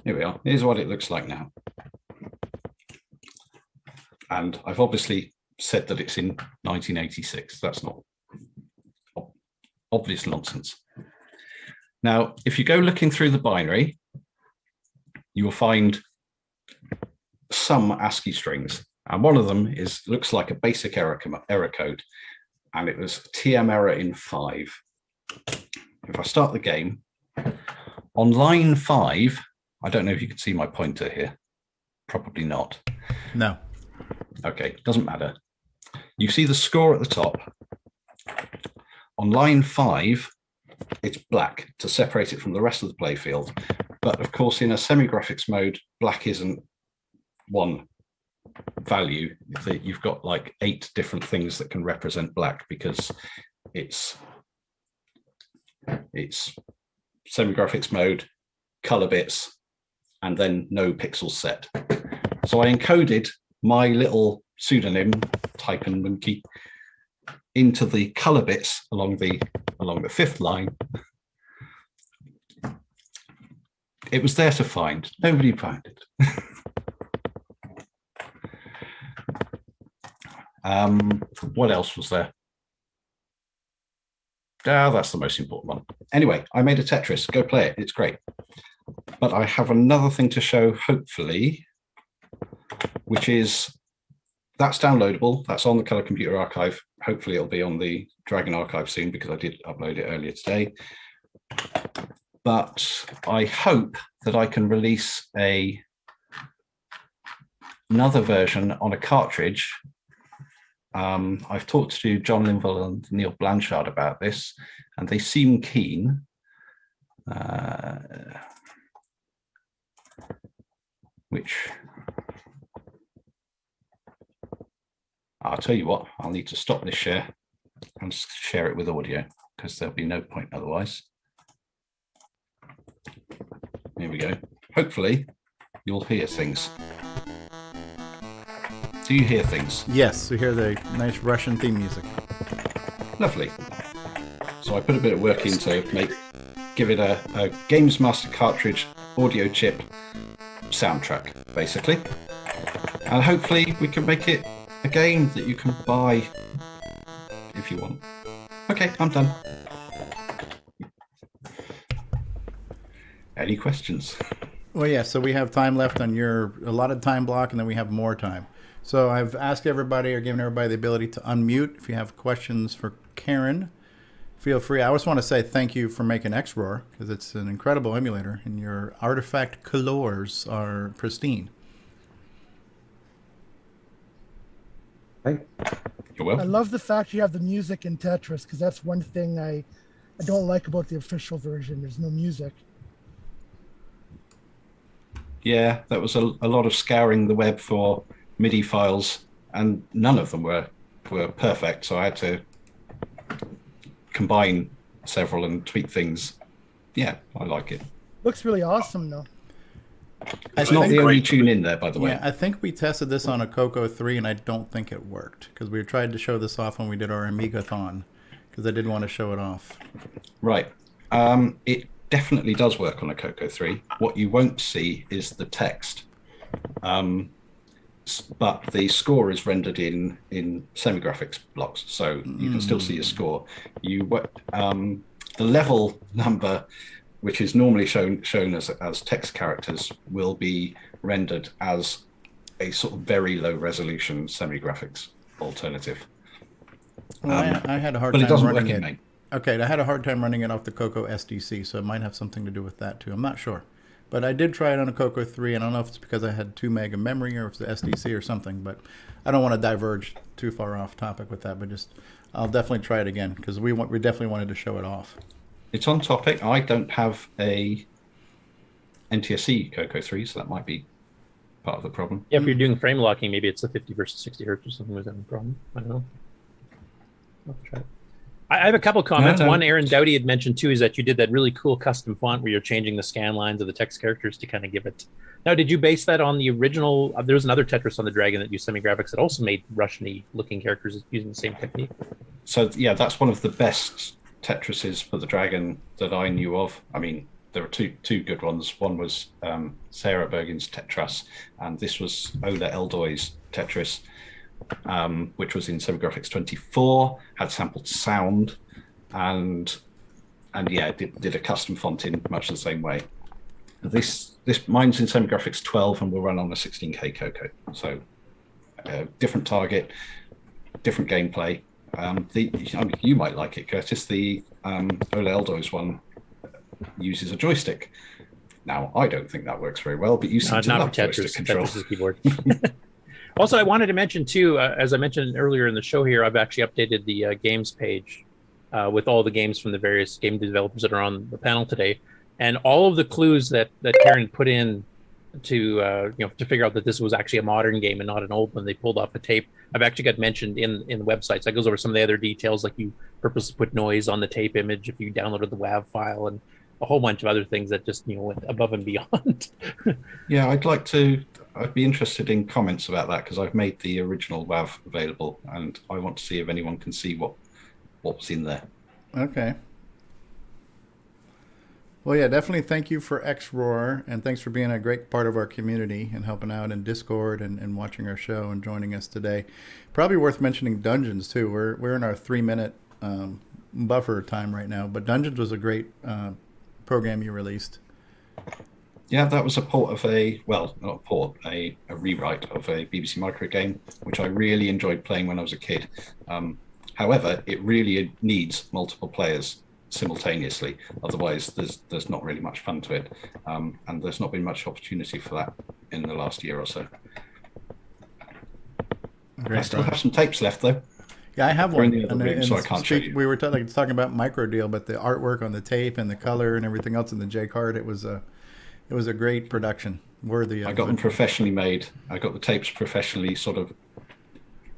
N: Here we are. Here's what it looks like now. And I've obviously said that it's in 1986. That's not obvious nonsense. Now, if you go looking through the binary, you will find some ASCII strings. And one of them looks like a basic error code. And it was TM error in 5. If I start the game, on line 5, I don't know if you can see my pointer here. Probably not.
A: No.
N: Okay, doesn't matter. You see the score at the top. On line 5, it's black to separate it from the rest of the playfield. But of course, in a semi-graphics mode, black isn't one value. You've got like 8 different things that can represent black because it's semi-graphics mode, color bits, and then no pixels set. So I encoded my little pseudonym, Type and Monkey, into the color bits along the 5th line. It was there to find. Nobody found it. What else was there? That's the most important one. Anyway, I made a Tetris. Go play it. It's great. But I have another thing to show, hopefully, which is that's downloadable. That's on the Colour Computer Archive. Hopefully, it'll be on the Dragon Archive soon because I did upload it earlier today. but I hope that I can release another version on a cartridge. I've talked to John Linville and Neil Blanchard about this, and they seem keen. Which I'll tell you what, I'll need to stop this share and share it with audio because there'll be no point otherwise. Here we go. Hopefully you'll hear things. Do you hear things?
A: Yes, we hear the nice Russian theme music.
N: Lovely. So I put a bit of work in to give it a Games Master cartridge audio chip soundtrack, basically. And hopefully we can make it a game that you can buy if you want. Okay, I'm done. Any questions?
A: Well, yeah, so we have time left on your allotted time block, and then we have more time. So I've asked everybody, or given everybody the ability to unmute. If you have questions for Karen, feel free. I just want to say thank you for making X-Roar, because it's an incredible emulator, and your artifact colors are pristine.
O: Hey.
N: You're welcome.
D: I love the fact you have the music in Tetris, because that's one thing I don't like about the official version. There's no music.
N: Yeah, that was a lot of scouring the web for MIDI files, and none of them were perfect, so I had to combine several and tweak things. Yeah, I like it.
D: Looks really awesome, though.
N: It's not the only tune in there, by the way.
A: Yeah, I think we tested this on a CoCo 3, and I don't think it worked, because we tried to show this off when we did our Amiga-thon, because I did want to show it off.
N: Right. It definitely does work on a CoCo 3. What you won't see is the text. But the score is rendered in semi-graphics blocks, so you can still see a score. The level number, which is normally shown as text characters, will be rendered as a sort of very low resolution semi-graphics alternative.
A: Well, I had a hard time running it. Okay, I had a hard time running it off the CoCo SDC, so it might have something to do with that too. I'm not sure. But I did try it on a CoCo 3, and I don't know if it's because I had 2 meg of memory or if it's the SDC or something, but I don't want to diverge too far off topic with that, but I'll definitely try it again, because we definitely wanted to show it off.
N: It's on topic. I don't have a NTSC CoCo 3, so that might be part of the problem.
C: Yeah, if you're doing frame locking, maybe it's a 50 versus 60 hertz or something. Was that a problem? I don't know. I'll try it. I have a couple comments. One, Aaron Dowdy had mentioned too, is that you did that really cool custom font where you're changing the scan lines of the text characters to kind of give it. Now, did you base that on the original? There was another Tetris on the Dragon that used semi-graphics that also made Russian-y looking characters using the same technique.
N: So yeah, that's one of the best Tetrises for the Dragon that I knew of. I mean, there were two good ones. One was Sarah Bergen's Tetras, and this was Ola Eldoy's Tetris, which was in semi-graphics 24, had sampled sound, and yeah, did a custom font in much the same way. This mine's in semi-graphics 12 and will run on a 16K CoCo. So different target, different gameplay. You might like it, Curtis. The Ola Eldoy's one uses a joystick. Now, I don't think that works very well, but you seem to love joystick control.
C: Tetris keyboard. Also, I wanted to mention too, as I mentioned earlier in the show here, I've actually updated the games page with all the games from the various game developers that are on the panel today, and all of the clues that Karen put in to figure out that this was actually a modern game and not an old one they pulled off a tape. I've actually got mentioned in the website. So that goes over some of the other details, like you purposely put noise on the tape image if you downloaded the WAV file, and a whole bunch of other things that just went above and beyond.
N: Yeah, I'd be interested in comments about that, because I've made the original WAV available, and I want to see if anyone can see what's in there.
A: Okay. Well, yeah, definitely thank you for X-Roar, and thanks for being a great part of our community and helping out in Discord and watching our show and joining us today. Probably worth mentioning Dungeons, too. We're in our 3-minute buffer time right now, but Dungeons was a great program you released.
N: Yeah, that was a port of a rewrite of a BBC Micro game, which I really enjoyed playing when I was a kid. However, it really needs multiple players simultaneously. Otherwise, there's not really much fun to it, and there's not been much opportunity for that in the last year or so.
A: Great
N: I still have some tapes left though.
A: Yeah, I have
N: They're
A: one.
N: in the other room, so I can't show you.
A: We were talking about micro deal, but the artwork on the tape and the color and everything else in the J card, it was a great production. Worthy.
N: I got them professionally made. I got the tapes professionally sort of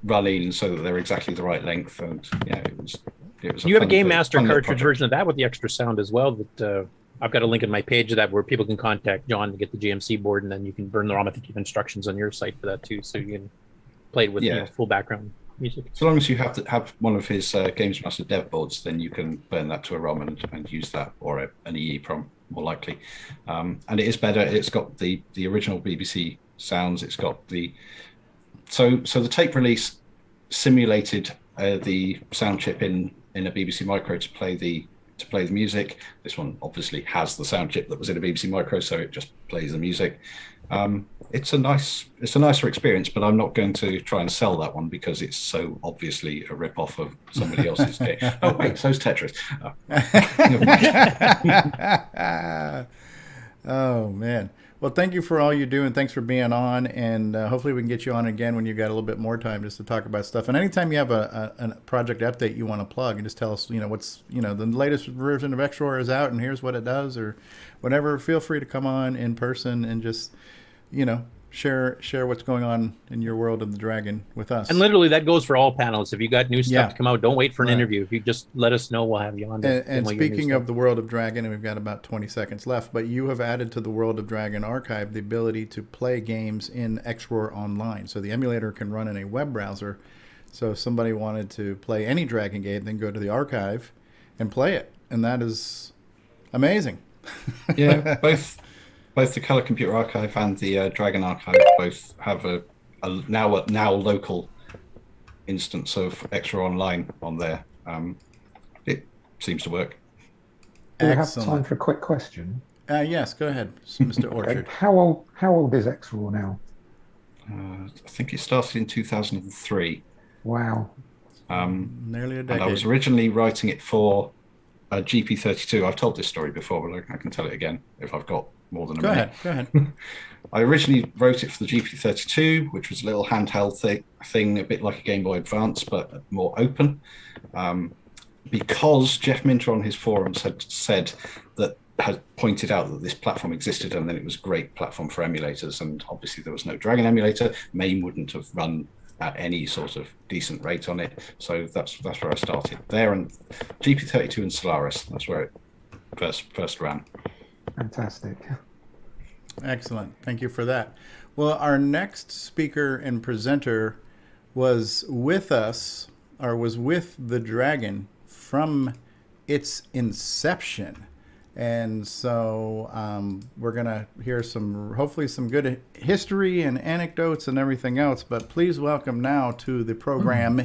N: running so that they're exactly the right length, and yeah, it was.
C: You have a Game Master cartridge version of that with the extra sound as well. That I've got a link in my page of that where people can contact John to get the GMC board, and then you can burn the ROM. I think you have instructions on your site for that too, so you can play it with full background music.
N: So long as you have one of his Games Master dev boards, then you can burn that to a ROM and use that, or an EEPROM more likely. And it is better. It's got the original BBC sounds. It's got so the tape release simulated the sound chip in a BBC Micro to play the music. This one obviously has the sound chip that was in a BBC Micro, so it just plays the music. It's a nicer experience, but I'm not going to try and sell that one because it's so obviously a rip-off of somebody else's game. Oh wait, so's Tetris.
A: Oh man. Well, thank you for all you do, and thanks for being on. And hopefully we can get you on again when you've got a little bit more time just to talk about stuff. And anytime you have a project update you want to plug, and just tell us, what's, the latest version of XROAR is out, and here's what it does, or whatever. Feel free to come on in person and just, share what's going on in your world of the Dragon with us.
C: And literally, that goes for all panels. If you got new stuff to come out, don't wait for an interview. If you just let us know, we'll have you on.
A: And speaking of the world of Dragon, and we've got about 20 seconds left, but you have added to the World of Dragon archive the ability to play games in XROAR online. So the emulator can run in a web browser. So if somebody wanted to play any Dragon game, then go to the archive and play it. And that is amazing.
N: Yeah, both the Color Computer Archive and the Dragon Archive both have a now local instance of XROAR Online on there. It seems to work.
O: Do we have time for a quick question?
A: Yes, go ahead, Mr. Orchard.
O: How old is XROAR now?
N: I think it started in 2003.
O: Wow.
A: Nearly a decade.
N: And I was originally writing it for a GP32. I've told this story before, but I can tell it again if I've got more than a minute.
A: Go ahead.
N: I originally wrote it for the GP32, which was a little handheld thing, a bit like a Game Boy Advance, but more open. Because Jeff Minter on his forums had pointed out that this platform existed, and then it was a great platform for emulators, and obviously there was no Dragon emulator. MAME wouldn't have run at any sort of decent rate on it, so that's where I started. There, and GP32 and Solaris, that's where it first ran.
O: Fantastic.
A: Excellent. Thank you for that. Well, our next speaker and presenter was with us, or was with the Dragon from its inception. And so we're going to hear hopefully some good history and anecdotes and everything else. But please welcome now to the programmee,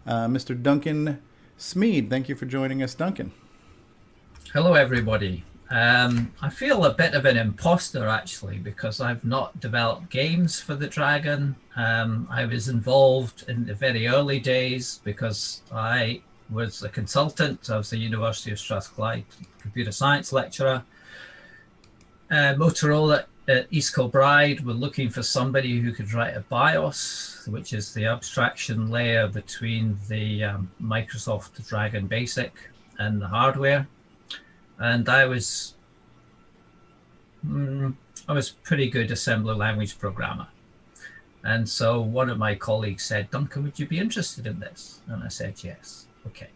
A: Mr. Duncan Smead. Thank you for joining us, Duncan.
R: Hello, everybody. I feel a bit of an imposter, actually, because I've not developed games for the Dragon. I was involved in the very early days because I was a consultant. I was the University of Strathclyde computer science lecturer. Motorola at East Kilbride were looking for somebody who could write a BIOS, which is the abstraction layer between the Microsoft Dragon Basic and the hardware. And I was pretty good assembly language programmer. And so one of my colleagues said, Duncan, would you be interested in this? And I said, yes. Okay.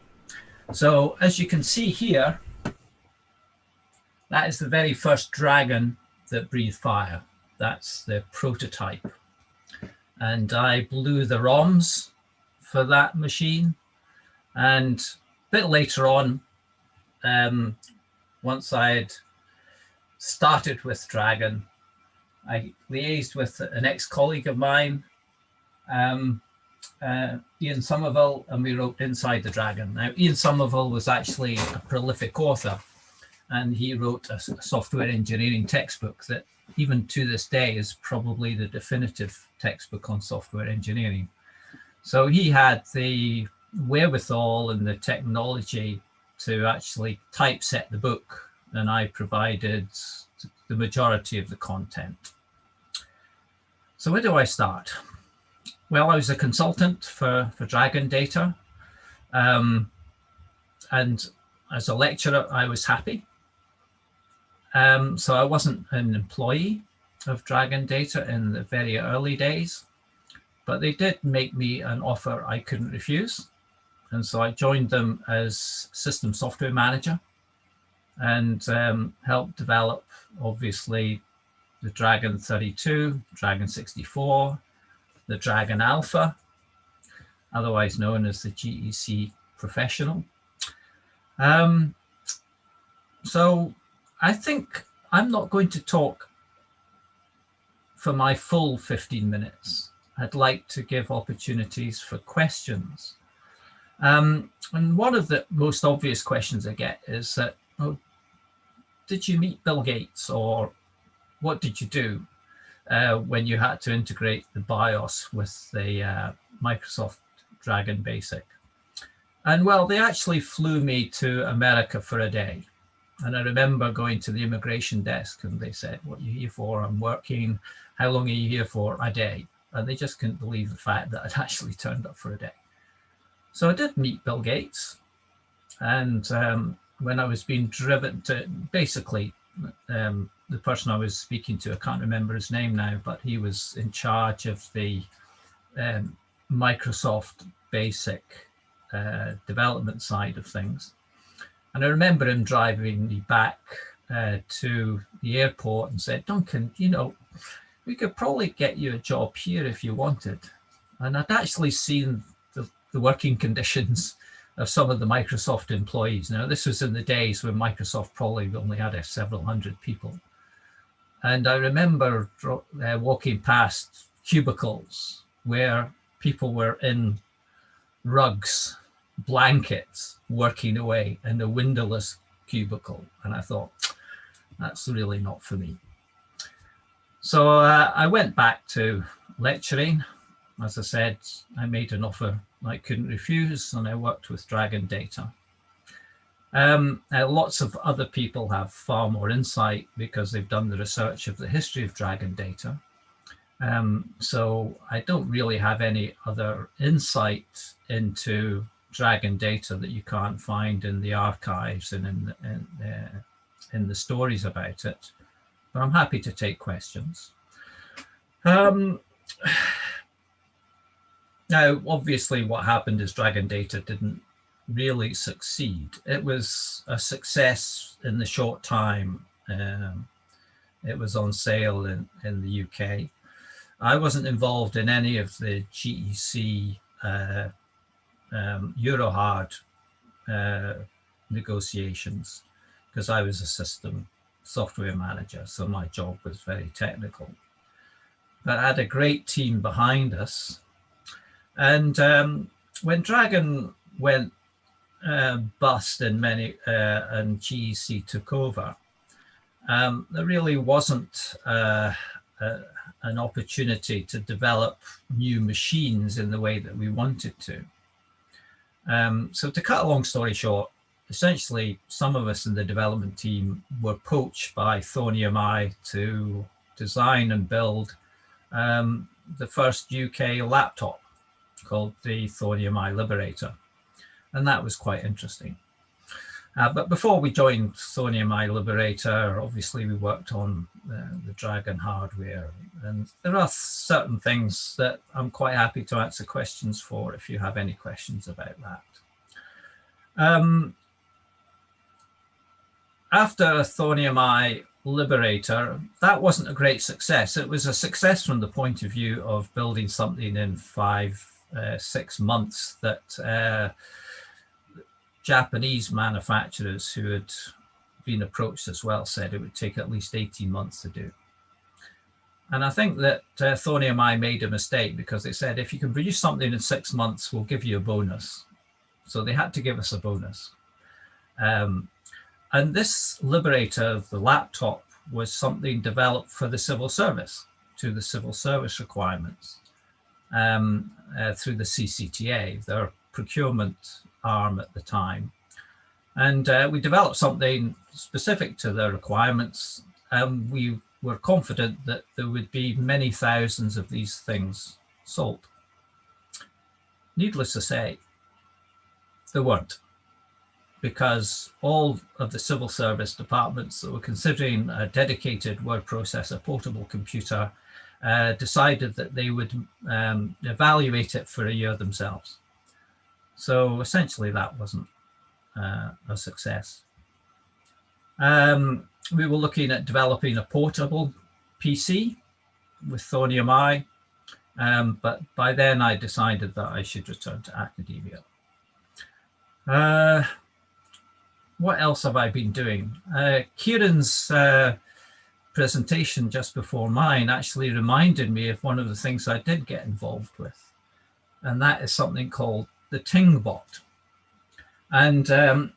R: So as you can see here, that is the very first Dragon that breathed fire. That's the prototype. And I blew the ROMs for that machine. And a bit later on, once I had started with Dragon, I liaised with an ex-colleague of mine, Ian Somerville, and we wrote Inside the Dragon. Now, Ian Somerville was actually a prolific author, and he wrote a software engineering textbook that even to this day is probably the definitive textbook on software engineering. So he had the wherewithal and the technology to actually typeset the book, and I provided the majority of the content. So where do I start? Well, I was a consultant for Dragon Data, and as a lecturer, I was happy. So I wasn't an employee of Dragon Data in the very early days, but they did make me an offer I couldn't refuse. And so I joined them as system software manager and helped develop, obviously, the Dragon 32, Dragon 64, the Dragon Alpha, otherwise known as the GEC Professional. So I think I'm not going to talk for my full 15 minutes. I'd like to give opportunities for questions. And one of the most obvious questions I get is that, oh, did you meet Bill Gates, or what did you do when you had to integrate the BIOS with the Microsoft Dragon Basic? And well, they actually flew me to America for a day. And I remember going to the immigration desk and they said, what are you here for? I'm working. How long are you here for? A day. And they just couldn't believe the fact that I'd actually turned up for a day. So I did meet Bill Gates. And when I was being driven to, basically, the person I was speaking to, I can't remember his name now, but he was in charge of the Microsoft Basic development side of things. And I remember him driving me back to the airport and said, Duncan, you know, we could probably get you a job here if you wanted. And I'd actually seen the working conditions of some of the Microsoft employees. Now, this was in the days when Microsoft probably only had several hundred people. And I remember walking past cubicles where people were in rugs, blankets, working away in a windowless cubicle. And I thought, that's really not for me. So I went back to lecturing. As I said, I made an offer I couldn't refuse, and I worked with Dragon Data. Lots of other people have far more insight because they've done the research of the history of Dragon Data. So I don't really have any other insight into Dragon Data that you can't find in the archives and in the stories about it, but I'm happy to take questions. Now, obviously, what happened is Dragon Data didn't really succeed. It was a success in the short time it was on sale in the UK. I wasn't involved in any of the GEC Eurohard negotiations because I was a system software manager, so my job was very technical. But I had a great team behind us. And when Dragon went bust and GEC took over, there really wasn't an opportunity to develop new machines in the way that we wanted to. So to cut a long story short, essentially some of us in the development team were poached by Thonium I to design and build the first UK laptop called the Thonium I Liberator. And that was quite interesting. But before we joined Thonium I Liberator, obviously we worked on the Dragon hardware. And there are certain things that I'm quite happy to answer questions for if you have any questions about that. After Thonium I Liberator, that wasn't a great success. It was a success from the point of view of building something in 5-6 months that Japanese manufacturers who had been approached as well said it would take at least 18 months to do. And I think that Thonium I made a mistake because they said, if you can produce something in 6 months, we'll give you a bonus. So they had to give us a bonus. And this Liberator, the laptop, was something developed for the civil service, to the civil service requirements through the CCTA, their procurement arm at the time. And we developed something specific to their requirements, and we were confident that there would be many thousands of these things sold. Needless to say, there weren't, because all of the civil service departments that were considering a dedicated word processor portable computer decided that they would evaluate it for a year themselves. So essentially that wasn't a success. We were looking at developing a portable PC with Thorium I, but by then I decided that I should return to academia. What else have I been doing? Ciaran's presentation just before mine actually reminded me of one of the things I did get involved with, and that is something called the Tingbot. And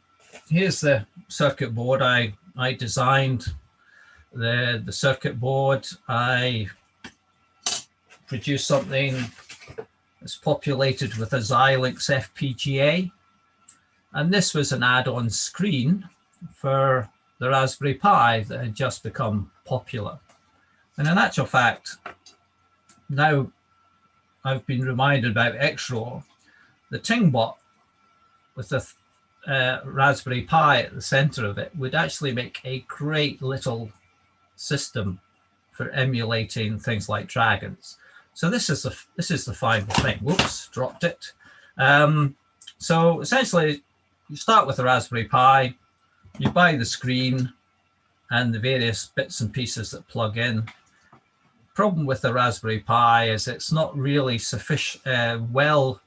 R: here's the circuit board. I designed the circuit board. I produced something that's populated with a Xilinx FPGA. And this was an add-on screen for the Raspberry Pi that had just become popular. And in actual fact, now I've been reminded about XROR, the Tingbot with the Raspberry Pi at the center of it would actually make a great little system for emulating things like dragons. So this is the final thing. Whoops, dropped it. So essentially, you start with a Raspberry Pi, you buy the screen and the various bits and pieces that plug in. Problem with the Raspberry Pi is it's not really sufficient, well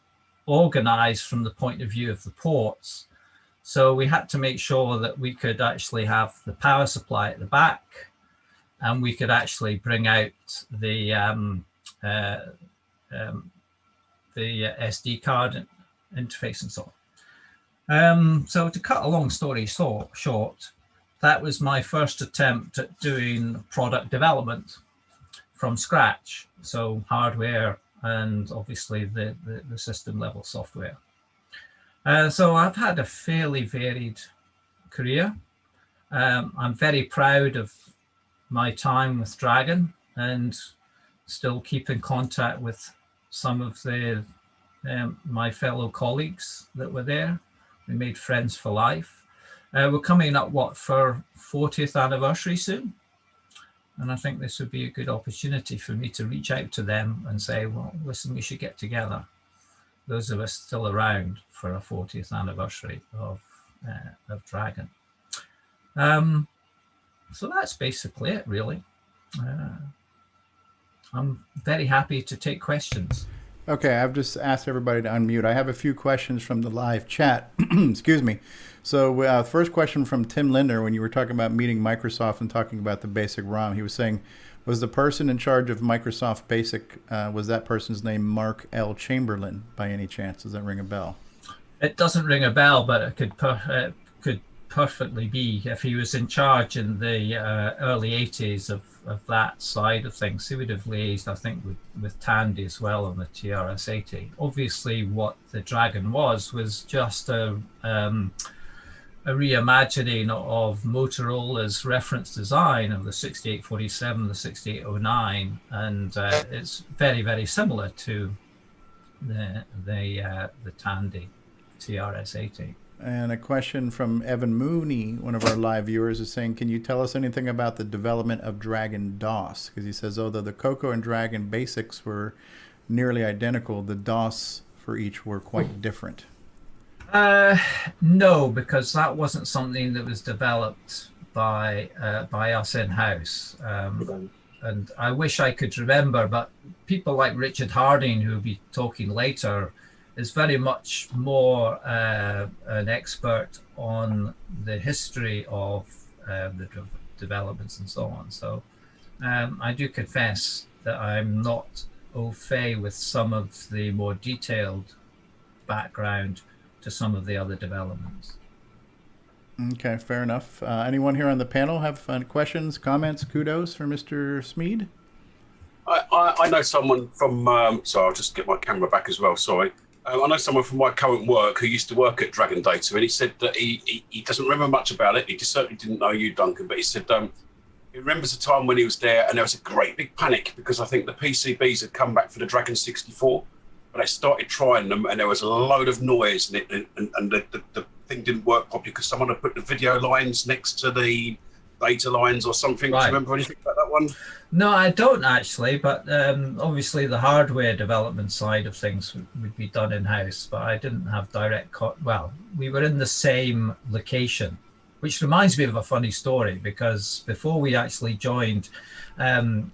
R: organized from the point of view of the ports. So we had to make sure that we could actually have the power supply at the back, and we could actually bring out the SD card interface and so on. So to cut a long story short, that was my first attempt at doing product development from scratch. So hardware and obviously the system level software. So I've had a fairly varied career. I'm very proud of my time with Dragon and still keep in contact with some of the my fellow colleagues that were there. We made friends for life. We're coming up, for 40th anniversary soon. And I think this would be a good opportunity for me to reach out to them and say, well, listen, we should get together. Those of us still around for a 40th anniversary of Dragon. So that's basically it, really. I'm very happy to take questions.
A: Okay, I've just asked everybody to unmute. I have a few questions from the live chat. Excuse me. So first question from Tim Linder, when you were talking about meeting Microsoft and talking about the basic ROM, he was saying, was the person in charge of Microsoft Basic, was that person's name Mark L. Chamberlain by any chance? Does that ring a bell?
R: It doesn't ring a bell, but it could perfectly be. If he was in charge in the early 80s of that side of things, he would have liaised, I think, with Tandy as well on the TRS-80. Obviously, what the Dragon was just a reimagining of Motorola's reference design of the 6847, the 6809, and it's very, very similar to the Tandy TRS-80.
A: And a question from Evan Mooney, one of our live viewers, is saying, can you tell us anything about the development of Dragon DOS? Because he says, although the CoCo and Dragon basics were nearly identical, the DOS for each were quite different.
R: No, because that wasn't something that was developed by us in-house. And I wish I could remember, but people like Richard Harding, who will be talking later, is very much more an expert on the history of the developments and so on. So I do confess that I'm not au fait with some of the more detailed background to some of the other developments.
A: Okay, fair enough. Anyone here on the panel have questions, comments, kudos for Mr. Smead?
K: I know someone from, so I'll just get my camera back as well, sorry. I know someone from my current work who used to work at Dragon Data, and he said that he doesn't remember much about it. He just certainly didn't know you, Duncan, but he said he remembers a time when he was there and there was a great big panic because I think the PCBs had come back for the Dragon 64, but they started trying them and there was a load of noise and the thing didn't work properly because someone had put the video lines next to the data lines or something.
R: Right.
K: Do you remember anything about that one?
R: No, I don't actually, but obviously the hardware development side of things would be done in-house, but I didn't have direct well, we were in the same location, which reminds me of a funny story because before we actually joined merged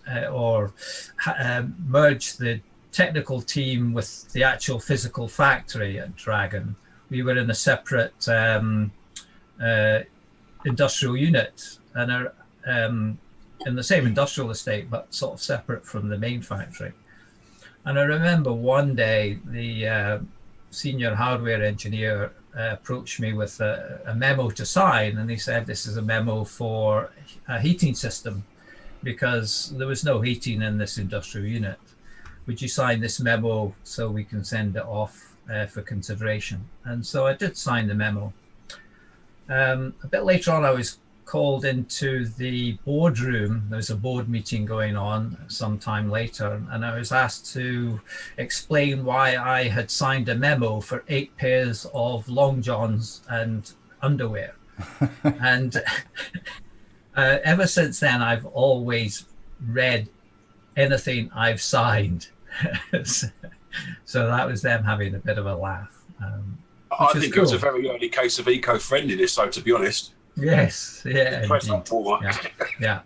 R: the technical team with the actual physical factory at Dragon, we were in a separate industrial unit and in the same industrial estate, but sort of separate from the main factory. And I remember one day the senior hardware engineer approached me with a memo to sign, and he said, this is a memo for a heating system because there was no heating in this industrial unit. Would you sign this memo so we can send it off for consideration? And so I did sign the memo. A bit later on, I was called into the boardroom. There was a board meeting going on sometime later, and I was asked to explain why I had signed a memo for 8 pairs of long johns and underwear. And ever since then, I've always read anything I've signed. So that was them having a bit of a laugh.
K: I think it was a very early case of eco-friendliness, so to be honest.
R: Yes, yeah, yeah.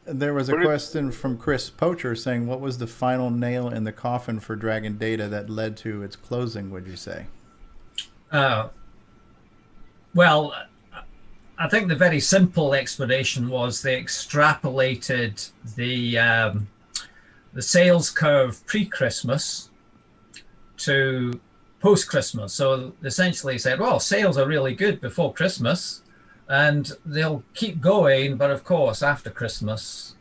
A: There was a question from Chris Poacher saying, what was the final nail in the coffin for Dragon Data that led to its closing, would you say?
R: Well, I think the very simple explanation was they extrapolated the sales curve pre-Christmas to post-Christmas. So essentially said, well, sales are really good before Christmas and they'll keep going, but of course after Christmas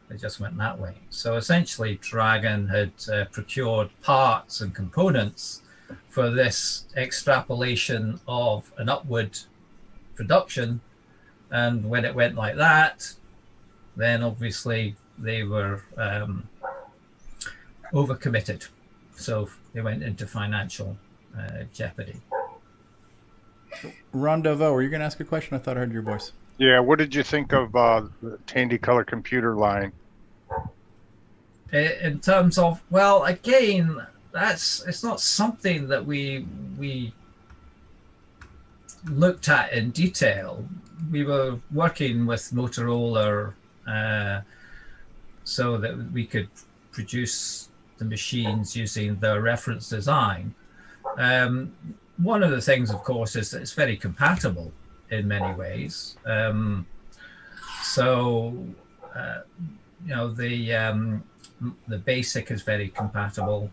R: they just went that way. So essentially Dragon had procured parts and components for this extrapolation of an upward production, and when it went like that, then obviously they were overcommitted. So they went into financial jeopardy.
A: Ron Deveau, were you going to ask a question? I thought I heard your voice.
Q: Yeah, what did you think of the Tandy Color computer line?
R: In terms of, well, again, it's not something that we looked at in detail. We were working with Motorola so that we could produce the machines using their reference design. One of the things, of course, is that it's very compatible in many ways. You know, the basic is very compatible.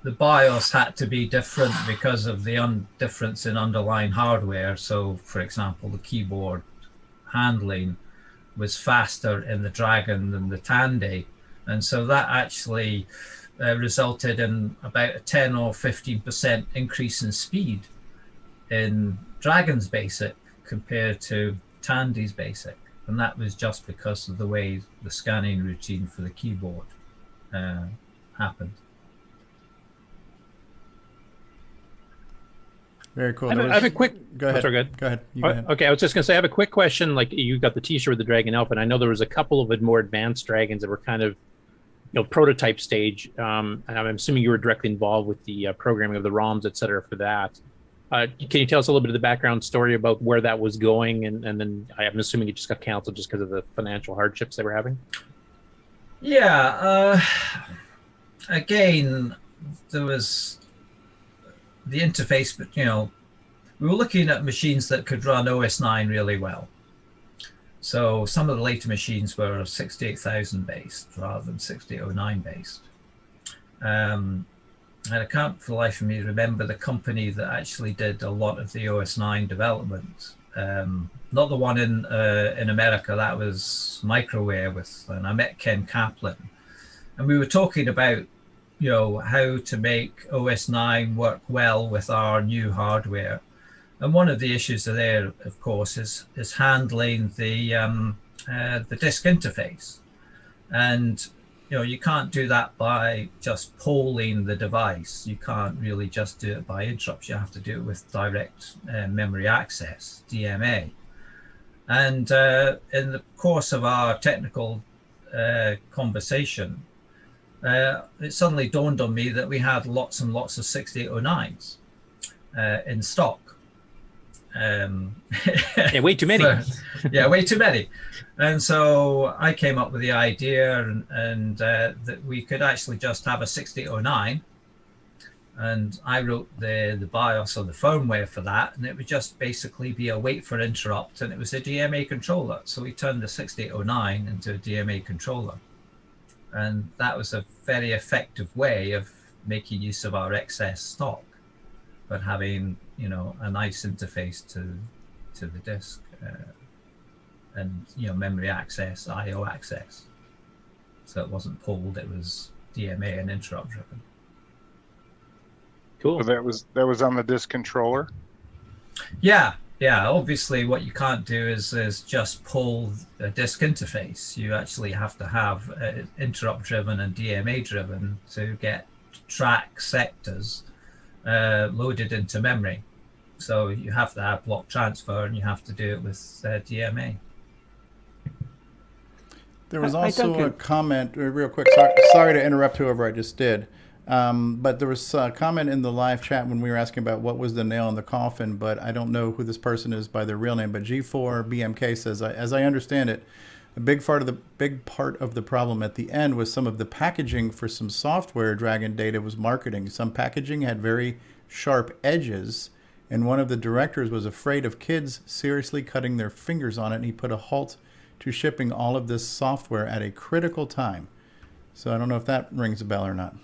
R: The BIOS had to be different because of the difference in underlying hardware. So, for example, the keyboard handling was faster in the Dragon than the Tandy, and so that actually resulted in about a 10 or 15% increase in speed in Dragon's basic compared to Tandy's basic, and that was just because of the way the scanning routine for the keyboard happened.
A: Very cool.
C: I have a quick.
A: Go ahead.
C: Sorry,
A: go ahead. You go ahead.
C: Okay, I was just going to say I have a quick question. Like, you got the T-shirt with the Dragon Elf, and I know there was a couple of more advanced dragons that were kind of, prototype stage. And I'm assuming you were directly involved with the programming of the ROMs, et cetera, for that. Can you tell us a little bit of the background story about where that was going, and then I'm assuming it just got canceled just because of the financial hardships they were having?
R: Yeah. Again, there was the interface, but we were looking at machines that could run OS 9 really well. So some of the later machines were 68,000 based rather than 6809 based. And I can't for the life of me remember the company that actually did a lot of the OS 9 development. Not the one in America, that was Microware and I met Ken Kaplan. And we were talking about how to make OS 9 work well with our new hardware. And one of the issues there, of course, is handling the disk interface. And you can't do that by just polling the device. You can't really just do it by interrupts. You have to do it with direct memory access, DMA. And in the course of our technical conversation, it suddenly dawned on me that we had lots and lots of 6809s in stock.
C: Way too many.
R: Way too many. And so I came up with the idea and that we could actually just have a 6809, and I wrote the BIOS or the firmware for that, and it would just basically be a wait for interrupt, and it was a DMA controller. So we turned the 6809 into a DMA controller, and that was a very effective way of making use of our excess stock, but having a nice interface to the disk. And memory access, IO access. So it wasn't pulled; it was DMA and interrupt driven.
C: Cool.
Q: So that was on the disk controller.
R: Yeah. Obviously, what you can't do is just pull a disk interface. You actually have to have interrupt driven and DMA driven to get track sectors loaded into memory. So you have to have block transfer, and you have to do it with DMA.
A: There was also a comment, real quick, sorry to interrupt whoever I just did, but there was a comment in the live chat when we were asking about what was the nail in the coffin, but I don't know who this person is by their real name, but G4BMK says, as I understand it, a big part of the problem at the end was some of the packaging for some software Dragon Data was marketing. Some packaging had very sharp edges, and one of the directors was afraid of kids seriously cutting their fingers on it, and he put a halt to shipping all of this software at a critical time. So I don't know if that rings a bell or not.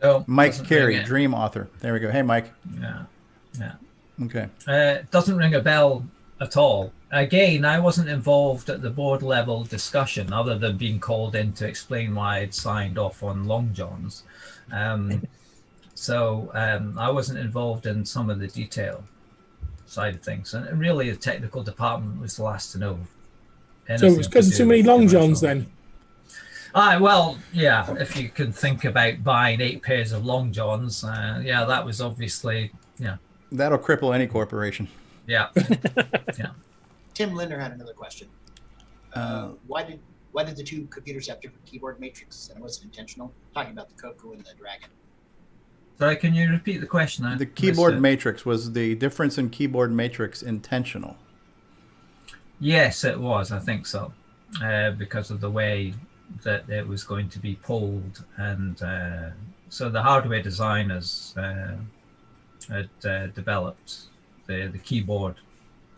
R: Oh,
A: Mike Carey, Dream author. There we go. Hey, Mike.
R: Yeah.
A: Okay.
R: It doesn't ring a bell at all. Again, I wasn't involved at the board level discussion other than being called in to explain why I'd signed off on Long Johns. So I wasn't involved in some of the detail side of things, and really the technical department was the last to know.
S: So it was because of too many Long Johns then?
R: Well, yeah, if you can think about buying 8 pairs of Long Johns, that was obviously,
A: That'll cripple any corporation.
R: Yeah.
P: Tim Linder had another question. Why did the two computers have different keyboard matrix, and was it intentional? Talking about the CoCo and the Dragon.
R: Sorry, can you repeat the question?
A: The keyboard matrix, was the difference in keyboard matrix intentional?
R: Yes, it was. I think so, because of the way that it was going to be pulled, and so the hardware designers had developed the keyboard,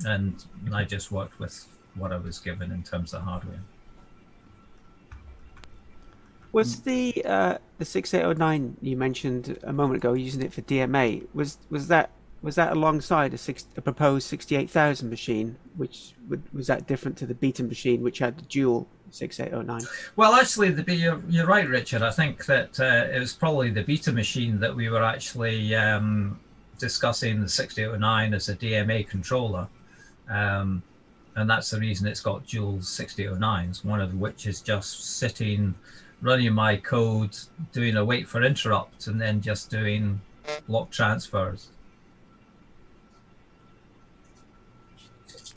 R: and I just worked with what I was given in terms of hardware.
T: Was the 6809 you mentioned a moment ago using it for DMA? Was that alongside a proposed 68,000 machine, which was that different to the Beta machine, which had the dual 6809?
R: Well, actually, you're right, Richard. I think that it was probably the Beta machine that we were actually discussing the 6809 as a DMA controller, and that's the reason it's got dual 6809s. One of which is just sitting, running my code, doing a wait for interrupt, and then just doing block transfers.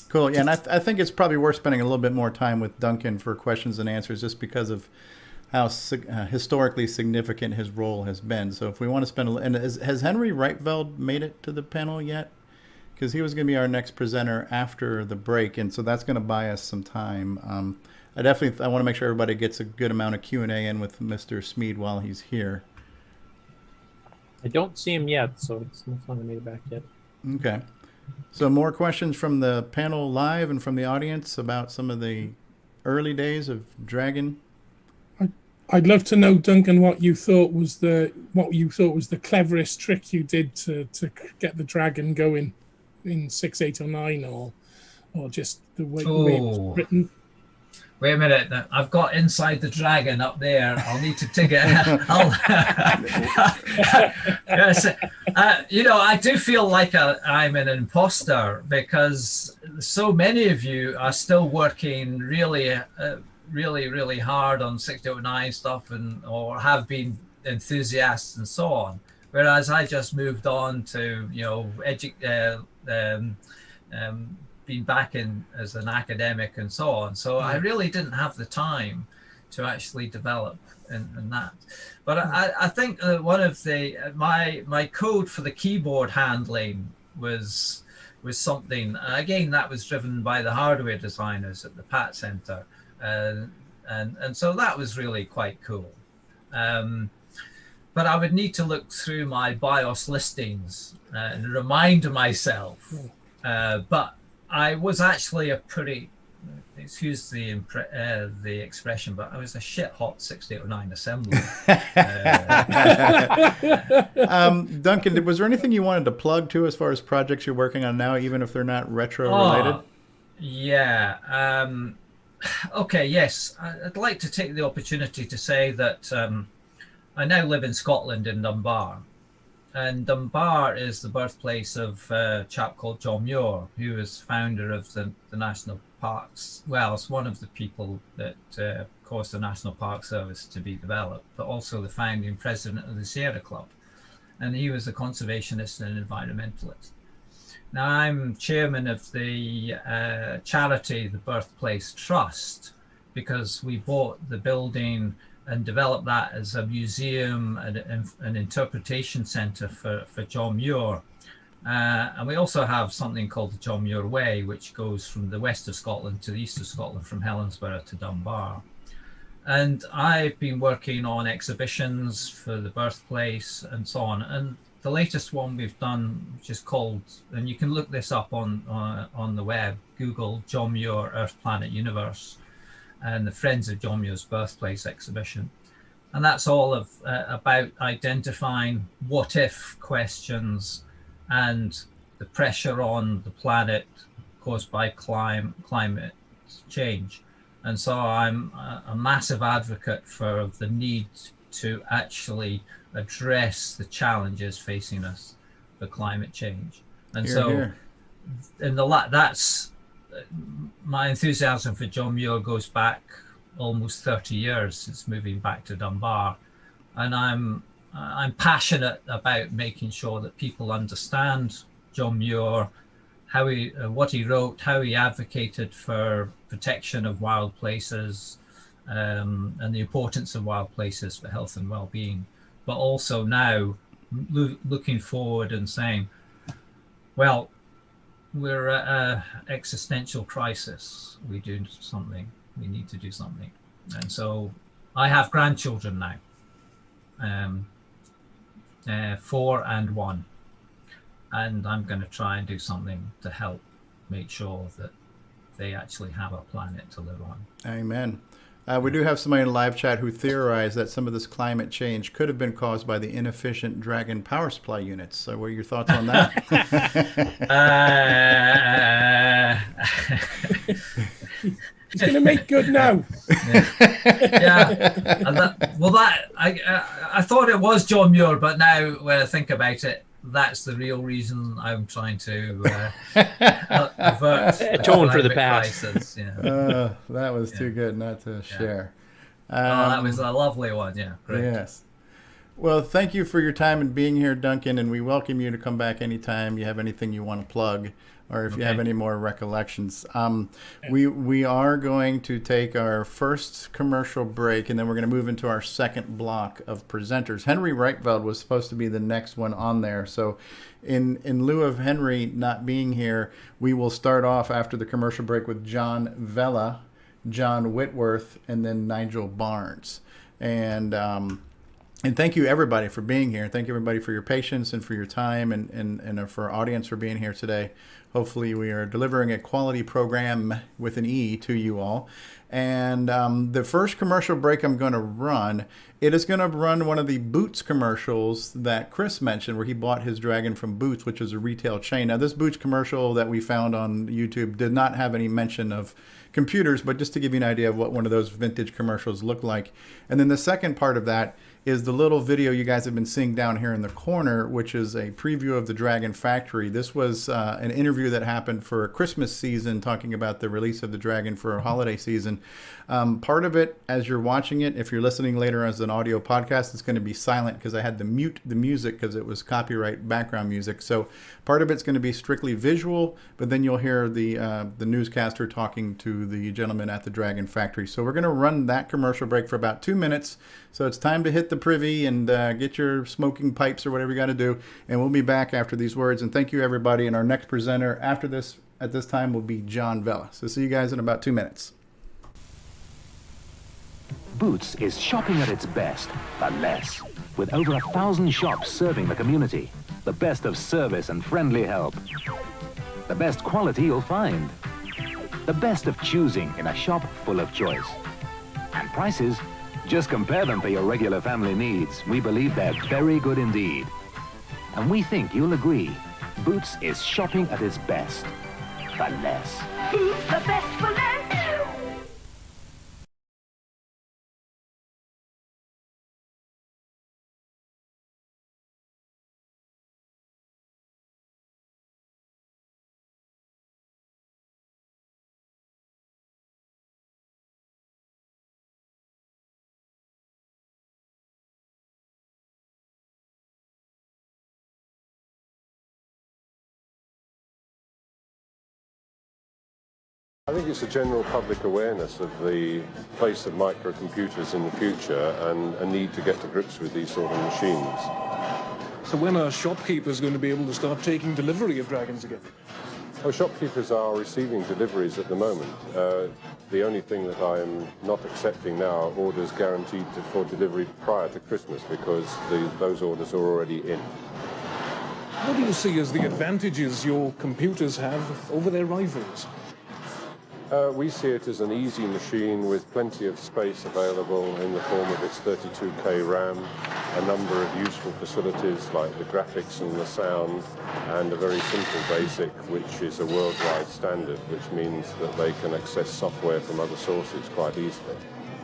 A: Cool. Yeah, and I think it's probably worth spending a little bit more time with Duncan for questions and answers, just because of how historically significant his role has been. So if we want to spend and has Henry Reitveld made it to the panel yet? Because he was going to be our next presenter after the break, and so that's going to buy us some time. I want to make sure everybody gets a good amount of Q&A in with Mr. Smead while he's here.
C: I don't see him yet, so it's not made it back yet.
A: Okay. So more questions from the panel live and from the audience about some of the early days of Dragon?
S: I'd love to know, Duncan, what you thought was the cleverest trick you did to get the Dragon going in 6809, or just the way it was written.
R: Wait a minute. I've got Inside the Dragon up there. I'll need to take it. Yes. I do feel like I'm an imposter because so many of you are still working really, really hard on 6809 stuff or have been enthusiasts and so on. Whereas I just moved on to, being back in as an academic and so on. So I really didn't have the time to actually develop in that. But I think one of my code for the keyboard handling was something, again, that was driven by the hardware designers at the Pat Center. And so that was really quite cool. But I would need to look through my BIOS listings and remind myself. But I was actually a pretty, excuse the expression, but I was a shit hot 6809 assembler.
A: Duncan, was there anything you wanted to plug to as far as projects you're working on now, even if they're not retro related?
R: Yeah. Okay, yes. I'd like to take the opportunity to say that I now live in Scotland, in Dunbar. And Dunbar is the birthplace of a chap called John Muir, who is founder of the National Parks. Well, it's one of the people that caused the National Park Service to be developed, but also the founding president of the Sierra Club. And he was a conservationist and environmentalist. Now, I'm chairman of the charity, the Birthplace Trust, because we bought the building and developed that as a museum and an interpretation centre for John Muir. And we also have something called the John Muir Way, which goes from the west of Scotland to the east of Scotland, from Helensburgh to Dunbar. And I've been working on exhibitions for the birthplace and so on. And the latest one we've done, which is called, and you can look this up on the web, Google John Muir Earth, Planet, Universe, and the Friends of John Muir's Birthplace exhibition. And that's all about identifying what if questions and the pressure on the planet caused by climate change. And so I'm a massive advocate for the need to actually address the challenges facing us for climate change. And that's my enthusiasm for John Muir goes back almost 30 years since moving back to Dunbar, and I'm passionate about making sure that people understand John Muir, what he wrote, how he advocated for protection of wild places, and the importance of wild places for health and well-being, but also now looking forward and saying, well, we're at an existential crisis. We do something. We need to do something. And so I have grandchildren now, 4 and 1. And I'm going to try and do something to help make sure that they actually have a planet to live on.
A: Amen. We do have somebody in live chat who theorized that some of this climate change could have been caused by the inefficient Dragon power supply units. So what are your thoughts on that?
S: He's going to make good now.
R: I thought it was John Muir, but now when I think about it, that's the real reason I'm trying to avert
C: atone for the past.
R: Crisis,
A: that was too good not to share.
R: That was a lovely one. Yeah, great.
A: Yes. Well, thank you for your time and being here, Duncan, and we welcome you to come back anytime you have anything you want to plug, or if you have any more recollections. We are going to take our first commercial break, and then we're going to move into our second block of presenters. Henry Reitveld was supposed to be the next one on there. So in lieu of Henry not being here, we will start off after the commercial break with John Vella, John Whitworth, and then Nigel Barnes. And And thank you, everybody, for being here. Thank you, everybody, for your patience and for your time, and for our audience for being here today. Hopefully, we are delivering a quality program with an E to you all. And the first commercial break I'm going to run, it is going to run one of the Boots commercials that Chris mentioned, where he bought his dragon from Boots, which is a retail chain. Now, this Boots commercial that we found on YouTube did not have any mention of computers, but just to give you an idea of what one of those vintage commercials look like. And then the second part of that is the little video you guys have been seeing down here in the corner, which is a preview of the Dragon Factory. This was an interview that happened for a Christmas season, talking about the release of the Dragon for a holiday season. Part of it, as you're watching it, if you're listening later as an audio podcast, it's going to be silent because I had to mute the music because it was copyright background music. So part of it's going to be strictly visual, but then you'll hear the newscaster talking to the gentleman at the Dragon Factory. So we're going to run that commercial break for about 2 minutes. So it's time to hit the privy and get your smoking pipes or whatever you got to do. And we'll be back after these words. And thank you, everybody. And our next presenter after this, at this time, will be John Vella. So see you guys in about 2 minutes.
U: Boots is shopping at its best, but less. With over 1,000 shops serving the community. The best of service and friendly help. The best quality you'll find. The best of choosing in a shop full of choice. And prices, just compare them for your regular family needs. We believe they're very good indeed. And we think you'll agree, Boots is shopping at its best, but less.
V: Boots, the best for less.
W: I think it's a general public awareness of the place of microcomputers in the future and a need to get to grips with these sort of machines.
X: So when are shopkeepers going to be able to start taking delivery of dragons again?
W: Oh, shopkeepers are receiving deliveries at the moment. The only thing that I'm not accepting now are orders guaranteed for delivery prior to Christmas, because those orders are already in.
X: What do you see as the advantages your computers have over their rivals?
W: We see it as an easy machine with plenty of space available in the form of its 32K RAM, a number of useful facilities like the graphics and the sound, and a very simple BASIC, which is a worldwide standard, which means that they can access software from other sources quite easily.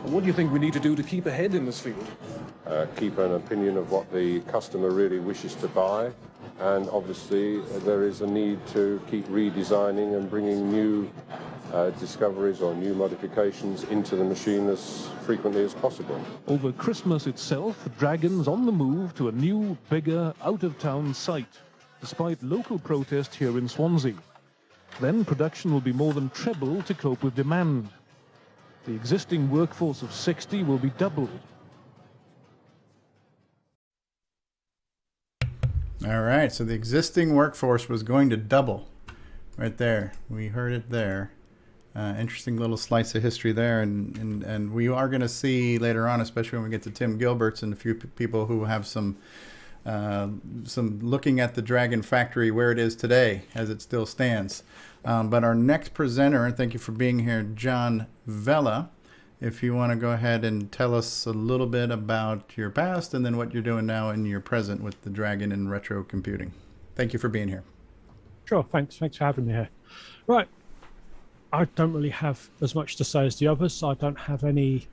X: What do you think we need to do to keep ahead in this field?
W: Keep an opinion of what the customer really wishes to buy, and obviously there is a need to keep redesigning and bringing new discoveries or new modifications into the machine as frequently as possible.
X: Over Christmas itself, Dragon's on the move to a new, bigger, out-of-town site, despite local protest here in Swansea. Then production will be more than treble to cope with demand. The existing workforce of 60 will be doubled.
A: All right, so the existing workforce was going to double. Right there. We heard it there. Interesting little slice of history there, and we are going to see later on, especially when we get to Tim Gilberts and a few people who have some looking at the Dragon Factory where it is today as it still stands. But our next presenter, and thank you for being here, John Vella, if you want to go ahead and tell us a little bit about your past and then what you're doing now in your present with the Dragon and retro computing. Thank you for being here.
Y: Sure, thanks for having me here. Right. I don't really have as much to say as the others. I don't have any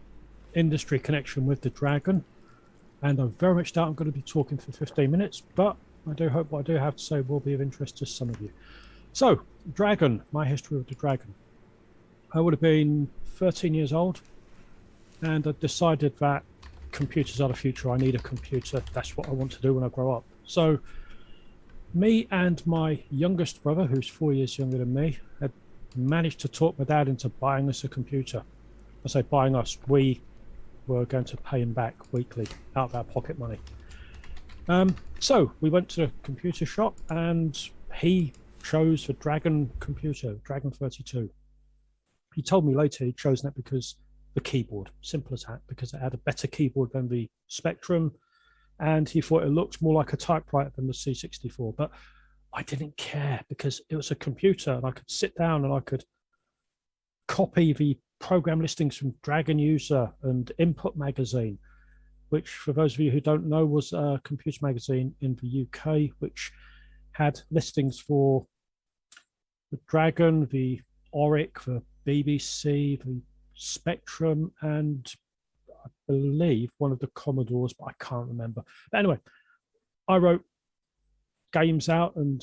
Y: industry connection with the Dragon, and I very much doubt I'm going to be talking for 15 minutes, but I do hope what I do have to say will be of interest to some of you. So, Dragon, my history with the Dragon. I would have been 13 years old, and I decided that computers are the future. I need a computer. That's what I want to do when I grow up. So, me and my youngest brother, who's 4 years younger than me, had managed to talk my dad into buying us a computer. I say buying us, we were going to pay him back weekly out of our pocket money. So we went to the computer shop and he chose the Dragon computer, Dragon 32. He told me later he'd chosen it because the keyboard, simple as that, because it had a better keyboard than the Spectrum, and he thought it looked more like a typewriter than the C64. But I didn't care because it was a computer, and I could sit down and I could copy the program listings from Dragon User and Input Magazine, which, for those of you who don't know, was a computer magazine in the UK, which had listings for the Dragon, the Auric, the BBC, the Spectrum, and I believe one of the Commodores, but I can't remember. But anyway, I wrote games out and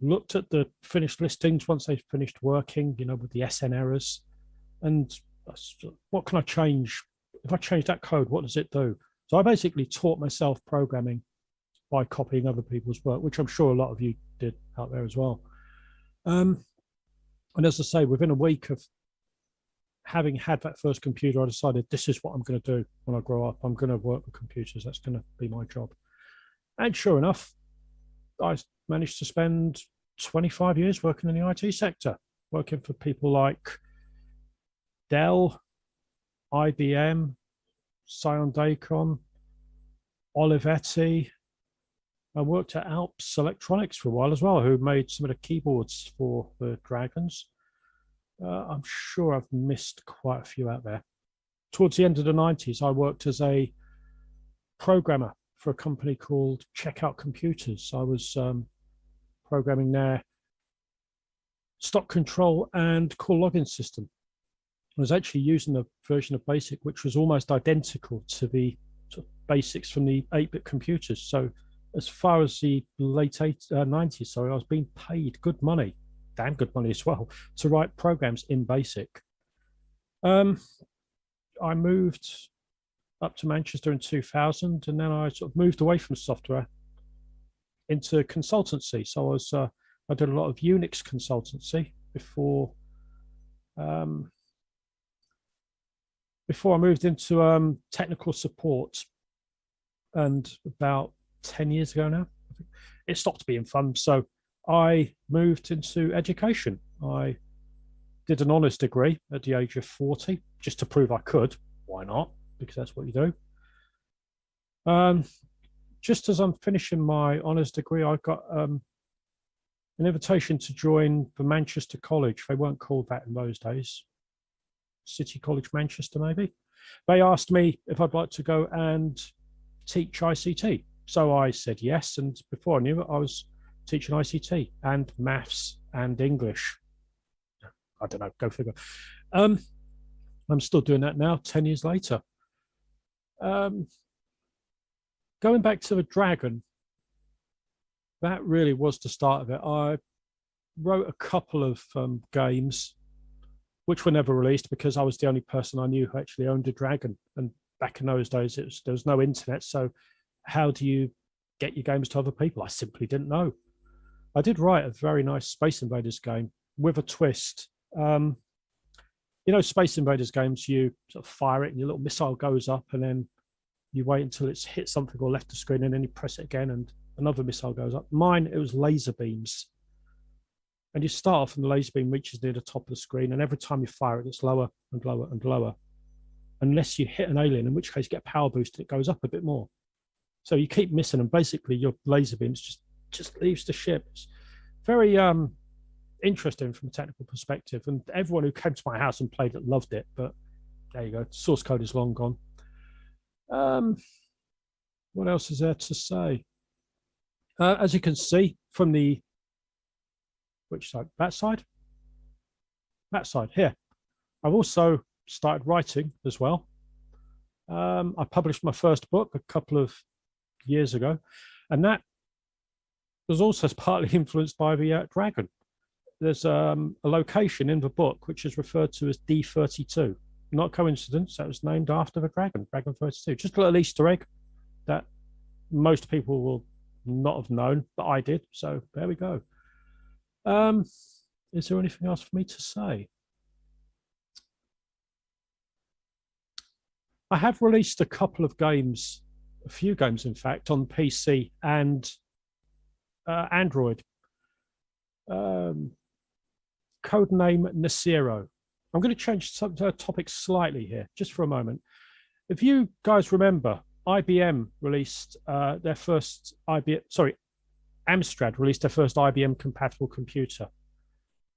Y: looked at the finished listings once they finished working, with the SN errors. And what can I change? If I change that code, what does it do? So I basically taught myself programming by copying other people's work, which I'm sure a lot of you did out there as well. And as I say, within a week of having had that first computer, I decided this is what I'm going to do when I grow up. I'm going to work with computers. That's going to be my job. And sure enough, I managed to spend 25 years working in the IT sector, working for people like Dell, IBM, Scion-Dacon, Olivetti. I worked at Alps Electronics for a while as well, who made some of the keyboards for the Dragons. I'm sure I've missed quite a few out there. Towards the end of the 90s, I worked as a programmer for a company called Checkout Computers. I was programming their stock control and call login system. I was actually using a version of BASIC which was almost identical to the sort of basics from the 8-bit computers. So as far as the late 90s, I was being paid good money, damn good money as well, to write programs in BASIC. I moved up to Manchester in 2000, and then I sort of moved away from software into consultancy. So I did a lot of Unix consultancy before I moved into technical support. And about 10 years ago now, it stopped being fun. So I moved into education. I did an honours degree at the age of 40, just to prove I could. Why not? Because that's what you do. Just as I'm finishing my honours degree, I got an invitation to join the Manchester College. They weren't called that in those days. City College Manchester, maybe. They asked me if I'd like to go and teach ICT. So I said yes, and before I knew it, I was teaching ICT and maths and English. I don't know, go figure. I'm still doing that now, 10 years later. Going back to the Dragon, that really was the start of it. I wrote a couple of games which were never released because I was the only person I knew who actually owned a Dragon. And back in those days, there was no internet. So how do you get your games to other people? I simply didn't know. I did write a very nice Space Invaders game with a twist. Space Invaders games, you sort of fire it and your little missile goes up, and then you wait until it's hit something or left the screen, and then you press it again and another missile goes up. Mine, it was laser beams. And you start off and the laser beam reaches near the top of the screen, and every time you fire it, it's lower and lower and lower. Unless you hit an alien, in which case you get a power boost and it goes up a bit more. So you keep missing, and basically your laser beams just leaves the ship. It's very interesting from a technical perspective, and everyone who came to my house and played it loved it, but there you go, source code is long gone. What else is there to say? As you can see from the, which side? That side? That side, here. I've also started writing as well. I published my first book a couple of years ago, and that was also partly influenced by the Dragon. There's a location in the book which is referred to as D32. Not a coincidence, that was named after the Dragon, Dragon 32. Just a little Easter egg that most people will not have known, but I did, so there we go. Is there anything else for me to say? I have released a couple of games, a few games in fact, on PC and Android. Codename Nasiro. I'm going to change the topic slightly here, just for a moment. If you guys remember IBM released their first Amstrad released their first IBM compatible computer.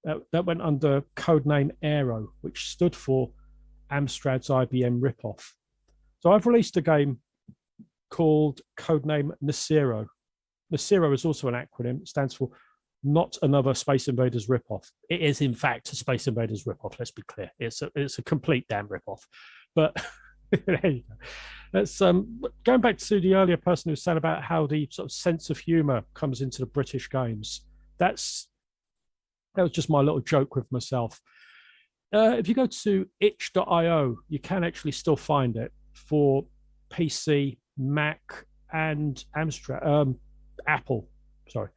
Y: That went under codename Aero, which stood for Amstrad's IBM ripoff. So I've released a game called codename Nasiro. Nasiro is also an acronym. It stands for Not Another Space Invaders ripoff. It is, in fact, a Space Invaders ripoff. Let's be clear. It's a complete damn ripoff. But there you go. That's going back to the earlier person who said about how the sort of sense of humour comes into the British games. That was just my little joke with myself. If you go to itch.io, you can actually still find it for PC, Mac, and Amstrad, Apple. Sorry.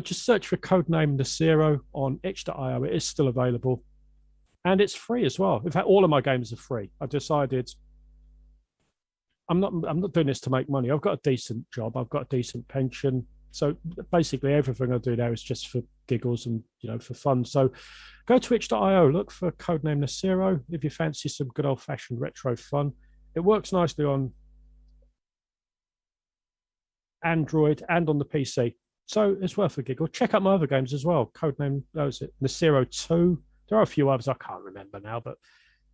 Y: Just search for codename Nasiro on itch.io. It is still available. And it's free as well. In fact, all of my games are free. I decided I'm not doing this to make money. I've got a decent job. I've got a decent pension. So basically everything I do now is just for giggles and, for fun. So go to itch.io, look for codename Nasiro if you fancy some good old-fashioned retro fun. It works nicely on Android and on the PC. So it's worth a giggle. Check out my other games as well. Codename, Nasiro 2. There are a few others I can't remember now, but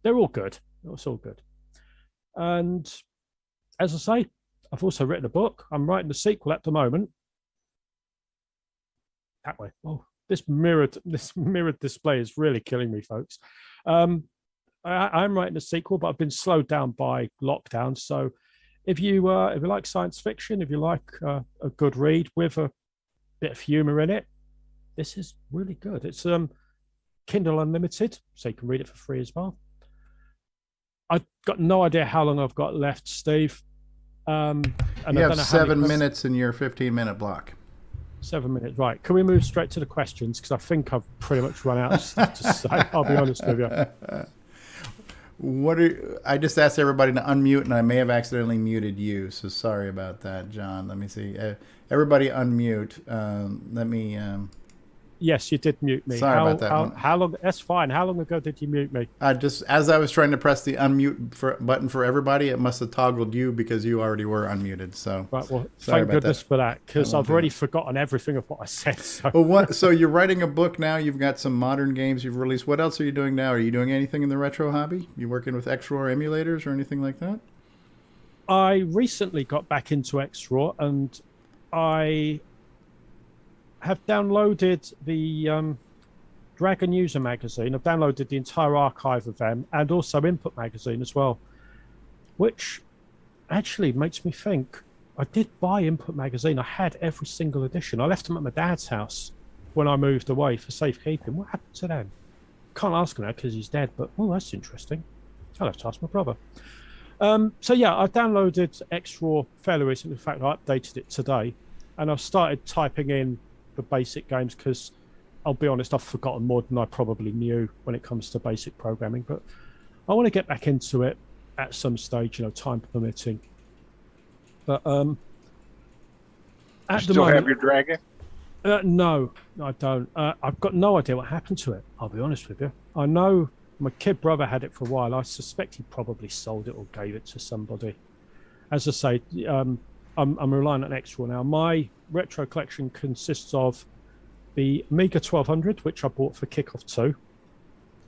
Y: they're all good. It's all good. And as I say, I've also written a book. I'm writing the sequel at the moment. That way. Oh, this mirrored display is really killing me, folks. I'm writing a sequel, but I've been slowed down by lockdown. So if you like science fiction, if you like a good read with a bit of humor in it, this is really good. It's Kindle Unlimited, so you can read it for free as well. I've got no idea how long I've got left, Steve. And
A: you have 7 minutes in your 15-minute block.
Y: 7 minutes, right. Can we move straight to the questions? Because I think I've pretty much run out of stuff to say. I'll be honest with you.
A: I just asked everybody to unmute, and I may have accidentally muted you, so sorry about that, John. Let me see. Everybody unmute. Let me...
Y: Yes, you did mute me.
A: Sorry about that.
Y: How long? That's fine. How long ago did you mute me?
A: Just as I was trying to press the unmute button for everybody, it must have toggled you because you already were unmuted. So,
Y: right, well, thank goodness for that, because I've already forgotten everything of what I said. So.
A: Well, so you're writing a book now. You've got some modern games you've released. What else are you doing now? Are you doing anything in the retro hobby? You working with XRAW emulators or anything like that?
Y: I recently got back into XRAW, and I have downloaded the Dragon User magazine. I've downloaded the entire archive of them, and also Input magazine as well, which actually makes me think I did buy Input magazine. I had every single edition. I left them at my dad's house when I moved away for safekeeping. What happened to them? Can't ask him now because he's dead, but that's interesting. I'll have to ask my brother. So yeah, I downloaded XRAW fairly recently. In fact, I updated it today, and I've started typing in the basic games because I'll be honest, I've forgotten more than I probably knew when it comes to basic programming, but I want to get back into it at some stage, time permitting. But
Q: at the moment, have your Dragon?
Y: No, I don't. I've got no idea what happened to it. I'll be honest with you. I know my kid brother had it for a while. I suspect he probably sold it or gave it to somebody. As I say, I'm relying on XRAW now. My retro collection consists of the Amiga 1200, which I bought for Kickoff 2,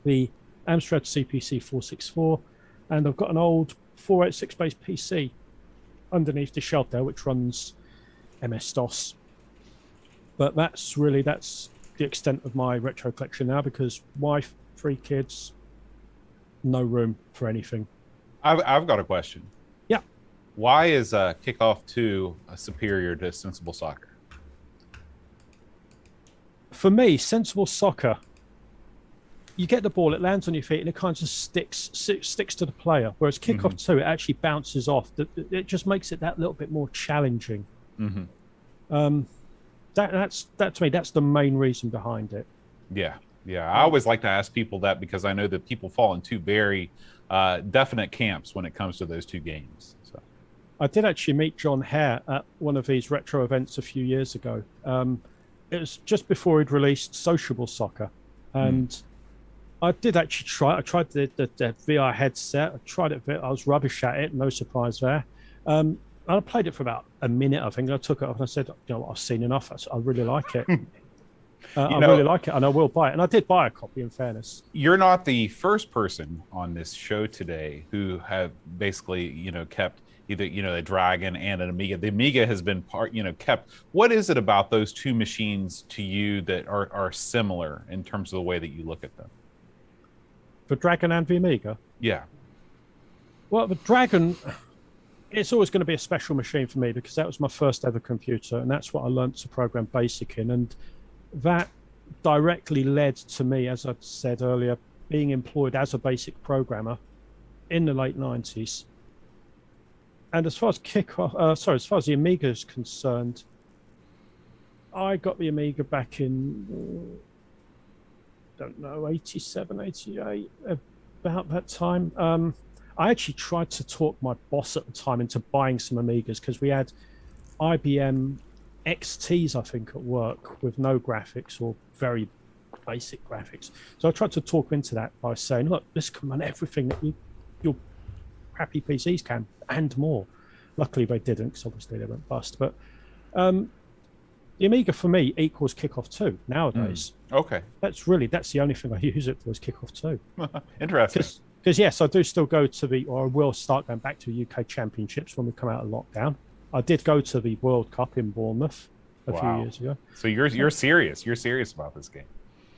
Y: the Amstrad CPC 464, and I've got an old 486-based PC underneath the shelf there, which runs MS-DOS. But that's the extent of my retro collection now, because wife, 3 kids, no room for anything.
G: I've got a question.
Y: Yeah.
G: Why is Kickoff 2 superior to Sensible Soccer?
Y: For me, Sensible Soccer, you get the ball, it lands on your feet, and it kind of sticks to the player. Whereas Kickoff 2, it actually bounces off. It just makes it that little bit more challenging. That to me, that's the main reason behind it.
G: Yeah. I always like to ask people that because I know that people fall in two very definite camps when it comes to those two games. So
Y: I did actually meet John Hare at one of these retro events a few years ago. It was just before he'd released Sociable Soccer, and I did actually try. I tried the VR headset. I tried it a bit. I was rubbish at it. No surprise there. I played it for about a minute, I think. I took it off and I said, you know what, I've seen enough. I really like it. Really like it, and I will buy it. And I did buy a copy, in fairness.
G: You're not the first person on this show today who have basically, kept either, a Dragon and an Amiga. The Amiga has been kept. What is it about those two machines to you that are similar in terms of the way that you look at them?
Y: The Dragon and the Amiga?
G: Yeah.
Y: Well, the Dragon, it's always going to be a special machine for me because that was my first ever computer, and that's what I learned to program BASIC in. And that directly led to me, as I said earlier, being employed as a BASIC programmer in the late 90s. And as far as as far as the Amiga is concerned, I got the Amiga back in, 87, 88, about that time. I actually tried to talk my boss at the time into buying some Amigas because we had IBM XTs, I think, at work with no graphics or very basic graphics. So I tried to talk into that by saying, look, this can run everything that your crappy PCs can and more. Luckily they didn't, because obviously they went bust. But the Amiga for me equals Kickoff 2 nowadays.
G: Okay.
Y: That's the only thing I use it for is Kickoff 2.
G: Interesting.
Y: Because yes, I do still go to I will start going back to UK Championships when we come out of lockdown. I did go to the World Cup in Bournemouth a few years ago.
G: So you're serious. You're serious about this game.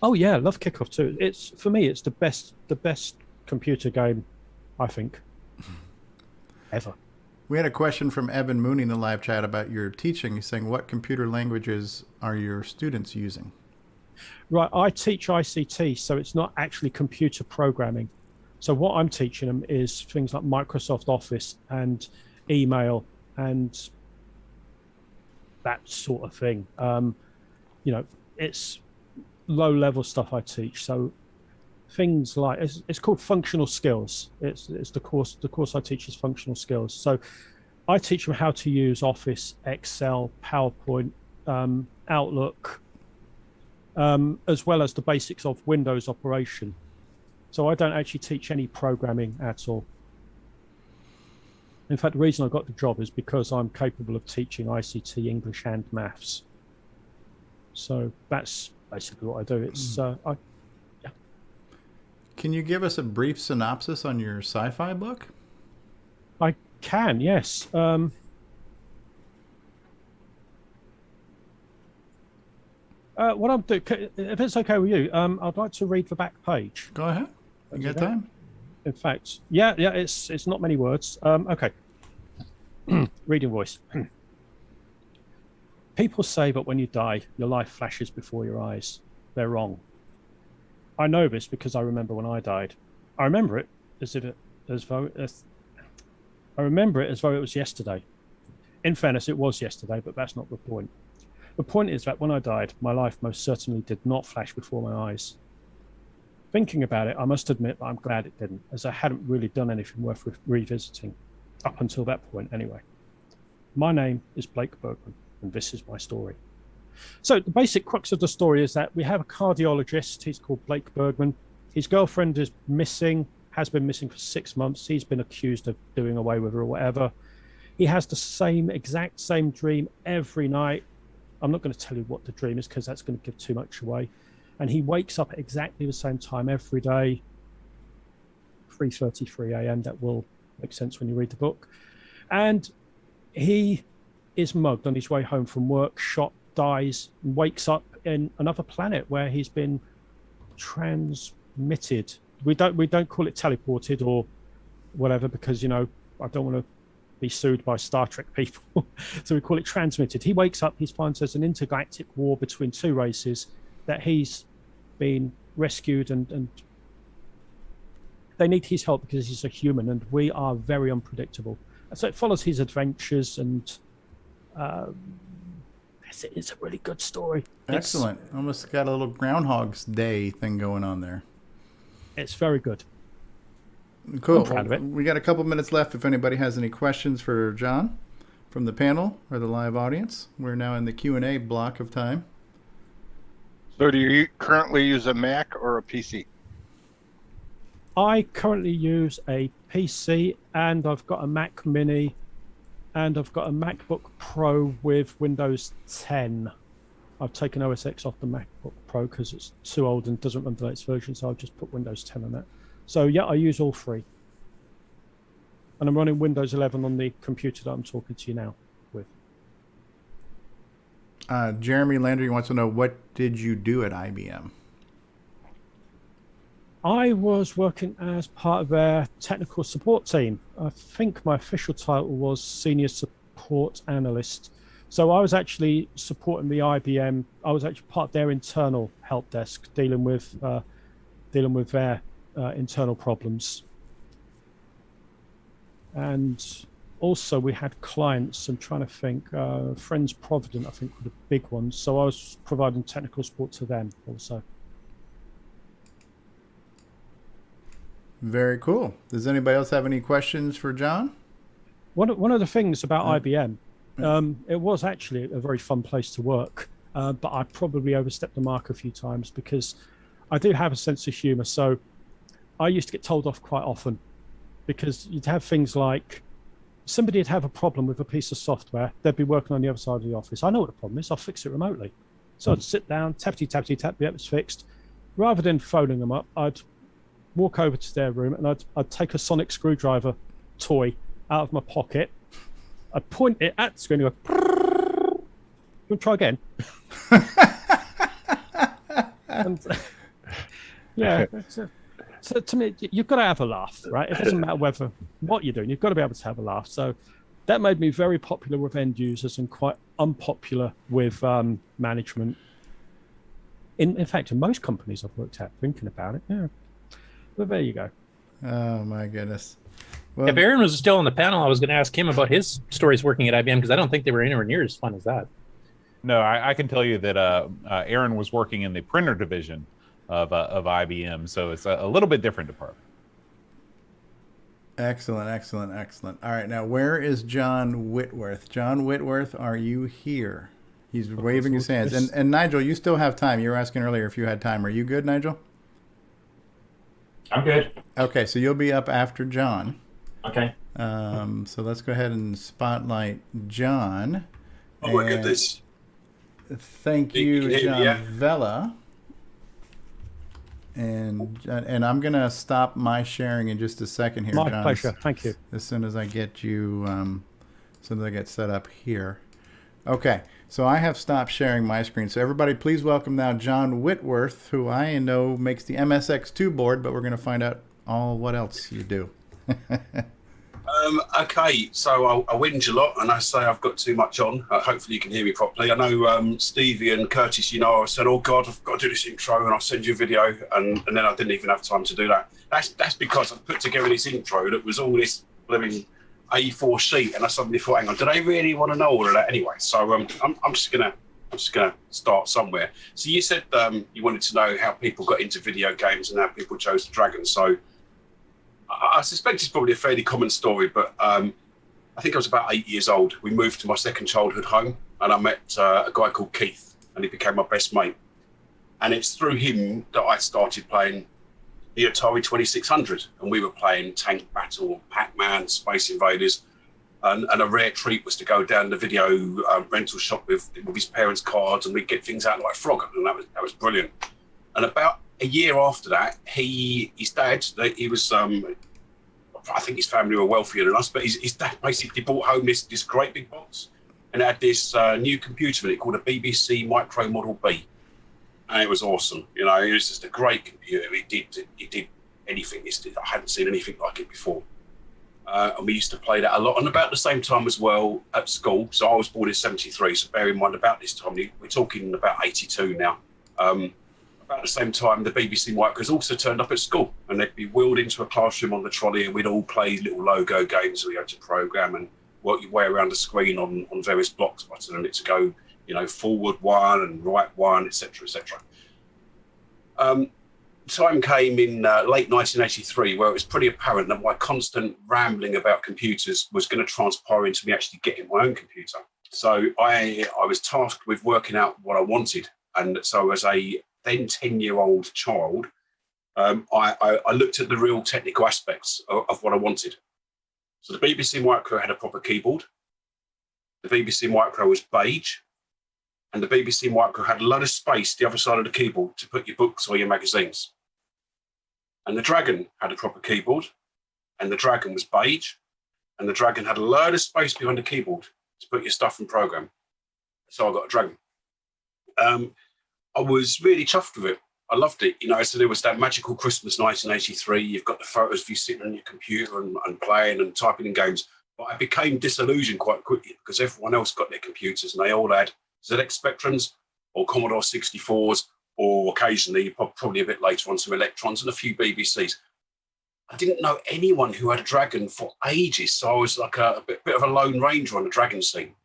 Y: Oh yeah, I love Kickoff 2. It's for me, it's the best computer game, I think, ever.
A: We had a question from Evan Mooney in the live chat about your teaching. He's saying, what computer languages are your students using?
Y: Right, I teach ICT, so it's not actually computer programming. So what I'm teaching them is things like Microsoft Office and email and that sort of thing. It's low-level stuff I teach. So things like it's called functional skills. It's the course I teach is functional skills. So I teach them how to use Office, Excel, PowerPoint, Outlook, as well as the basics of Windows operation. So I don't actually teach any programming at all. In fact, the reason I got the job is because I'm capable of teaching ICT, English, and maths. So that's basically what I do. It's
A: Can you give us a brief synopsis on your sci-fi book?
Y: I can, yes. What I'm doing, if it's okay with you, I'd like to read the back page.
A: Go ahead. You got time?
Y: In fact, yeah, it's not many words. Okay. Reading voice. People say that when you die, your life flashes before your eyes. They're wrong. I know this because I remember when I died. I remember it as though it was yesterday. In fairness, it was yesterday, but that's not the point. The point is that when I died, my life most certainly did not flash before my eyes. Thinking about it, I must admit that I'm glad it didn't, as I hadn't really done anything worth revisiting, up until that point anyway. My name is Blake Bergman, and this is my story. So the basic crux of the story is that we have a cardiologist. He's called Blake Bergman. His girlfriend is missing, has been missing for 6 months. He's been accused of doing away with her or whatever. He has the exact same dream every night. I'm not going to tell you what the dream is because that's going to give too much away. And he wakes up at exactly the same time every day, 3:33 a.m. That will make sense when you read the book. And he is mugged on his way home from work, shot, dies, and wakes up in another planet where he's been transmitted. We don't call it teleported or whatever because, I don't want to be sued by Star Trek people. So we call it transmitted. He wakes up, he finds there's an intergalactic war between two races, that he's been rescued and they need his help because he's a human and we are very unpredictable. And so it follows his adventures and it's a really good story.
A: Excellent. Almost got a little Groundhog's Day thing going on there.
Y: It's very good.
A: Cool.
Y: I'm proud of it.
A: We got a couple minutes left if anybody has any questions for John from the panel or the live audience. We're now in the Q&A block of time.
Q: So do you currently use a Mac or a PC?
Y: I currently use a PC and I've got a Mac Mini and I've got a MacBook Pro with Windows 10. I've taken OS X off the MacBook Pro because it's too old and doesn't run the latest version, so I'll just put Windows 10 on it. So yeah, I use all three. And I'm running Windows 11 on the computer that I'm talking to you now with.
A: Jeremy Landry wants to know, what did you do at IBM?
Y: I was working as part of their technical support team. I think my official title was Senior Support Analyst. So I was actually supporting the IBM. I was actually part of their internal help desk, dealing with their internal problems. And also we had clients. I'm trying to think. Friends Provident, I think, were the big ones. So I was providing technical support to them also.
A: Very cool. Does anybody else have any questions for John?
Y: One of the things about IBM, it was actually a very fun place to work, but I probably overstepped the mark a few times because I do have a sense of humor. So I used to get told off quite often because you'd have things like somebody would have a problem with a piece of software. They'd be working on the other side of the office. I know what the problem is. I'll fix it remotely. So I'd sit down, tappity, tappity, tap, yep, it's fixed. Rather than phoning them up, I'd walk over to their room and I'd take a sonic screwdriver toy out of my pocket. I'd point it at the screen and go, we'll try again. And, yeah. So to me, you've got to have a laugh, right? It doesn't matter what you're doing, you've got to be able to have a laugh. So that made me very popular with end users and quite unpopular with management. In fact, in most companies I've worked at, thinking about it, yeah. But there you go.
A: Oh my goodness. Well,
C: if Aaron was still on the panel, I was going to ask him about his stories working at IBM, because I don't think they were anywhere near as fun as that.
G: No, I can tell you that Aaron was working in the printer division of IBM, so it's a little bit different department.
A: Excellent, excellent, excellent. All right, now where is John Whitworth? John Whitworth, are you here? He's waving his hands. And Nigel, you still have time. You were asking earlier if you had time. Are you good, Nigel?
H: I'm good.
A: Okay, so you'll be up after John.
H: Okay.
A: So let's go ahead and spotlight John.
K: Oh my goodness.
A: Thank you, John Vella. And I'm going to stop my sharing in just a second here,
Y: My
A: John.
Y: pleasure. Thank you.
A: As soon as I get you, as soon as I get set up here. Okay, so I have stopped sharing my screen. So everybody, please welcome now John Whitworth, who I know makes the MSX2 board, but we're going to find out all what else you do.
K: Okay, so I whinge a lot and I say I've got too much on. Hopefully you can hear me properly. I know Stevie and Curtis, I said, oh God, I've got to do this intro and I'll send you a video, and then I didn't even have time to do that. That's because I put together this intro that was all this living A4 sheet, and I suddenly thought, hang on, do they really want to know all of that anyway? So I'm just gonna start somewhere. So you said you wanted to know how people got into video games and how people chose the Dragon. So I suspect it's probably a fairly common story, but I think I was about 8 years old. We moved to my second childhood home, and I met a guy called Keith, and he became my best mate. And it's through him that I started playing the Atari 2600, and we were playing Tank Battle, Pac-Man, Space Invaders, and a rare treat was to go down the video rental shop with his parents' cards, and we'd get things out like Frog, and that was brilliant. And about a year after that, his dad, he was, I think his family were wealthier than us, but his dad basically brought home this great big box, and it had this new computer in it called a BBC Micro Model B. And it was awesome. It was just a great computer. It did anything. I hadn't seen anything like it before. And we used to play that a lot. And about the same time as well at school. So I was born in 73. So bear in mind, about this time, we're talking about 82 now. About the same time, the BBC Micros also turned up at school. And they'd be wheeled into a classroom on the trolley, and we'd all play little logo games. We had to program and work your way around the screen on various blocks, buttoning it to go, forward one and right one, etc., etc. Time came in late 1983 where it was pretty apparent that my constant rambling about computers was going to transpire into me actually getting my own computer. So I was tasked with working out what I wanted. And so as a then 10-year-old child, I looked at the real technical aspects of what I wanted. So the BBC Micro had a proper keyboard. The BBC Micro was beige, and the BBC Micro had a lot of space the other side of the keyboard to put your books or your magazines. And the Dragon had a proper keyboard, and the Dragon was beige, and the Dragon had a load of space behind the keyboard to put your stuff and program. So I got a Dragon. I was really chuffed with it. I loved it. You know, so there was that magical Christmas 1983. You've got the photos of you sitting on your computer and playing and typing in games. But I became disillusioned quite quickly because everyone else got their computers and they all had ZX Spectrums or Commodore 64s or occasionally, probably a bit later on, some Electrons and a few BBCs. I didn't know anyone who had a Dragon for ages, so I was like a bit of a lone ranger on the Dragon scene.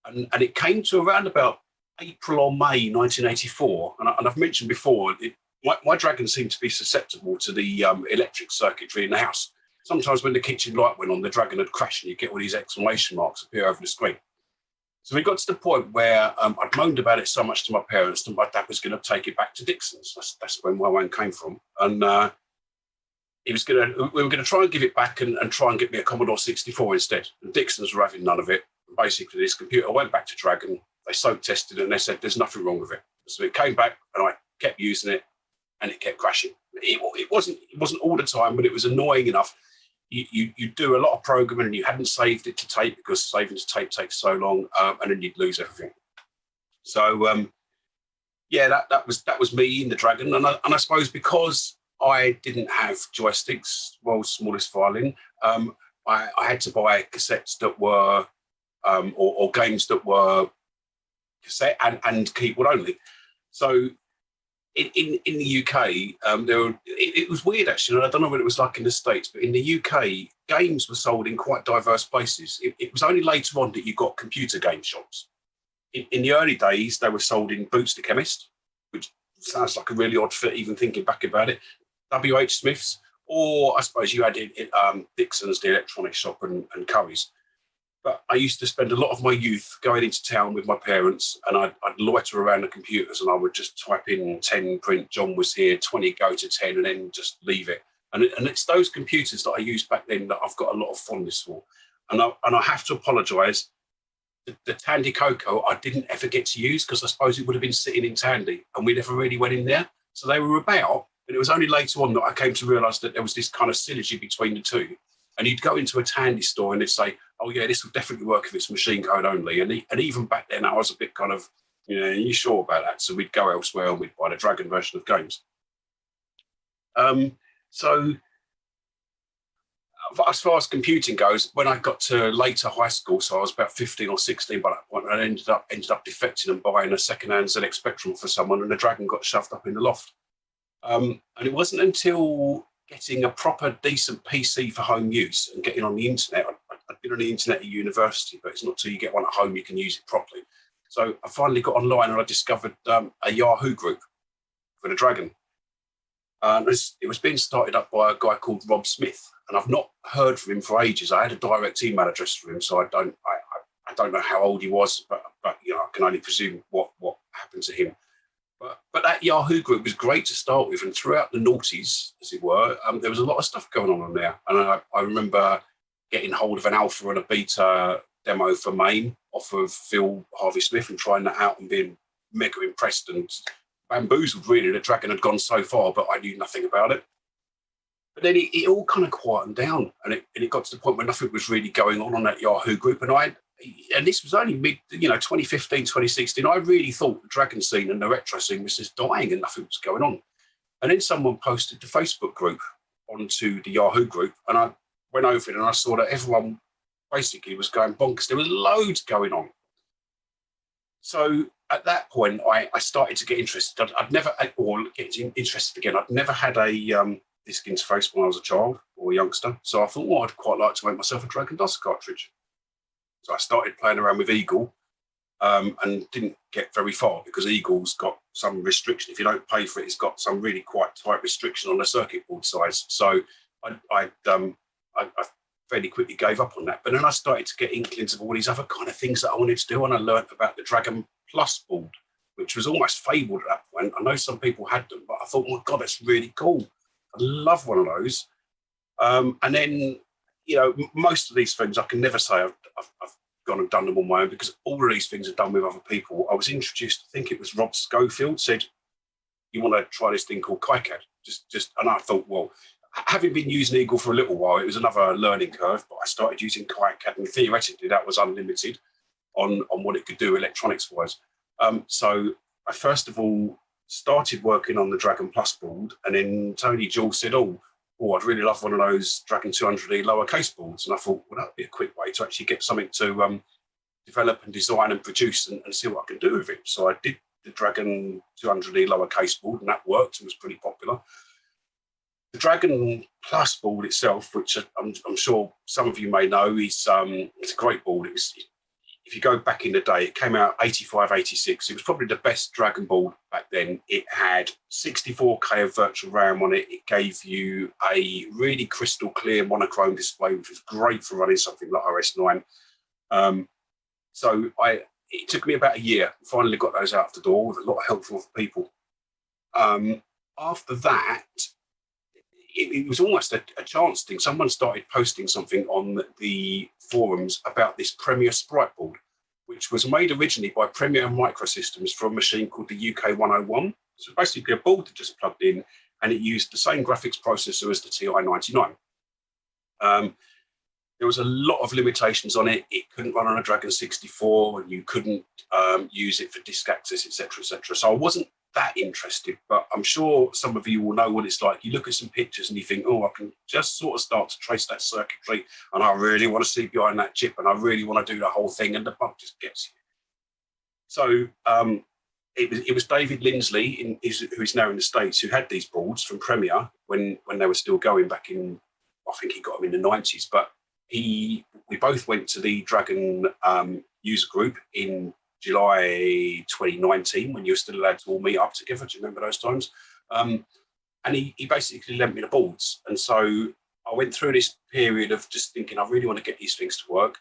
K: And it came to around about April or May 1984, and I've mentioned before, my Dragon seemed to be susceptible to the electric circuitry in the house. Sometimes when the kitchen light went on, the Dragon would crash and you get all these exclamation marks appear over the screen. So we got to the point where I'd moaned about it so much to my parents that my dad was going to take it back to Dixon's. That's where my one came from. And we were going to try and give it back and try and get me a Commodore 64 instead. And Dixon's were having none of it. And basically, this computer went back to Dragon. They soak tested it and they said there's nothing wrong with it. So it came back and I kept using it and it kept crashing. It wasn't all the time, but it was annoying enough. You do a lot of programming and you hadn't saved it to tape because saving to tape takes so long, and then you'd lose everything. So yeah, that was me in the Dragon, and I suppose because I didn't have joysticks, world's smallest violin, I had to buy cassettes that were or games that were cassette and keyboard only. So in the UK, it was weird actually, and I don't know what it was like in the States, but in the UK, games were sold in quite diverse places. It was only later on that you got computer game shops. In the early days, they were sold in Boots the Chemist, which sounds like a really odd fit even thinking back about it, W.H. Smith's, or I suppose you had Dixon's, the electronics shop, and Curry's. But I used to spend a lot of my youth going into town with my parents, and I'd loiter around the computers and I would just type in 10 print John was here, 20 go to 10, and then just leave it. And it's those computers that I used back then that I've got a lot of fondness for. And I have to apologise. The Tandy CoCo I didn't ever get to use because I suppose it would have been sitting in Tandy and we never really went in there. So they were about, and it was only later on that I came to realise that there was this kind of synergy between the two. And you'd go into a Tandy store and they'd say, oh yeah, this will definitely work if it's machine code only. And even back then I was a bit kind of, are you sure about that? So we'd go elsewhere and we'd buy the Dragon version of games. So as far as computing goes, when I got to later high school, so I was about 15 or 16 by that point, I ended up defecting and buying a second-hand ZX Spectrum for someone, and the Dragon got shoved up in the loft. And it wasn't until getting a proper decent PC for home use and getting on the internet. I'd been on the internet at university, but it's not till you get one at home you can use it properly. So I finally got online and I discovered a Yahoo group for the Dragon. It was being started up by a guy called Rob Smith, and I've not heard from him for ages. I had a direct email address for him, so I don't know how old he was, but I can only presume what happened to him. But that Yahoo group was great to start with, and throughout the noughties, as it were, there was a lot of stuff going on there. And I remember getting hold of an alpha and a beta demo for Maine off of Phil Harvey Smith and trying that out and being mega impressed and bamboozled, really. The Dragon had gone so far, but I knew nothing about it. But then it all kind of quietened down, and it got to the point where nothing was really going on that Yahoo group. And this was only mid, 2015, 2016. I really thought the Dragon scene and the retro scene was just dying and nothing was going on. And then someone posted the Facebook group onto the Yahoo group, and I went over it and I saw that everyone basically was going bonkers. There was loads going on. So at that point, I started to get interested. I'd never had a disk interface when I was a child or a youngster. So I thought, I'd quite like to make myself a Dragon DOS cartridge. So I started playing around with Eagle and didn't get very far because Eagle's got some restriction. If you don't pay for it, it's got some really quite tight restriction on the circuit board size. So I fairly quickly gave up on that. But then I started to get inklings of all these other kind of things that I wanted to do, and I learned about the Dragon Plus board, which was almost fabled at that point. I know some people had them, but I thought, my God, that's really cool. I love one of those. And then, most of these things I can never say I've gone and done them on my own because all of these things are done with other people. I was introduced, I think it was Rob Schofield said, you want to try this thing called KiCad? And I thought, well, having been using Eagle for a little while, it was another learning curve, but I started using KiCad and theoretically that was unlimited on what it could do electronics-wise. So I first of all started working on the Dragon Plus board, and then Tony Jules said, oh, I'd really love one of those Dragon 200E lowercase boards. And I thought, well, that'd be a quick way to actually get something to develop and design and produce and see what I can do with it. So I did the Dragon 200E lowercase board, and that worked and was pretty popular. The Dragon Plus board itself, which I'm sure some of you may know, is it's a great board. If you go back in the day, it came out 85, 86. It was probably the best Dragon board back then. It had 64K of virtual RAM on it. It gave you a really crystal clear monochrome display, which was great for running something like RS9. It took me about a year. Finally got those out the door with a lot of help from other people. After that, it was almost a chance thing. Someone started posting something on the forums about this Premier Sprite board, which was made originally by Premier Microsystems for a machine called the UK 101. So basically a board that just plugged in, and it used the same graphics processor as the TI-99. There was a lot of limitations on it. It couldn't run on a Dragon 64, and you couldn't use it for disk access, etc., etc. So I wasn't that interested, but I'm sure some of you will know what it's like. You look at some pictures and you think, oh, I can just sort of start to trace that circuitry, and I really want to see behind that chip, and I really want to do the whole thing, and the bug just gets you. So it was David Lindsley, who is now in the States, who had these boards from Premier when they were still going back in, I think he got them in the 90s, but we both went to the Dragon user group in July 2019, when you were still allowed to all meet up together. Do you remember those times? And he basically lent me the boards. And so I went through this period of just thinking, I really want to get these things to work.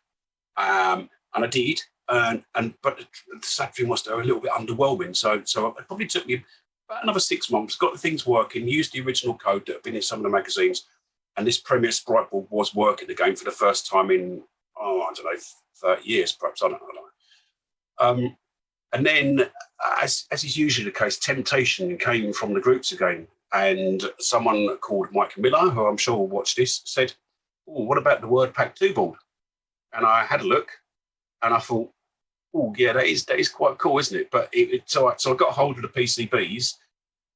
K: And I did. But the sad thing was they were a little bit underwhelming. So it probably took me about another 6 months, got the things working, used the original code that had been in some of the magazines. And this Premier Sprite board was working again for the first time in, I don't know, 30 years, perhaps. I don't know. And then, as is usually the case, temptation came from the groups again. And someone called Mike Miller, who I'm sure will watch this, said, oh, what about the WordPack 2 board? And I had a look, and I thought, oh, yeah, that is quite cool, isn't it? But so I got hold of the PCBs,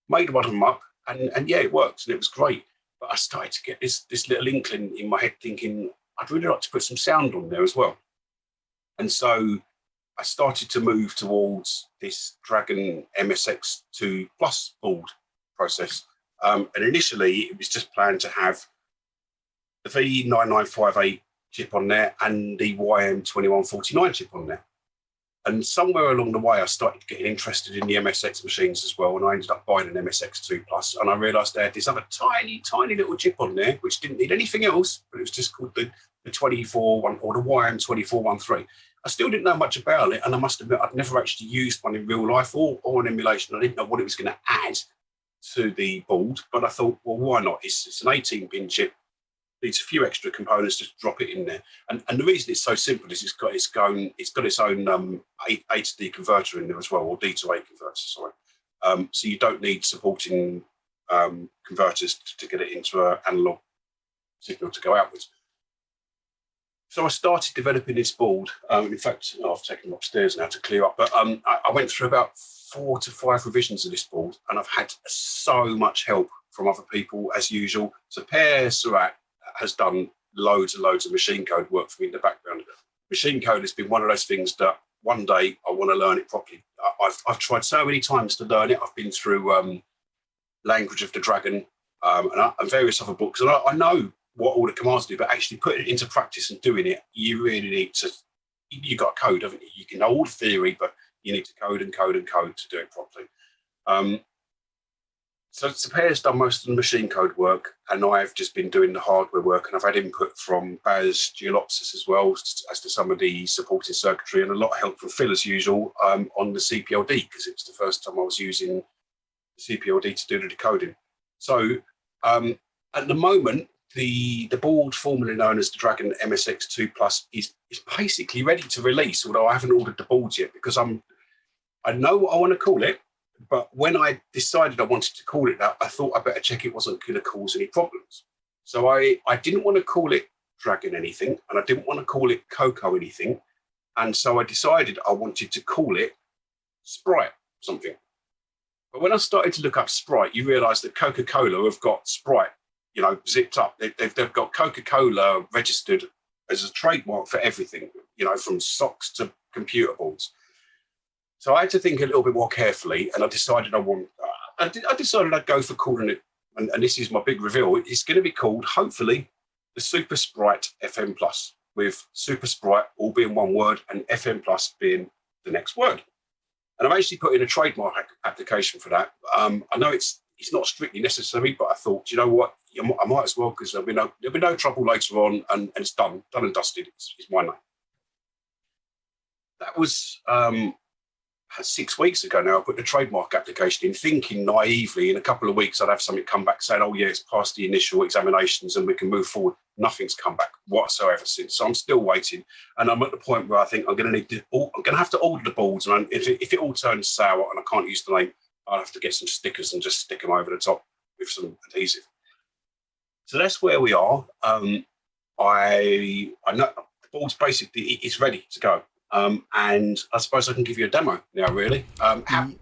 K: made one of them up, and yeah, it worked, and it was great. But I started to get this little inkling in my head thinking, I'd really like to put some sound on there as well. And so I started to move towards this Dragon MSX2 Plus board process. And initially, it was just planned to have the V9958 chip on there and the YM2149 chip on there. And somewhere along the way, I started getting interested in the MSX machines as well, and I ended up buying an MSX2 Plus. And I realised they had this other tiny, tiny little chip on there, which didn't need anything else, but it was just called the 24 or the YM2413. I still didn't know much about it, and I must admit I'd never actually used one in real life or an emulation. I didn't know what it was going to add to the board, but I thought, well, why not? It's an 18-pin chip. Needs a few extra components, just drop it in there. And the reason it's so simple is it's got its own A to D converter in there as well, or D to A converter, sorry. So you don't need supporting converters to get it into an analog signal to go outwards. So I started developing this board. In fact, I've taken it upstairs now to clear up, but I went through about 4 to 5 revisions of this board, and I've had so much help from other people as usual. So Pere Serrat has done loads and loads of machine code work for me in the background. Machine code has been one of those things that one day I want to learn it properly. I've tried so many times to learn it. I've been through Language of the Dragon and various other books, and I know what all the commands do, but actually putting it into practice and doing it, you really need to, you got code, haven't you? You can know all the theory, but you need to code and code and code to do it properly. So Pere's done most of the machine code work, and I've just been doing the hardware work, and I've had input from Baz Geolopsis as well as to some of the supporting circuitry, and a lot of help from Phil as usual on the CPLD, because it was the first time I was using the CPLD to do the decoding. So at the moment, the board formerly known as the Dragon MSX2 Plus is basically ready to release, although I haven't ordered the boards yet because I know what I want to call it, but when I decided I wanted to call it that, I thought I better check it wasn't going to cause any problems. So I didn't want to call it Dragon anything, and I didn't want to call it CoCo anything, and so I decided I wanted to call it Sprite something. But when I started to look up Sprite, you realise that Coca-Cola have got Sprite, you know, zipped up. They've got Coca-Cola registered as a trademark for everything, you know, from socks to computer boards. So I had to think a little bit more carefully, and I decided I decided I'd go for calling it, and this is my big reveal. It's going to be called, hopefully, the Super Sprite FM Plus, with Super Sprite all being one word and FM Plus being the next word. And I've actually put in a trademark application for that. I know it's not strictly necessary, but I thought, you know what, I might as well, because there'll be no trouble later on, and it's done and dusted. It's my name. That was 6 weeks ago now. I put the trademark application in, thinking naively in a couple of weeks I'd have something come back saying, oh yeah, it's passed the initial examinations and we can move forward. Nothing's come back whatsoever since. So I'm still waiting, and I'm at the point where I think I'm going to have to order the boards, and if it all turns sour and I can't use the name, I'll have to get some stickers and just stick them over the top with some adhesive. So that's where we are. I know the board's basically it's ready to go. And I suppose I can give you a demo now, really.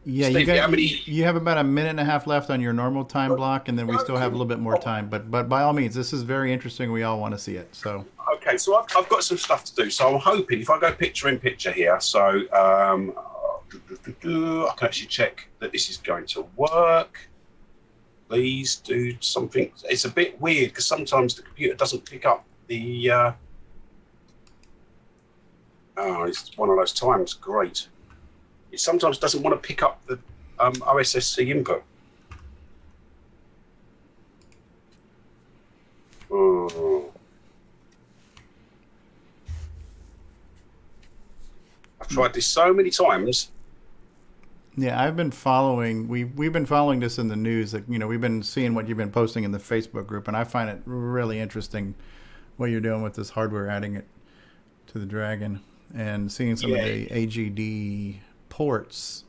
K: Steve,
A: you have about a minute and a half left on your normal time block, and then we still have a little bit more time. But by all means, this is very interesting. We all want to see it. So
K: okay, so I've got some stuff to do. So I'm hoping if I go picture in picture here, so I can actually check that this is going to work. Please do something. It's a bit weird because sometimes the computer doesn't pick up the. Oh, it's one of those times. Great. It sometimes doesn't want to pick up the OSSC input. Oh. I've tried this so many times.
A: Yeah, I've been following. We've been following this in the news. Like, you know, we've been seeing what you've been posting in the Facebook group, and I find it really interesting what you're doing with this hardware, adding it to the Dragon. And seeing some of the AGD ports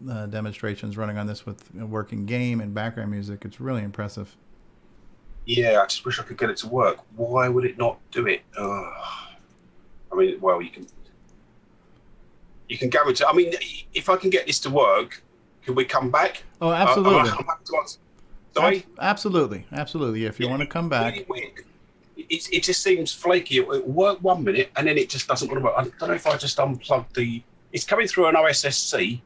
A: demonstrations running on this with a working game and background music, it's really impressive.
K: Yeah, I just wish I could get it to work. Why would it not do it? I mean, well, you can guarantee. I mean, if I can get this to work, can we come back?
A: Oh, absolutely.
K: I'm happy to answer. Sorry?
A: Absolutely. If you want to come back.
K: Really weird. It just seems flaky. It will work 1 minute and then it just doesn't want to work. I don't know if I just unplugged the. It's coming through an OSSC,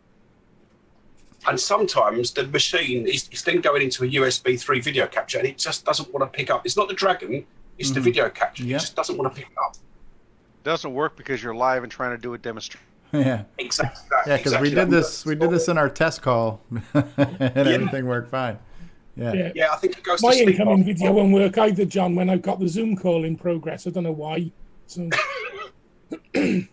K: and sometimes the machine is then going into a USB 3 video capture, and it just doesn't want to pick up. It's not the Dragon; it's the video capture. It just doesn't want to pick it up.
Q: Doesn't work because you're live and trying to do a demonstration.
A: Yeah,
K: exactly.
A: Yeah, because we did this. We did this in our test call, and everything worked fine. Yeah,
K: I think it goes
S: my
K: to sleep.
S: My incoming video won't work either, John, when I've got the Zoom call in progress. I don't know why. So.
K: Do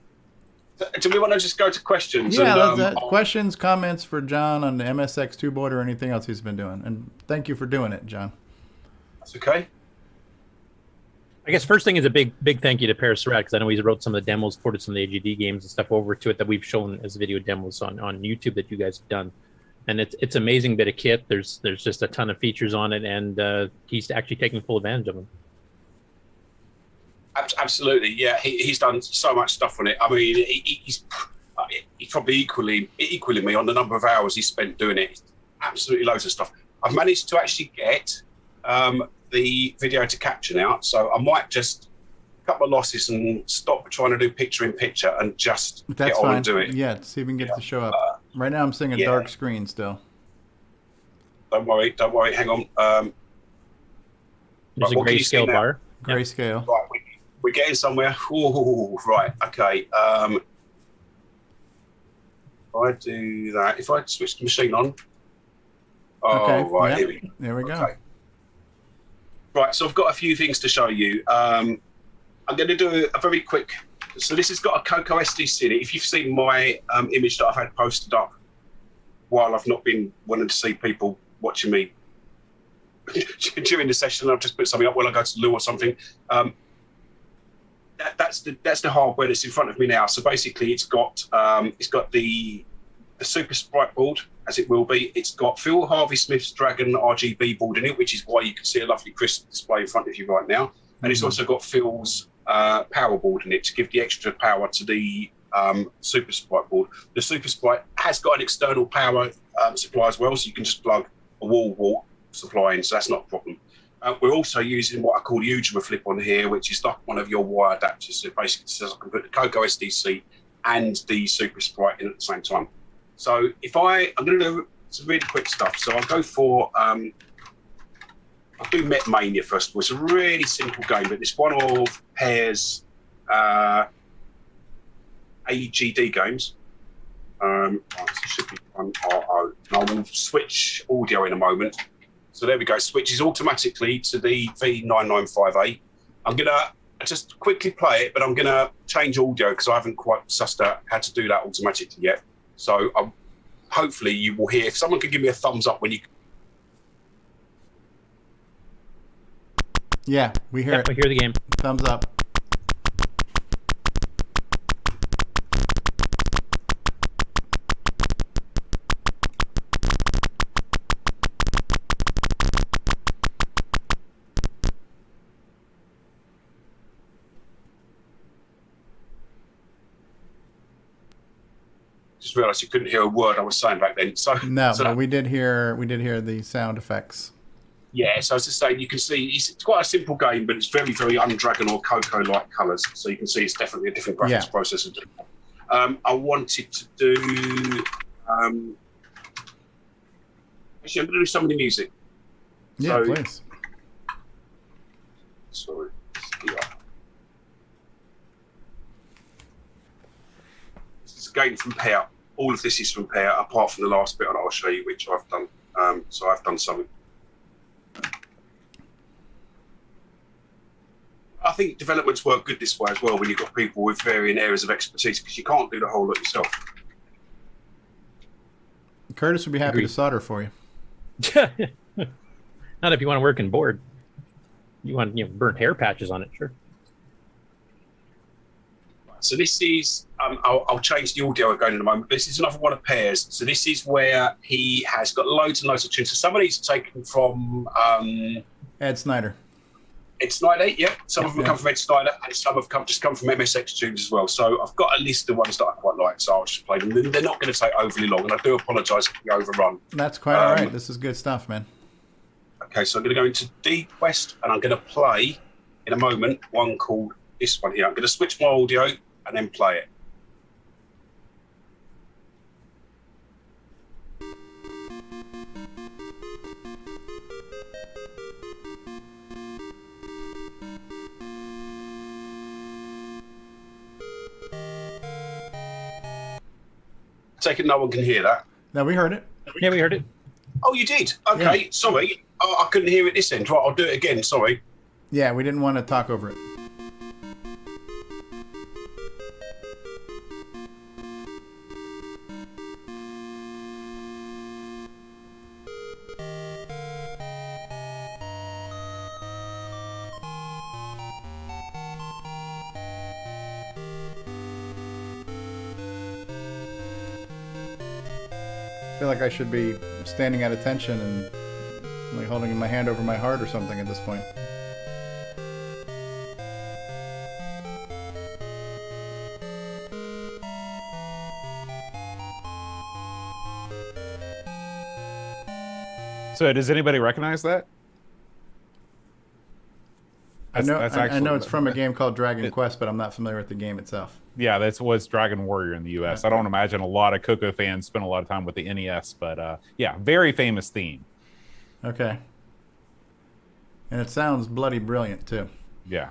K: we want to just go to questions?
A: Yeah, and, questions, comments for John on the MSX2 board or anything else he's been doing. And thank you for doing it, John.
K: That's okay.
C: I guess first thing is a big thank you to Pere Serrat, because I know he's wrote some of the demos, ported some of the AGD games and stuff over to it that we've shown as video demos on YouTube that you guys have done. And it's an amazing bit of kit. There's just a ton of features on it, and he's actually taking full advantage of them.
K: Absolutely, yeah. He's done so much stuff on it. I mean, he's probably equally me on the number of hours he spent doing it. Absolutely loads of stuff. I've managed to actually get the video to capture now, so I might just cut my losses and stop trying to do picture in picture and just get on and do it.
A: Yeah, see if we can get it to show up. Right now I'm seeing a dark screen still.
K: Don't worry. Hang on.
C: There's a grayscale bar.
A: Grayscale.
K: Right, we're getting somewhere. Ooh, right, okay. If I do that, if I switch the machine on. Oh,
A: okay.
K: right,
A: Yep. There we go.
K: Okay. Right, so I've got a few things to show you. I'm going to do a very quick. So this has got a CoCo SDC in it. If you've seen my image that I've had posted up while I've not been wanting to see people watching me during the session. I'll just put something up while I go to the loo or something. That's the hardware that's in front of me now. So basically, it's got the Super Sprite board, as it will be. It's got Phil Harvey Smith's Dragon RGB board in it, which is why you can see a lovely crisp display in front of you right now. And it's also got Phil's power board in it to give the extra power to the Super Sprite board. The Super Sprite has got an external power supply as well, so you can just plug a wall supply in, so that's not a problem. We're also using what I call the Ujima flip on here, which is like one of your wire adapters. So basically it says I can put the CoCo SDC and the Super Sprite in at the same time. So I'm going to do some really quick stuff. So I'll go for, I'll do Met Mania first of all. It's a really simple game, but it's one of Pere's AGD games. It should be 1RO. And I will switch audio in a moment. So there we go. Switches automatically to the V995A. I'm going to just quickly play it, but I'm going to change audio because I haven't quite sussed out how to do that automatically yet. So hopefully you will hear. If someone could give me a thumbs up when you...
A: Yeah, we hear it.
C: We hear the game.
A: Thumbs up.
K: Just realised you couldn't hear a word I was saying back then. So
A: but we did hear the sound effects.
K: Yeah, so as I say, you can see it's quite a simple game, but it's very, very un-Dragon or CoCo-like colours. So you can see it's definitely a different graphics processor. I wanted to do... actually, I'm going to do some of the music.
A: Yeah, please.
K: Sorry. It's a game from Pere. All of this is from Pere, apart from the last bit that I'll show you, which I've done. So I've done something. I think developments work good this way as well when you've got people with varying areas of expertise, because you can't do the whole lot yourself.
A: Curtis would be happy to solder for you.
C: Not if you want to work in board. You want burnt hair patches on it, sure.
K: So this is, I'll change the audio again in a moment. This is another one of Pere's. So this is where he has got loads and loads of tunes. So some of these are taken from...
A: Ed Snyder.
K: Ed Snyder, yeah. Some of them come from Ed Snyder, and some have come from MSX tunes as well. So I've got a list of ones that I quite like, so I'll just play them. They're not going to take overly long, and I do apologise if we overrun.
A: That's quite all right. This is good stuff, man.
K: Okay, so I'm going to go into D Quest, and I'm going to play, in a moment, one called this one here. I'm going to switch my audio and then play it. Take it no one can hear that.
A: No, we heard it.
C: Yeah, we heard it.
K: Oh, you did? Okay, yeah. Sorry. I couldn't hear it this end. Right, I'll do it again. Sorry.
A: Yeah, we didn't want to talk over it. I feel like I should be standing at attention and like holding my hand over my heart or something at this point.
G: So does anybody recognize that?
A: I know it's from a game called Dragon Quest, but I'm not familiar with the game itself.
G: Yeah, that was Dragon Warrior in the US. I don't imagine a lot of CoCo fans spend a lot of time with the NES, but yeah, very famous theme.
A: Okay. And it sounds bloody brilliant, too.
G: Yeah.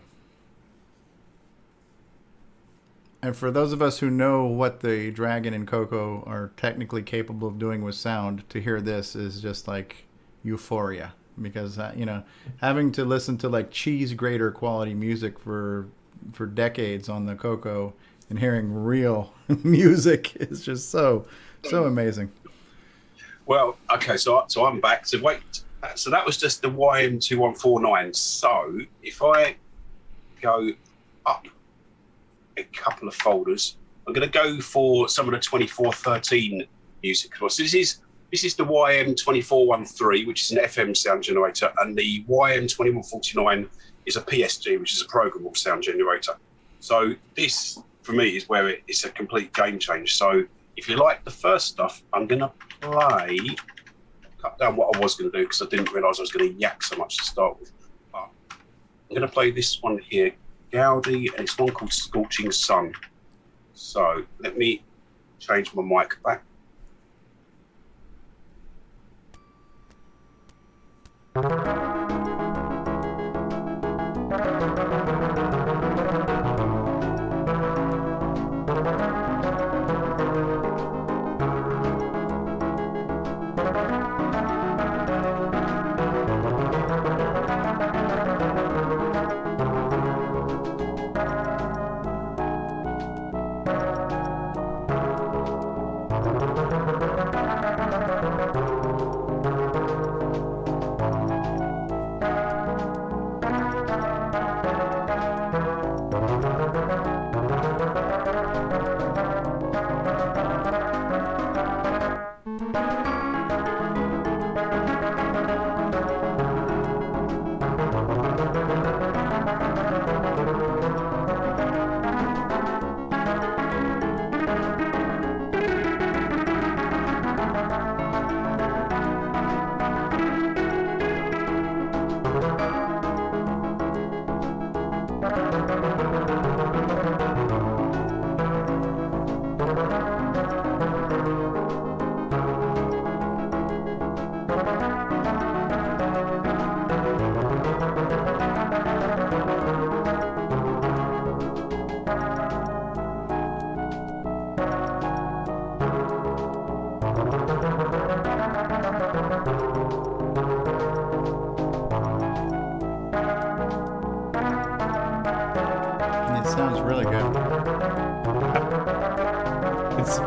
A: And for those of us who know what the Dragon and CoCo are technically capable of doing with sound, to hear this is just like euphoria. Because, having to listen to like cheese grater quality music for decades on the CoCo and hearing real music is just so amazing.
K: Well, okay, so I'm back. So wait, So that was just the YM2149. So if I go up a couple of folders, I'm going to go for some of the 2413 music. So this is the YM2413, which is an FM sound generator, and the YM2149 is a PSG, which is a programmable sound generator. So this, for me, is where it's a complete game change. So if you like the first stuff, I'm going to cut down what I was going to do because I didn't realise I was going to yak so much to start with. But I'm going to play this one here, Gaudi, and it's one called Scorching Sun. So let me change my mic back.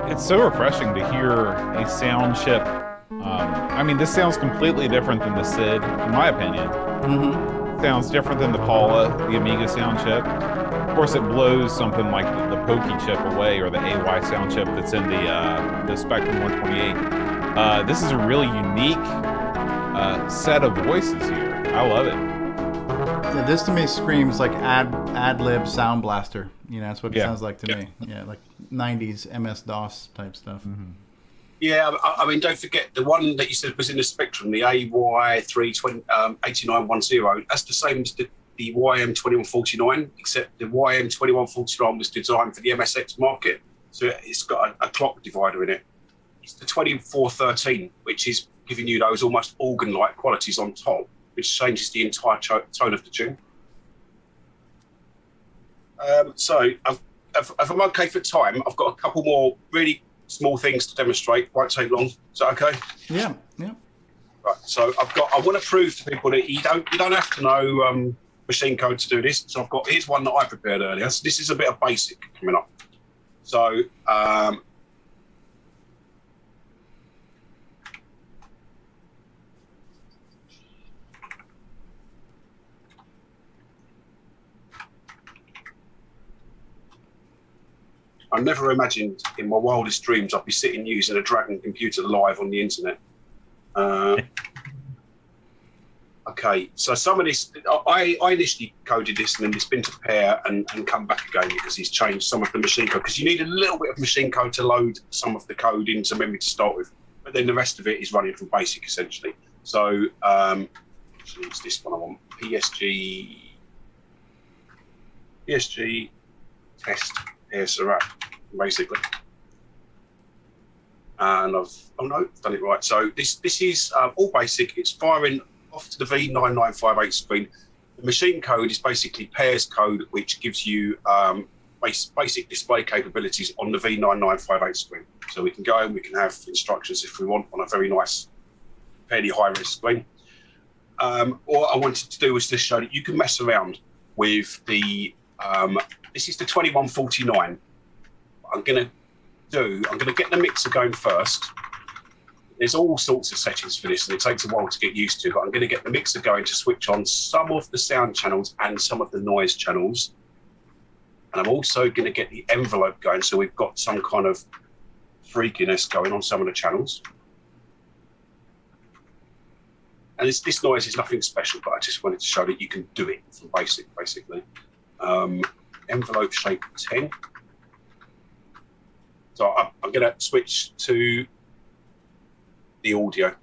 G: It's so refreshing to hear a sound chip. I mean, this sounds completely different than the SID, in my opinion.
A: Mm-hmm.
G: Sounds different than the Paula, the Amiga sound chip. Of course, it blows something like the Pokey chip away, or the AY sound chip that's in the Spectrum 128. This is a really unique set of voices here. I love it.
A: Yeah, this to me screams like ad-lib Sound Blaster. You know, that's what it sounds like to me. Yeah, like 90s MS-DOS type stuff.
G: Mm-hmm.
K: Yeah, I mean, don't forget the one that you said was in the Spectrum, the AY38910. That's the same as the YM2149, except the YM2149 was designed for the MSX market, so it's got a clock divider in it. It's the 2413, which is giving you those almost organ-like qualities on top, which changes the entire tone of the tune. So, if I'm okay for time, I've got a couple more really small things to demonstrate. Won't take long. Is that okay?
A: Yeah, yeah.
K: Right. So I want to prove to people that you don't have to know machine code to do this. So here's one that I prepared earlier. So this is a bit of basic coming up. So I never imagined in my wildest dreams I'd be sitting using a Dragon computer live on the internet. Okay, so some of this, I initially coded this and then it's been to Pere and come back again because he's changed some of the machine code, because you need a little bit of machine code to load some of the code into memory to start with, but then the rest of it is running from BASIC essentially. So actually it's this one I want, PSG test Pere Serrat, basically. And I've done it right. So this is all basic. It's firing off to the V9958 screen. The machine code is basically Pere's code, which gives you basic display capabilities on the V9958 screen. So we can go and we can have instructions if we want on a very nice, fairly high-res screen. What I wanted to do was just show that you can mess around with the this is the 2149. I'm going to get the mixer going first. I'm there's all sorts of settings for this, and it takes a while to get used to. But I'm going to get the mixer going to switch on some of the sound channels and some of the noise channels. And I'm also going to get the envelope going, so we've got some kind of freakiness going on some of the channels. And this noise is nothing special, but I just wanted to show that you can do it from basic, basically. Envelope shape 10. So I'm going to switch to the audio.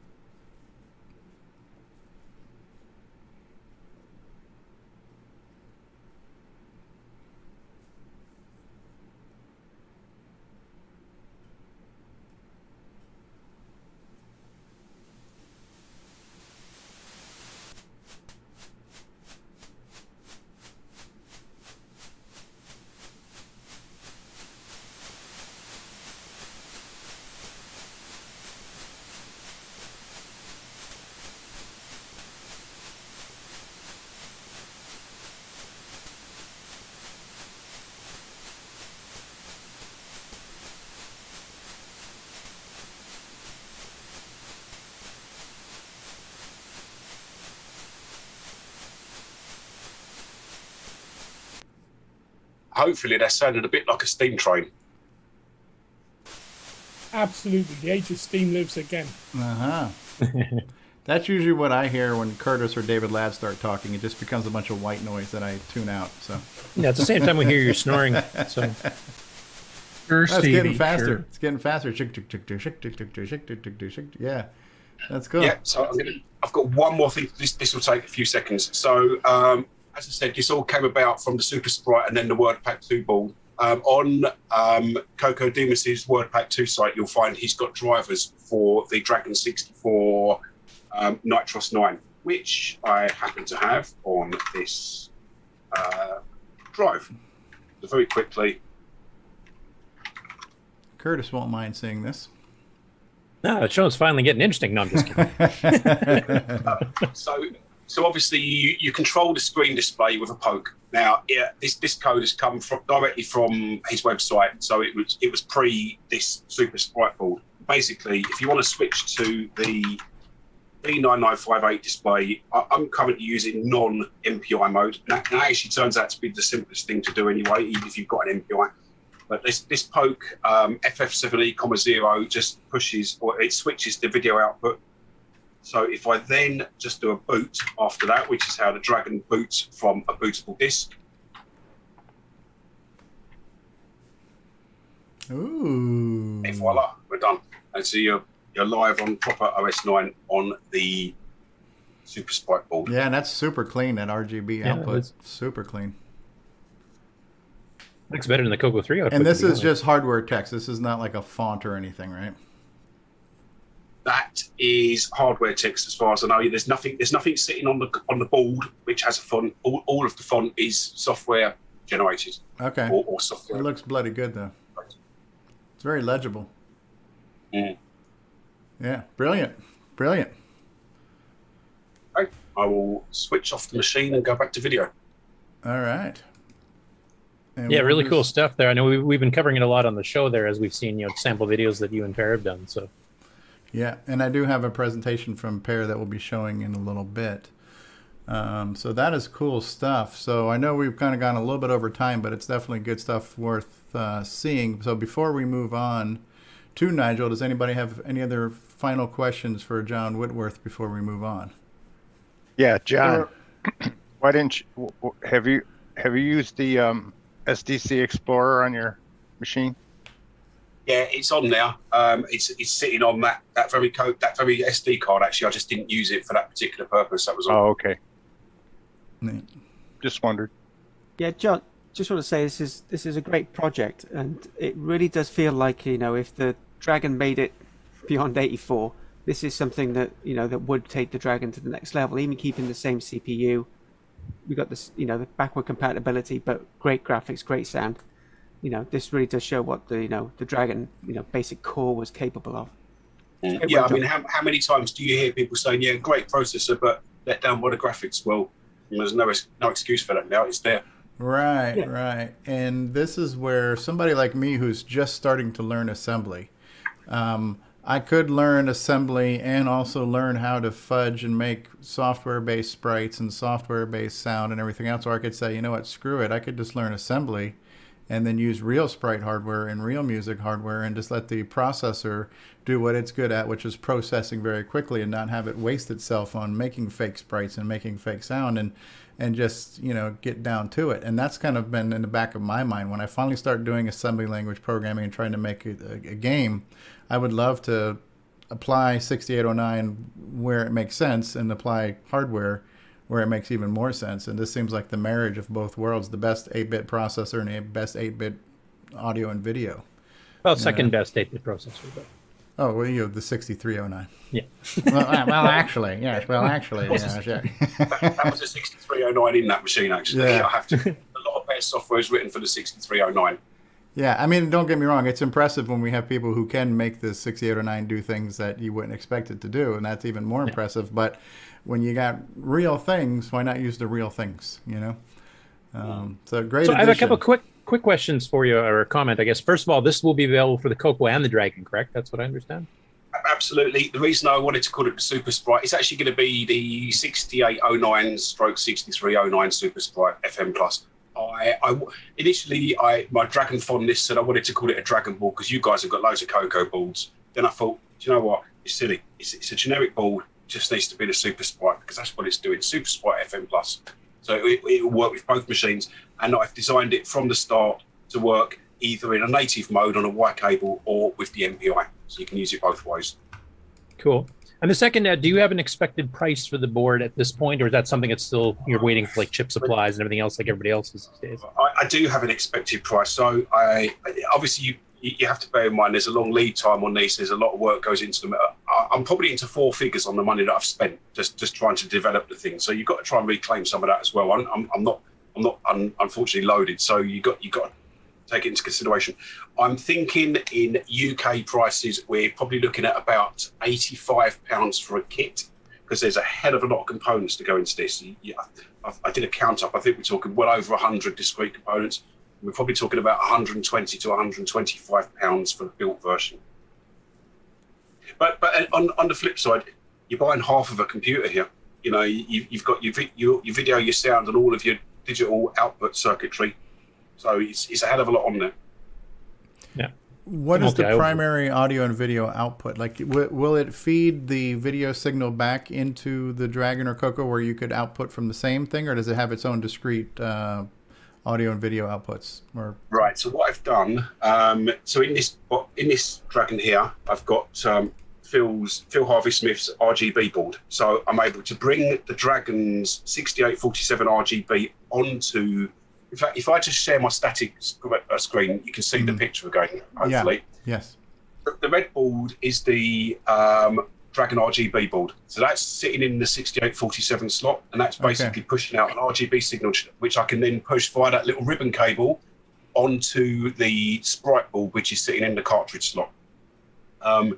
K: Hopefully that sounded a bit like a steam train.
S: Absolutely. The age of steam lives again.
A: Uh-huh. That's usually what I hear when Curtis or David Ladd start talking. It just becomes a bunch of white noise that I tune out. So
C: yeah, at the same time we hear you snoring. So
A: it's getting faster. Sure. It's getting faster. Yeah, that's cool.
K: Yeah, so I've got one more thing. This will take a few seconds. So as I said, this all came about from the Super Sprite and then the WordPack 2 board. On CoCo Demas's WordPack 2 site, you'll find he's got drivers for the Dragon 64 Nitros 9, which I happen to have on this drive. So very quickly.
A: Curtis won't mind seeing this.
C: No, the show's finally getting interesting. No, I'm just kidding. So obviously you control the screen display with a poke. Now, yeah, this code has come directly from his website, so it was pre this Super Sprite board. Basically, if you want to switch to the B9958 display, I'm currently using non-MPI mode. Now, it actually turns out to be the simplest thing to do anyway, even if you've got an MPI. But this poke FF7E,0 just pushes, or it switches the video output. So if I then just do a boot after that, which is how the Dragon boots from a bootable disk.
A: Ooh.
K: And voila, we're done. And so you're live on proper OS 9 on the Super Sprite board.
A: Yeah, and that's super clean, that RGB output. Super clean.
C: Looks better than the CoCo 3 output.
A: And this is just hardware text. This is not like a font or anything, right?
K: That is hardware text, as far as I know. There's nothing sitting on the board which has a font. All of the font is software generated.
A: Okay.
K: Or software.
A: It looks bloody good though. It's very legible.
K: Mm.
A: Yeah, brilliant. Okay,
K: I will switch off the machine and go back to video.
A: All right. And
C: yeah, really cool stuff there. I know we've been covering it a lot on the show there, as we've seen sample videos that you and Pere have done. So.
A: Yeah, and I do have a presentation from Pere that we'll be showing in a little bit. So that is cool stuff. So I know we've kind of gone a little bit over time, but it's definitely good stuff worth seeing. So before we move on to Nigel, does anybody have any other final questions for John Whitworth before we move on?
Q: Yeah, John, why didn't you, have you used the SDC Explorer on your machine?
K: Yeah, it's on now. It's sitting on that very SD card. Actually, I just didn't use it for that particular purpose. That was all.
Q: Oh, okay. Just wondered.
T: Yeah, John, just want to say this is a great project, and it really does feel like if the Dragon made it beyond 84, this is something that that would take the Dragon to the next level, even keeping the same CPU. We got this the backward compatibility, but great graphics, great sound. This really does show what the Dragon basic core was capable of.
K: Yeah, I mean, how many times do you hear people saying, "Yeah, great processor, but let down by the graphics"? Well, there's no excuse for that now. It's there.
A: Right. And this is where somebody like me, who's just starting to learn assembly, I could learn assembly and also learn how to fudge and make software-based sprites and software-based sound and everything else. Or I could say, you know what, screw it. I could just learn assembly and then use real sprite hardware and real music hardware and just let the processor do what it's good at, which is processing very quickly, and not have it waste itself on making fake sprites and making fake sound, and just, you know, get down to it. And that's kind of been in the back of my mind. When I finally start doing assembly language programming and trying to make a game, I would love to apply 6809 where it makes sense and apply hardware where it makes even more sense. And this seems like the marriage of both worlds, the best 8-bit processor and the best 8-bit audio and video.
C: Well, second best 8-bit processor. But...
A: Oh, well, you have the 6309.
C: Yeah.
A: well, actually, yes. Well, actually, yes. Yeah.
K: That was a 6309 in that machine, actually.
A: Yeah.
K: I have to. A lot of better software is written for the 6309.
A: Yeah, I mean, don't get me wrong. It's impressive when we have people who can make the 6809 do things that you wouldn't expect it to do, and that's even more impressive. But when you got real things, why not use the real things, you know? So great
C: So
A: addition.
C: I have a couple quick questions for you, or a comment, I guess. First of all, this will be available for the CoCo and the Dragon, correct? That's what I understand?
K: Absolutely. The reason I wanted to call it the Super Sprite, it's actually going to be the 6809/6309 Super Sprite FM Plus. Initially, my Dragon fondness said I wanted to call it a Dragon board because you guys have got loads of CoCo boards. Then I thought, do you know what? It's silly. It's a generic board. It just needs to be the Super Sprite because that's what it's doing. Super Sprite FM Plus. So it will work with both machines. And I've designed it from the start to work either in a native mode on a Y cable or with the MPI. So you can use it both ways.
C: Cool. And the second, do you have an expected price for the board at this point, or is that something that's still you're waiting for, like chip supplies and everything else like everybody else is these days?
K: I do have an expected price. So obviously you have to bear in mind there's a long lead time on these. There's a lot of work goes into them. I'm probably into 4 figures on the money that I've spent just trying to develop the thing. So you've got to try and reclaim some of that as well. I'm not unfortunately loaded. So you got to take it into consideration. I'm thinking in UK prices, we're probably looking at about £85 for a kit because there's a hell of a lot of components to go into this. I did a count up. I think we're talking well over 100 discrete components. We're probably talking about £120 to £125 for the built version. But on the flip side, you're buying half of a computer here. You know, you've got your video, your sound, and all of your digital output circuitry. So it's a hell of a lot on there.
C: Yeah.
A: What is the primary audio and video output? Like, will it feed the video signal back into the Dragon or CoCo where you could output from the same thing, or does it have its own discrete audio and video outputs? Or
K: right. So what I've done, so in this Dragon here, I've got Phil Harvey-Smith's RGB board. So I'm able to bring the Dragon's 6847 RGB onto. In fact, if I just share my static screen, you can see the picture again, hopefully.
A: Yeah. Yes.
K: The red board is the Dragon RGB board. So that's sitting in the 6847 slot, and that's basically pushing out an RGB signal, which I can then push via that little ribbon cable onto the Sprite board, which is sitting in the cartridge slot. The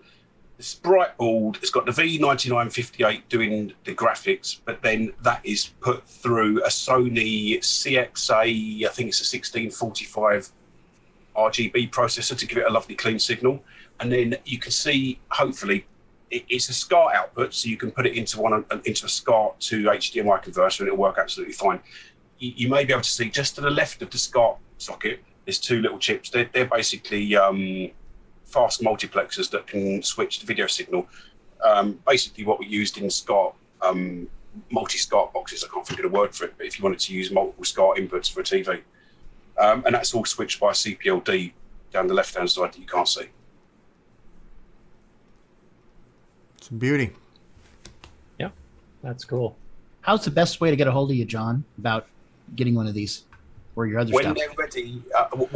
K: Sprite board has got the V9958 doing the graphics, but then that is put through a Sony CXA, I think it's a 1645 RGB processor to give it a lovely clean signal. And then you can see, hopefully, it's a SCART output, so you can put it into a SCART to HDMI converter and it'll work absolutely fine. You may be able to see just to the left of the SCART socket, there's 2 little chips. They're basically fast multiplexers that can switch the video signal. Basically what we used in SCART, multi-SCART boxes, I can't think of the word for it, but if you wanted to use multiple SCART inputs for a TV. And that's all switched by a CPLD down the left-hand side that you can't see.
A: It's a beauty.
C: Yeah, that's cool.
P: How's the best way to get a hold of you, John, about getting one of these? Or your other stuff?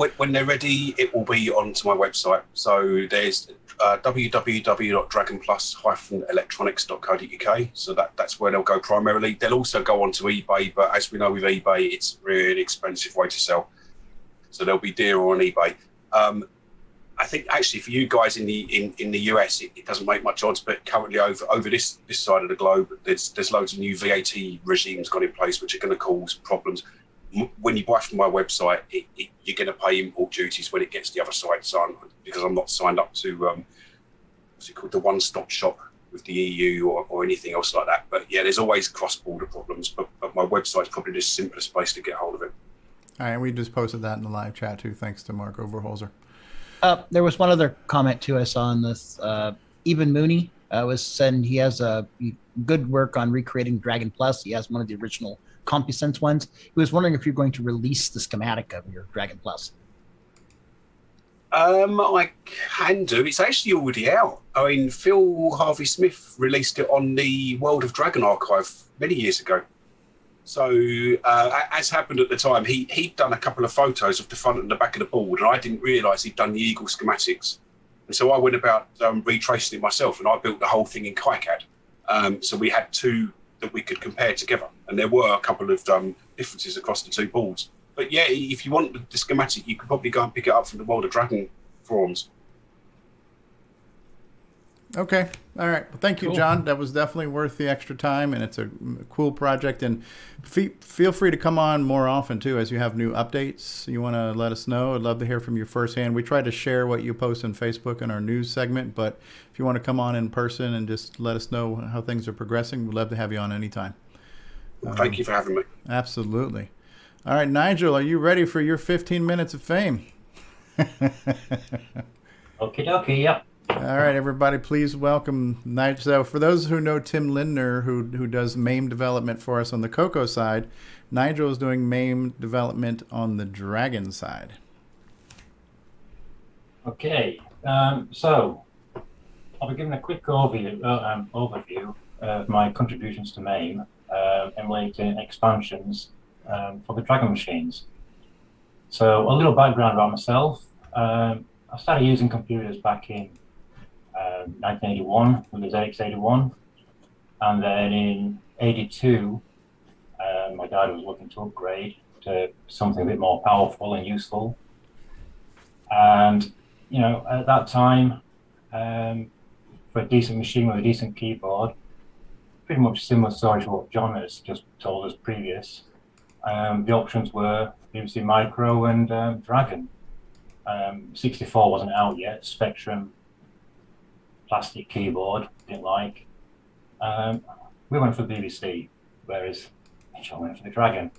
K: When they're ready, it will be onto my website. So there's www.dragonplus-electronics.co.uk. So that's where they'll go primarily. They'll also go onto eBay, but as we know with eBay, it's a really expensive way to sell. So they'll be dearer on eBay. I think actually for you guys in the US, it doesn't make much odds, but currently over this side of the globe, there's loads of new VAT regimes gone in place, which are going to cause problems. When you buy from my website, you're going to pay import duties when it gets to the other side. So because I'm not signed up to what's it called, the one-stop shop with the EU or anything else like that. But yeah, there's always cross-border problems. But my website's probably the simplest place to get hold of it.
A: All right, we just posted that in the live chat too, thanks to Mark Overholzer.
P: There was one other comment to us on this. Even Mooney was saying he has a good work on recreating Dragon Plus. He has one of the original CompuSense ones. He was wondering if you're going to release the schematic of your Dragon Plus.
K: I can do. It's actually already out. I mean, Phil Harvey Smith released it on the World of Dragon archive many years ago. So, as happened at the time, he'd done a couple of photos of the front and the back of the board, and I didn't realise he'd done the Eagle schematics. And so I went about retracing it myself, and I built the whole thing in KiCad. So we had two that we could compare together, and there were a couple of differences across the two boards. But yeah, if you want the schematic, you could probably go and pick it up from the World of Dragon forums.
A: Okay. All right. Well, thank you,
K: Cool.
A: John. That was definitely worth the extra time, and it's a cool project. And feel free to come on more often, too, as you have new updates. You want to let us know. I'd love to hear from you firsthand. We try to share what you post on Facebook in our news segment, but if you want to come on in person and just let us know how things are progressing, we'd love to have you on anytime.
K: Well, thank you for having me.
A: Absolutely. All right, Nigel, are you ready for your 15 minutes of fame?
H: Okie dokie, yep.
A: All right, everybody, please welcome Nigel. So for those who know Tim Lindner, who does MAME development for us on the CoCo side, Nigel is doing MAME development on the Dragon side.
H: Okay, so I'll be giving a quick overview of my contributions to MAME, emulating expansions for the Dragon machines. So a little background about myself. I started using computers back in 1981 with the ZX81, and then in 82 my dad was looking to upgrade to something a bit more powerful and useful. And you know, at that time, for a decent machine with a decent keyboard, pretty much similar story to what John has just told us previous. The options were BBC Micro and Dragon. 64 wasn't out yet. Spectrum, plastic keyboard, didn't like. We went for BBC, whereas John went for the Dragon.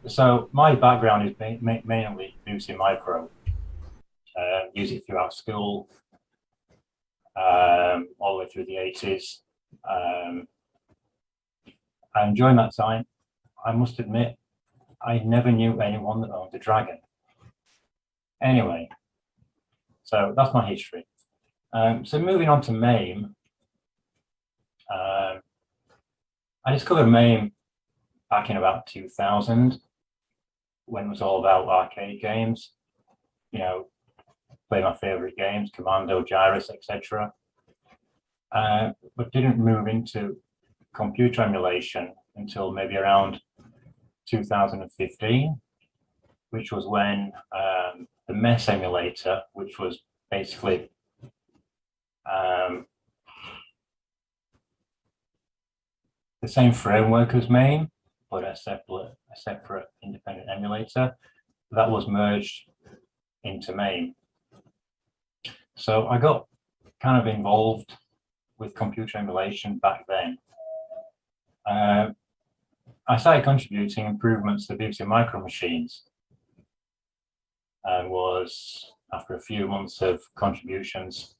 H: So my background is mainly BBC Micro. Use it throughout school, all the way through the 80s. And during that time, I must admit, I never knew anyone that owned a Dragon. Anyway, so that's my history. So moving on to MAME, I discovered MAME back in about 2000, when it was all about arcade games, you know, play my favorite games, Commando, Gyrus, etc. But didn't move into computer emulation until maybe around 2015, which was when the MES emulator, which was basically the same framework as MAME, but a separate independent emulator, that was merged into MAME. So I got kind of involved with computer emulation back then. I started contributing improvements to BBC Micro machines, and was, after a few months of contributions,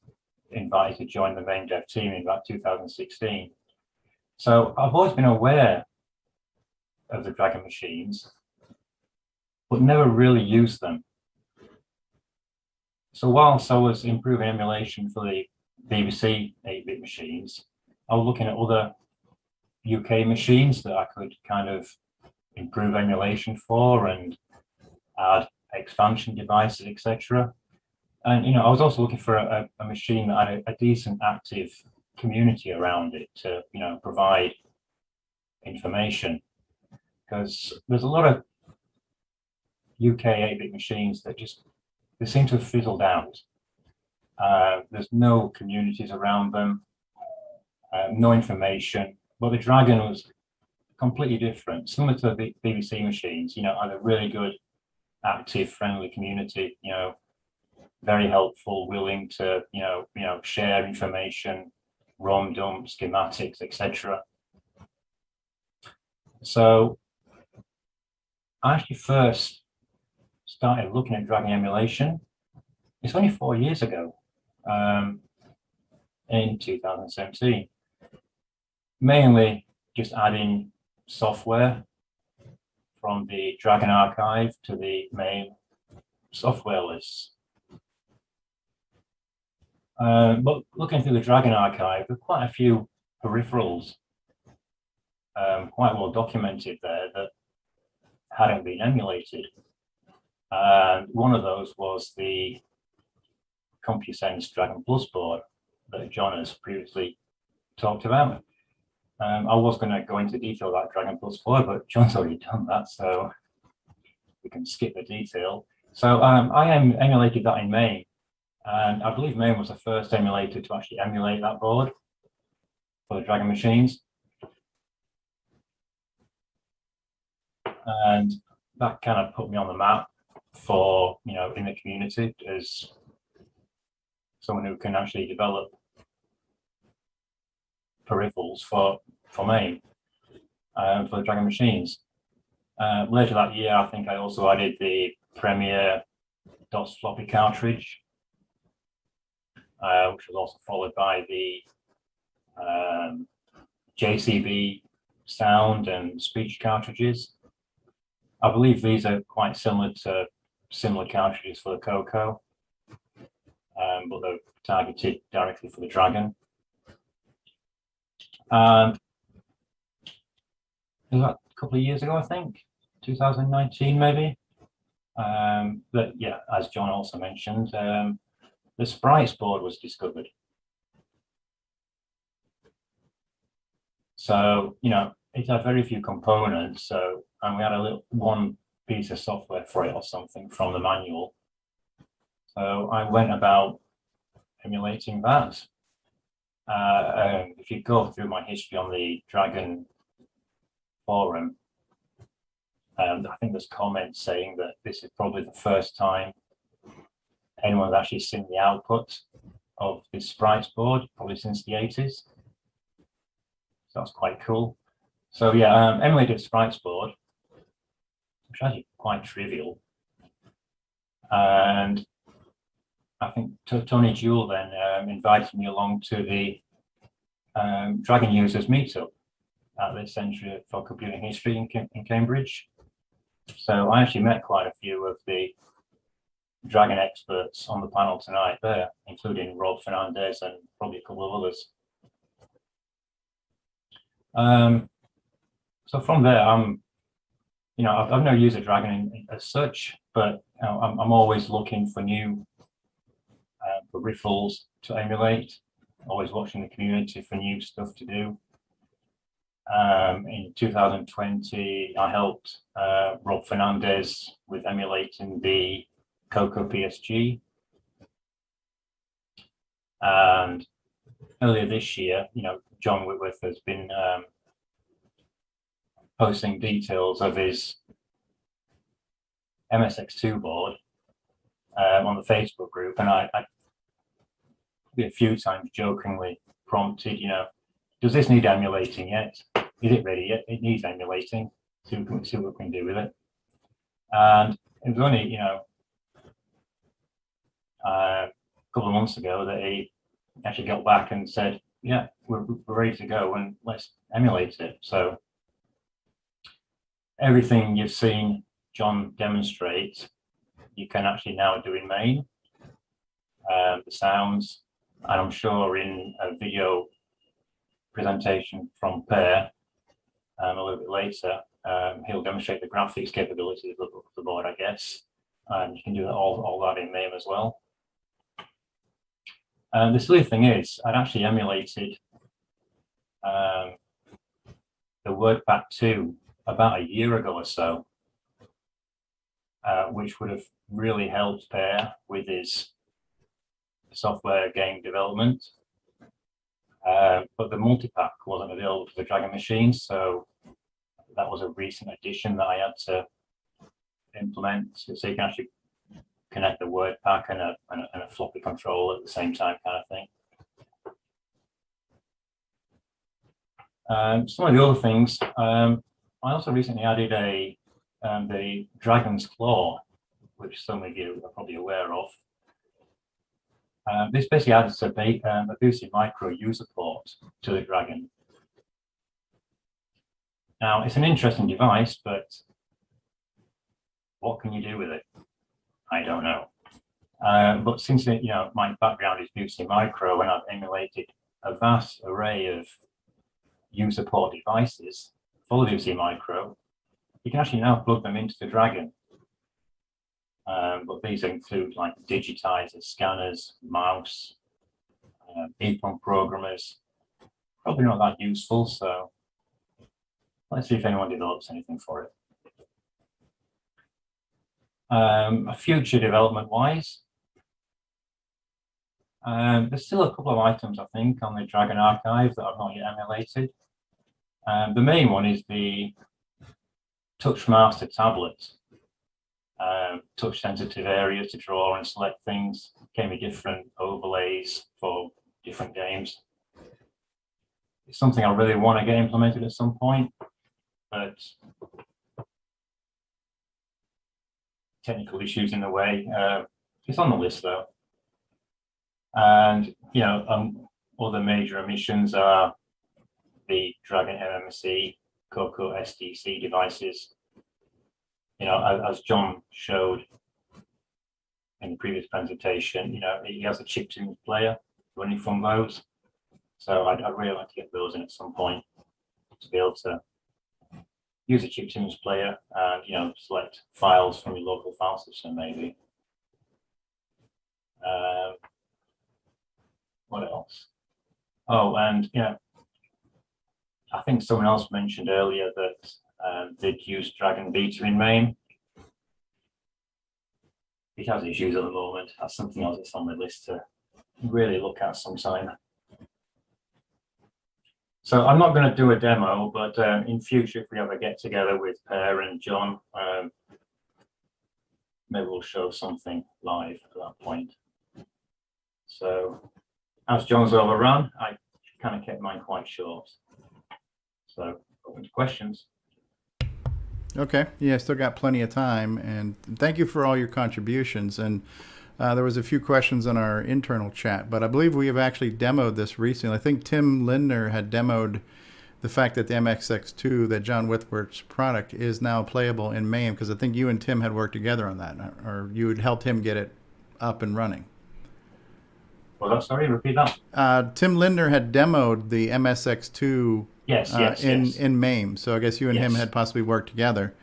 H: invited to join the main dev team in about 2016. So I've always been aware of the Dragon machines, but never really used them. So whilst I was improving emulation for the BBC 8-bit machines, I was looking at other UK machines that I could kind of improve emulation for and add expansion devices, etc. And you know, I was also looking for a machine that had a decent active community around it to, you know, provide information, because there's a lot of UK 8-bit machines that just, they seem to have fizzled out. There's no communities around them, no information. But the Dragon was completely different, similar to the BBC machines. You know, had a really good, active, friendly community. You know, very helpful, willing to share information, ROM dumps, schematics, etc. So I actually first started looking at Dragon emulation. It's only 4 years ago, in 2017. Mainly just adding software from the Dragon archive to the main software lists. But looking through the Dragon archive, there are quite a few peripherals quite well documented there that hadn't been emulated. And one of those was the CompuSense Dragon Plus board that John has previously talked about. I was going to go into detail about Dragon Plus board, but John's already done that, so we can skip the detail. So I emulated that in May, and I believe May was the first emulator to actually emulate that board for the Dragon machines. And that kind of put me on the map for, in the community as someone who can actually develop peripherals for MAME for the Dragon machines. Later that year, I think I also added the Premiere DOS floppy cartridge, which was also followed by the JCB sound and speech cartridges. I believe these are quite similar to similar cartridges for the CoCo, but they're targeted directly for the Dragon. It was a couple of years ago, I think, 2019 maybe. But yeah, as John also mentioned, the Sprites board was discovered. So, it had very few components, and we had one piece of software for it or something from the manual. So I went about emulating that. If you go through my history on the Dragon forum, I think there's comments saying that this is probably the first time anyone's actually seen the output of this Sprites board, probably since the 80s. So that's quite cool. So yeah, emulated Sprites board, which is actually quite trivial. And I think Tony Jewell then invited me along to the Dragon Users Meetup at the Centre for Computing History in Cambridge. So I actually met quite a few of the Dragon experts on the panel tonight there, including Rob Fernandez and probably a couple of others. So from there, I've never used a Dragon as such, but I'm always looking for new peripherals to emulate, always watching the community for new stuff to do. In 2020, I helped Rob Fernandez with emulating the CoCo PSG. And earlier this year, John Whitworth has been posting details of his MSX2 board on the Facebook group, and I a few times jokingly prompted, does this need emulating yet? Is it ready yet? It needs emulating. See what we can do with it. And it was only, a couple of months ago that he actually got back and said, yeah, we're ready to go and let's emulate it. So everything you've seen John demonstrate, you can actually now do in MAME. The sounds, and I'm sure in a video presentation from Pere a little bit later, he'll demonstrate the graphics capabilities of the board, I guess. And you can do all that in MAME as well. The silly thing is, I'd actually emulated the WordPad 2 about a year ago or so, which would have really helped Pere with his software game development. But the multipack wasn't available for the Dragon machines, so that was a recent addition that I had to implement, so you can actually connect the word pack and a floppy control at the same time, kind of thing. Some of the other things, I also recently added the Dragon's Claw, which some of you are probably aware of. This basically adds a BC Micro user port to the Dragon. Now, it's an interesting device, but what can you do with it? I don't know. But since my background is BC Micro, and I've emulated a vast array of user port devices for the BC Micro, you can actually now plug them into the Dragon. But these include like digitizers, scanners, mouse, EEPROM programmers. Probably not that useful, so let's see if anyone develops anything for it. Future development-wise, there's still a couple of items, I think, on the Dragon archive that I've not yet emulated. The main one is the Touchmaster tablet. Touch sensitive areas to draw and select things, gave me different overlays for different games. It's something I really want to get implemented at some point, but technical issues in the way. It's on the list though. And other major omissions are the Dragon MMC, CoCo SDC devices. As John showed in the previous presentation, he has a chiptune player running from those. So I'd really like to get those in at some point to be able to use a chiptunes player and, select files from your local file system, maybe. What else? Oh, and, I think someone else mentioned earlier that they'd use Dragon Beta in MAME. It has issues at the moment. That's something else that's on the list to really look at sometime. So I'm not going to do a demo, but in future, if we ever get together with Per and John, maybe we'll show something live at that point. So as John's overrun, I kind of kept mine quite short. So open to questions.
A: Okay. Yeah, still got plenty of time. And thank you for all your contributions. And there was a few questions in our internal chat, but I believe we have actually demoed this recently. I think Tim Lindner had demoed the fact that the MSX2, that John Whitworth's product, is now playable in MAME, because I think you and Tim had worked together on that, or you had helped him get it up and running.
H: Well, sorry, repeat that.
A: Tim Lindner had demoed the MSX2 in MAME, so I guess you and him had possibly worked together.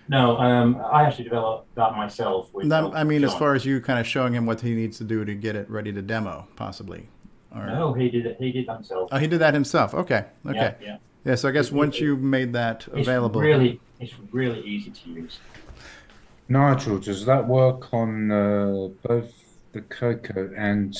H: No, I actually developed that myself.
A: I mean, as far as you kind of showing him what he needs to do to get it ready to demo, possibly. Or...
H: No, he did it. He did that himself.
A: Oh, he did that himself. Okay. Okay. Yeah. So I guess once you made that available,
H: it's really easy to use.
F: Nigel, does that work on both the CoCo and